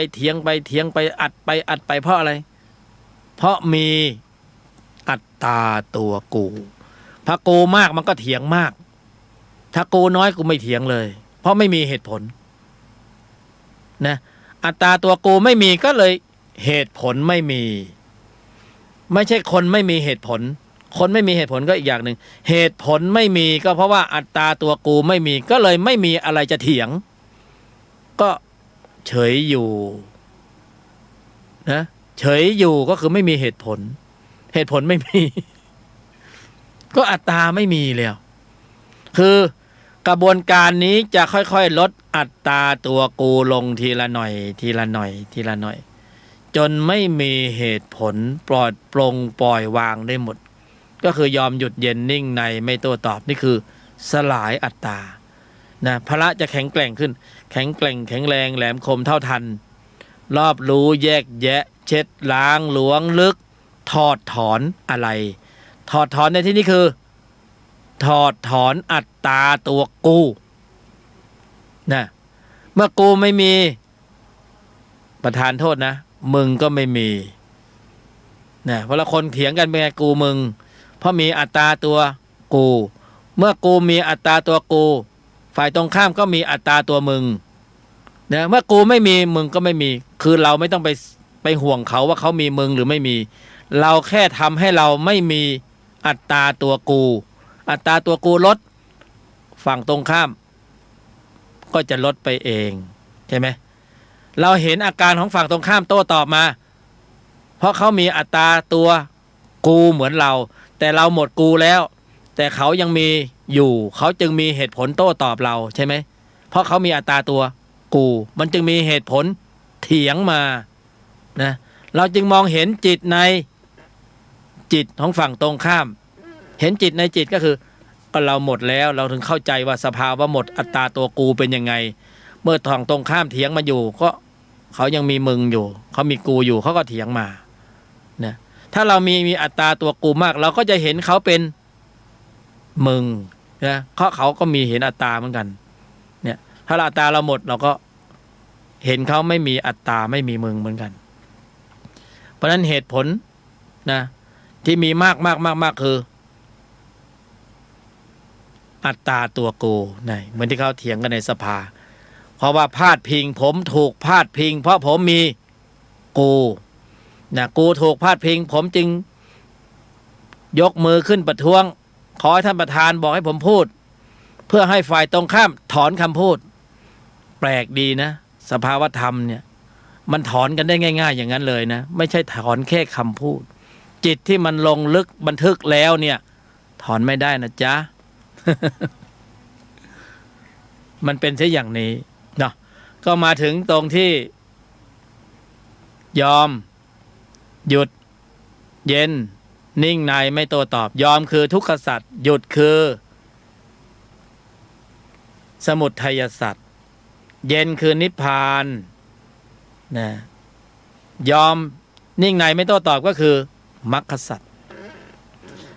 อัดไปเพราะอะไรเพราะมีอัตตาตัวกูถ้ากูมากมันก็เถียงมากถ้ากูน้อยกูไม่เถียงเลยเพราะไม่มีเหตุผลนะอัตตาตัวกูไม่มีก็เลยเหตุผลไม่มีไม่ใช่คนไม่มีเหตุผลคนไม่มีเหตุผลก็อีกอย่างหนึ่งเหตุผลไม่มีก็เพราะว่าอัตตาตัวกูไม่มีก็เลยไม่มีอะไรจะเถียงก็เฉยอยู่นะเฉยอยู่ก็คือไม่มีเหตุผลไม่มี ก็อัตตาไม่มีแล้วคือกระบวนการนี้จะค่อยๆลดอัตตาตัวกูลงทีละหน่อย จนไม่มีเหตุผลปลอดโปร่งปล่อยวางได้หมดก็คือยอมหยุดเย็นนิ่งในไม่โต้ตอบนี่คือสลายอัตตานะพละจะแข็งแกร่งขึ้นแข็งแกร่งแข็งแรงแหลมคมเท่าทันรอบรู้แยกแยะเช็ดล้างหลวงลึกถอดถอนอะไรถอดถอนในที่นี้คือถอดถอนอัตตาตัวกูนะเมื่อกูไม่มีประทานโทษนะมึงก็ไม่มีนะเวลาคนเถียงกันเป็นไงกูมึงเพราะมีอัตตาตัวกูเมื่อกูมีอัตตาตัวกูฝ่ายตรงข้ามก็มีอัตตาตัวมึงนะเมื่อกูไม่มีมึงก็ไม่มีคือเราไม่ต้องไปห่วงเขาว่าเขามีมึงหรือไม่มีเราแค่ทำให้เราไม่มีอัตตาตัวกูอัตตาตัวกูลดฝั่งตรงข้ามก็จะลดไปเองใช่ไหมเราเห็นอาการของฝั่งตรงข้ามโต้ตอบมาเพราะเขามีอัตตาตัวกูเหมือนเราแต่เราหมดกูแล้วแต่เขายังมีอยู่เขาจึงมีเหตุผลโต้ตอบเราใช่ไหมเพราะเขามีอัตตาตัวกูมันจึงมีเหตุผลเถียงมานะเราจึงมองเห็นจิตในจิตของฝั่งตรงข้ามเห็นจิตในจิตก็คือเราหมดแล้วเราถึงเข้าใจว่าสภาวะหมดอัตตาตัวกูเป็นยังไงเมื่อฝั่งตรงข้ามเถียงมาอยู่ก็เขายังมีมึงอยู่เขามีกูอยู่เขาก็เถียงมานะถ้าเรามีอัตตาตัวกูมากเราก็จะเห็นเขาเป็นมึงนะเขาก็มีเห็นอัตตาเหมือนกันเนี่ยถ้าอัตตาเราหมดเราก็เห็นเขาไม่มีอัตตาไม่มีมึงเหมือนกันเพราะฉะนั้นเหตุผลนะที่มีมากคืออัตตาตัวกูนะเหมือนที่เขาเถียงกันในสภาเพราะว่าพาดพิงผมถูกพาดพิงเพราะผมมีกูนะกูถูกพาดพิงผมจึงยกมือขึ้นประท้วงขอให้ท่านประธานบอกให้ผมพูดเพื่อให้ฝ่ายตรงข้ามถอนคำพูดแปลกดีนะสภาวธรรมเนี่ยมันถอนกันได้ง่ายๆอย่างนั้นเลยนะไม่ใช่ถอนแค่คำพูดจิตที่มันลงลึกบันทึกแล้วเนี่ยถอนไม่ได้นะจ๊ะ มันเป็นเช่นอย่างนี้เนาะก็มาถึงตรงที่ยอมหยุดเย็นนิ่งในไม่โต้ตอบยอมคือทุกขสัจหยุดคือสมุทัยสัจเย็นคือนิพพานนะยอมนิ่งในไม่โต้ตอบก็คือมรรคสัจ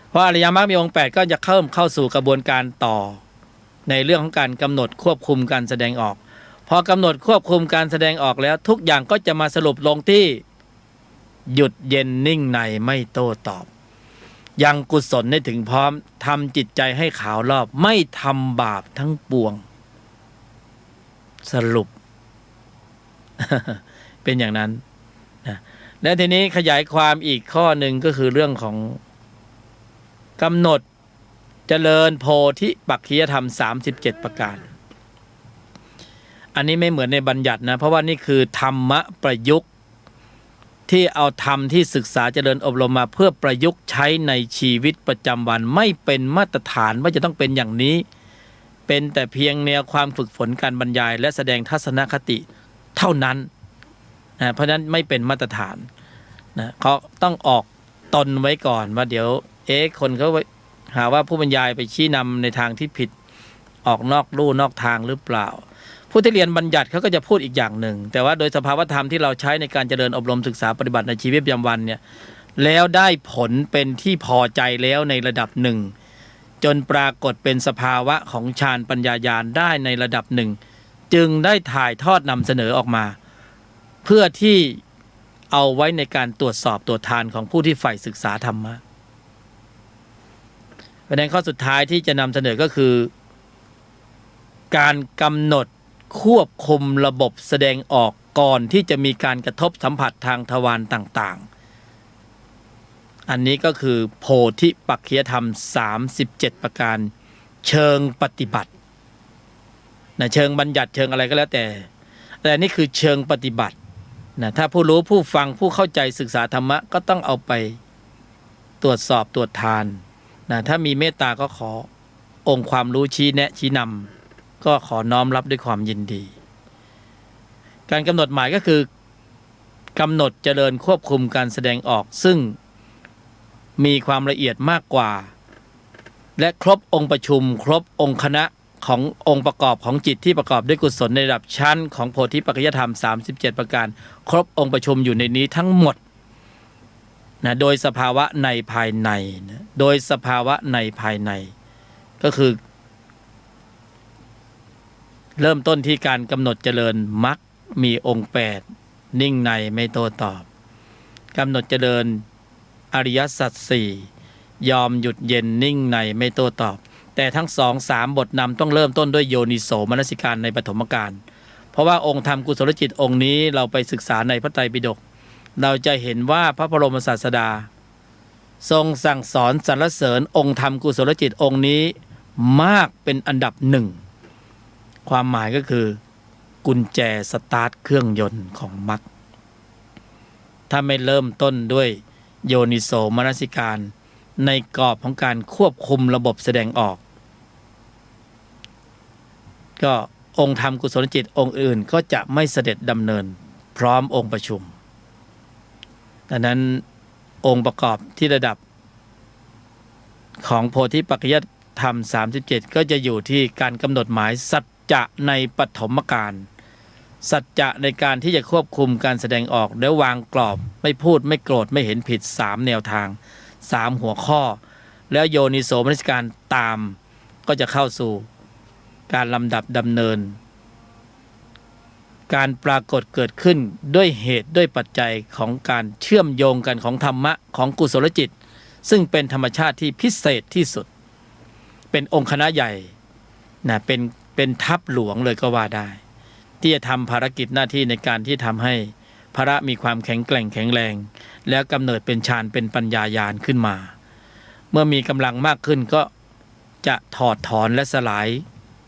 เพราะอริยมรรคมีองค์ 8ก็จะเข้าสู่กระบวนการต่อในเรื่องของการกำหนดควบคุมการแสดงออกพอกำหนดควบคุมการแสดงออกแล้วทุกอย่างก็จะมาสรุปลงที่หยุดเย็นนิ่งในไม่โต้ตอบยังกุศลได้ถึงพร้อมทำจิตใจให้ขาวรอบไม่ทำบาปทั้งปวงสรุป เป็นอย่างนั้นนะและทีนี้ขยายความอีกข้อหนึ่งก็คือเรื่องของกำหนดเจริญโพธิปักขิยธรรม37ประการอันนี้ไม่เหมือนในบัญญัตินะเพราะว่านี่คือธรรมะประยุกต์ที่เอาธรรมที่ศึกษาเจริญอบรมมาเพื่อประยุกต์ใช้ในชีวิตประจำวันไม่เป็นมาตรฐานว่าจะต้องเป็นอย่างนี้เป็นแต่เพียงแนวความฝึกฝนการบรรยายและแสดงทัศนคติเท่านั้นนะเพราะฉะนั้นไม่เป็นมาตรฐานนะเขาต้องออกตนไว้ก่อนว่าเดี๋ยวคนเขาหาว่าผู้บรรยายไปชี้นำในทางที่ผิดออกนอกลู่นอกทางหรือเปล่าผู้ที่เรียนบัญญัติเขาก็จะพูดอีกอย่างหนึ่งแต่ว่าโดยสภาวธรรมที่เราใช้ในการเจริญอบรมศึกษาปฏิบัติในชีวิตประจำวันเนี่ยแล้วได้ผลเป็นที่พอใจแล้วในระดับหนึ่งจนปรากฏเป็นสภาวะของฌานปัญญาญาณได้ในระดับหนึ่งจึงได้ถ่ายทอดนำเสนอออกมาเพื่อที่เอาไว้ในการตรวจสอบตรวจทานของผู้ที่ใฝ่ศึกษาธรรมะประเด็นข้อสุดท้ายที่จะนำเสนอก็คือการกำหนดควบคุมระบบแสดงออกก่อนที่จะมีการกระทบสัมผัสทางทวารต่างๆอันนี้ก็คือโพธิปักขิยธรรม37ประการเชิงปฏิบัตินะเชิงบัญญัติเชิงอะไรก็แล้วแต่นี่คือเชิงปฏิบัตินะถ้าผู้รู้ผู้ฟังผู้เข้าใจศึกษาธรรมะก็ต้องเอาไปตรวจสอบตรวจทานนะถ้ามีเมตตาก็ขอองค์ความรู้ชี้แนะชี้นำก็ขอน้อมรับด้วยความยินดีการกำหนดหมายก็คือ กำหนดเจริญควบคุมการแสดงออกซึ่งมีความละเอียดมากกว่าและครบองค์ประชุมครบองค์คณะขององค์ประกอบของจิตที่ประกอบด้วยกุศลในระดับชั้นของโพธิปัจจยธรรม37ประการครบองค์ประชุมอยู่ในนี้ทั้งหมดนะโดยสภาวะในภายในนะโดยสภาวะในภายในก็คือเริ่มต้นที่การกำหนดเจริญมรรคมีองค์8นิ่งในไม่โต้ตอบกำหนดเจริญอริยสัจสี่ยอมหยุดเย็นนิ่งในไม่โต้ตอบแต่ทั้ง2-3 บทนำต้องเริ่มต้นด้วยโยนิโสมนสิการในปฐมกาลเพราะว่าองค์ธรรมกุศลจิตองค์นี้เราไปศึกษาในพระไตรปิฎกเราจะเห็นว่าพระบรมศาสดาทรงสั่งสอนสรรเสริญองค์ธรรมกุศลจิตองค์นี้มากเป็นอันดับหนึ่งความหมายก็คือกุญแจสตาร์ทเครื่องยนต์ของมรรคถ้าไม่เริ่มต้นด้วยโยนิโสมนสิการในกรอบของการควบคุมระบบแสดงออกก็องค์ธรรมกุศลจิตองค์อื่นก็จะไม่เสด็จดำเนินพร้อมองค์ประชุมดังนั้นองค์ประกอบที่ระดับของโพธิปัจจยธรรม37ก็จะอยู่ที่การกำหนดหมายสัจจะในปฐมกาลสัจจะในการที่จะควบคุมการแสดงออกและวางกรอบไม่พูดไม่โกรธไม่เห็นผิด3แนวทาง3หัวข้อแล้วโยนิโสมนสิการตามก็จะเข้าสู่การลำดับดำเนินการปรากฏเกิดขึ้นด้วยเหตุด้วยปัจจัยของการเชื่อมโยงกันของธรรมะของกุศลจิตซึ่งเป็นธรรมชาติที่พิเศษที่สุดเป็นองค์คณะใหญ่นะเป็นทัพหลวงเลยก็ว่าได้ที่จะทำภารกิจหน้าที่ในการที่ทำให้พระมีความแข็งแกร่งแข็งแรงแล้วกำเนิดเป็นฌานเป็นปัญญาญาณขึ้นมาเมื่อมีกำลังมากขึ้นก็จะถอดถอนและสลาย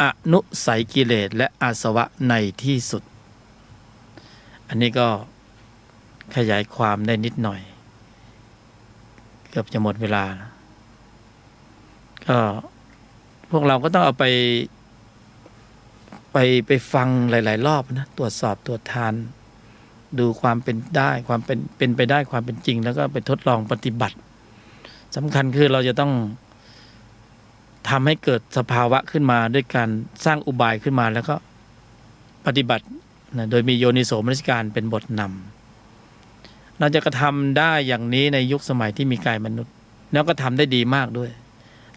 อนุสัยกิเลสและอาสวะในที่สุดอันนี้ก็ขยายความได้นิดหน่อยเกือบจะหมดเวลาก็พวกเราก็ต้องเอาไปฟังหลายๆรอบนะตรวจสอบตรวจทานดูความเป็นได้ความเป็นไปได้ความเป็นจริงแล้วก็ไปทดลองปฏิบัติสำคัญคือเราจะต้องทำให้เกิดสภาวะขึ้นมาด้วยการสร้างอุบายขึ้นมาแล้วก็ปฏิบัตินะโดยมีโยนิโสมนสิการเป็นบทนำเราจะกระทำได้อย่างนี้ในยุคสมัยที่มีกายมนุษย์แล้วก็ทำได้ดีมากด้วย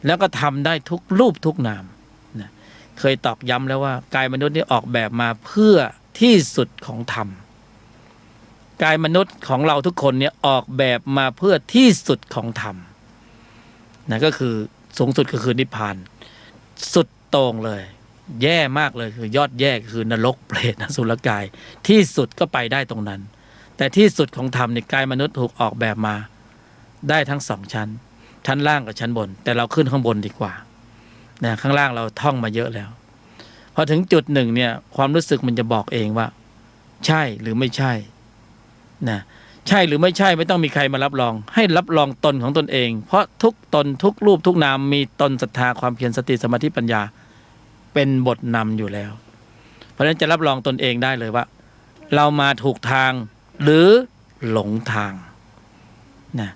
แล้วก็ทำได้ทุกรูปทุกนามนะเคยตอกย้ำแล้วว่ากายมนุษย์นี่ออกแบบมาเพื่อที่สุดของธรรมกายมนุษย์ของเราทุกคนเนี่ยออกแบบมาเพื่อที่สุดของธรรมนะก็คือสูงสุดก็คือนิพพานสุดโต่งเลยแย่มากเลยคือยอดแย่คือนรกเปรตอสุรกายที่สุดก็ไปได้ตรงนั้นแต่ที่สุดของธรรมในกายมนุษย์ถูกออกแบบมาได้ทั้ง2ชั้นล่างกับชั้นบนแต่เราขึ้นข้างบนดีกว่านะข้างล่างเราท่องมาเยอะแล้วพอถึงจุดหนึ่งเนี่ยความรู้สึกมันจะบอกเองว่าใช่หรือไม่ใช่นะใช่หรือไม่ใช่ไม่ต้องมีใครมารับรองให้รับรองตนของตนเองเพราะทุกตนทุกรูปทุกนามมีตนศรัทธาความเพียรสติสมาธิปัญญาเป็นบทนำอยู่แล้วเพราะฉะนั้นจะรับรองตนเองได้เลยว่าเรามาถูกทางหรือหลงทางนะ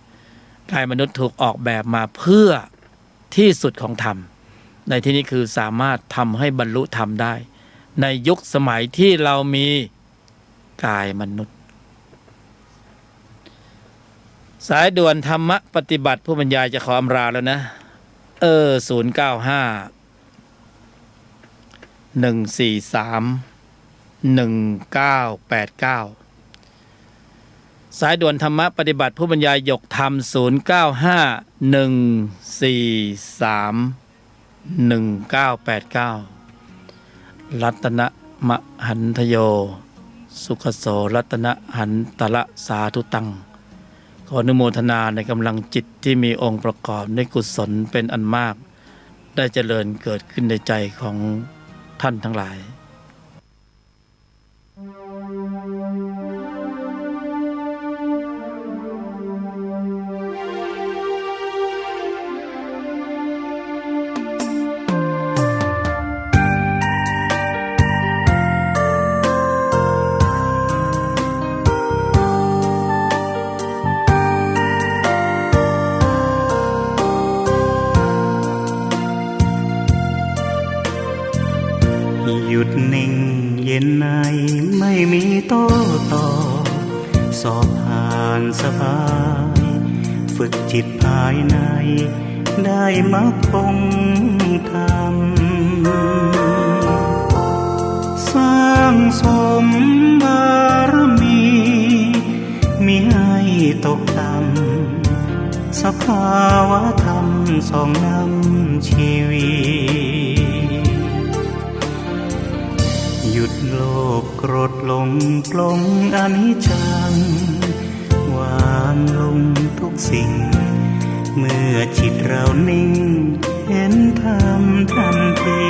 กายมนุษย์ถูกออกแบบมาเพื่อที่สุดของธรรมในที่นี้คือสามารถทำให้บรรลุธรรมได้ในยุคสมัยที่เรามีกายมนุษย์สายด่วนธรรมะปฏิบัติผู้บรรยายจะขออำลาแล้วนะ095-143-1989สายด่วนธรรมะปฏิบัติผู้บรรยายหยกธรรม095-143-1989รัตนะมหันทโยสุขโสรัตนะหันตละสาธุตังขออนุโมทนาในกำลังจิตที่มีองค์ประกอบในกุศลเป็นอันมากได้เจริญเกิดขึ้นในใจของท่านทั้งหลาย หยุดนิ่งเย็นในไม่มีโต้ตอบสอบผ่านสบายฝึกจิตภายในได้มรรคคงธรรมสร้างสมบารมีมิให้ตกต่ำสภาวะธรรมสองนำชีวิตหยุดโลภโกรธหลงปลงอนิจจังวางลงทุกสิ่งเมื่อจิตเรานิ่งเห็นธรรมทันที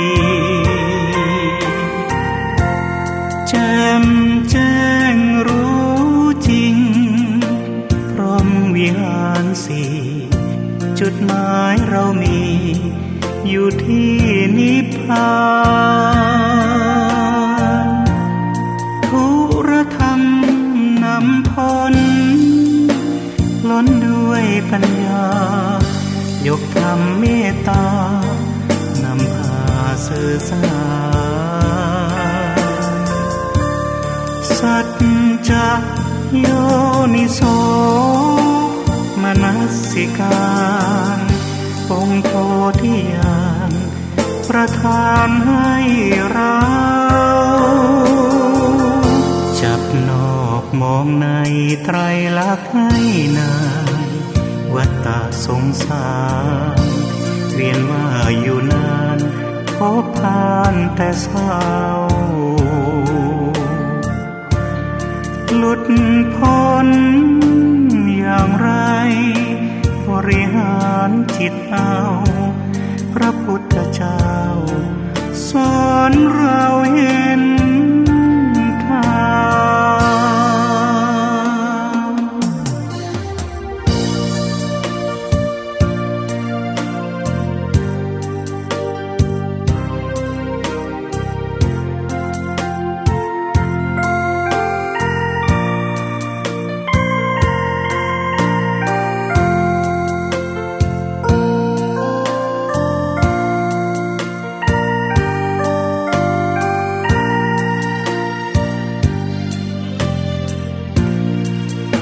แจ่มแจ้งรู้จริงพร้อมวิหารสี่จุดหมายเรามีอยู่ที่นิพพานทุรธรรมนำพ้นล้นด้วยปัญญายกธรรมเมตตานำพาสื่อสารสัจจะโยนิโสมนสิการองค์โพธิญาณประทานให้เราจับนอกมองในไตรลักษณ์ให้นานวัฏฏะสงสารเวียนว่าอยู่นานพบผ่านแต่เศร้าหลุดพ้นอย่างไรบริหารจิตเอาพระพุทธเจ้าสอนเราเห็นทาง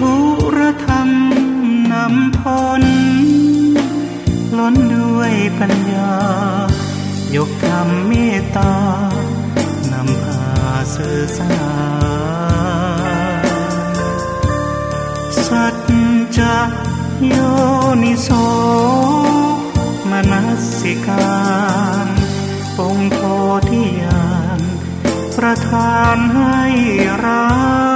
ทุรธรรมนำพ้นล้นด้วยปัญญายกธรรมเมตตานำพาสื่อสารสัจจะโยนิโสมนสิการองค์โพธิญาณประทานให้เรา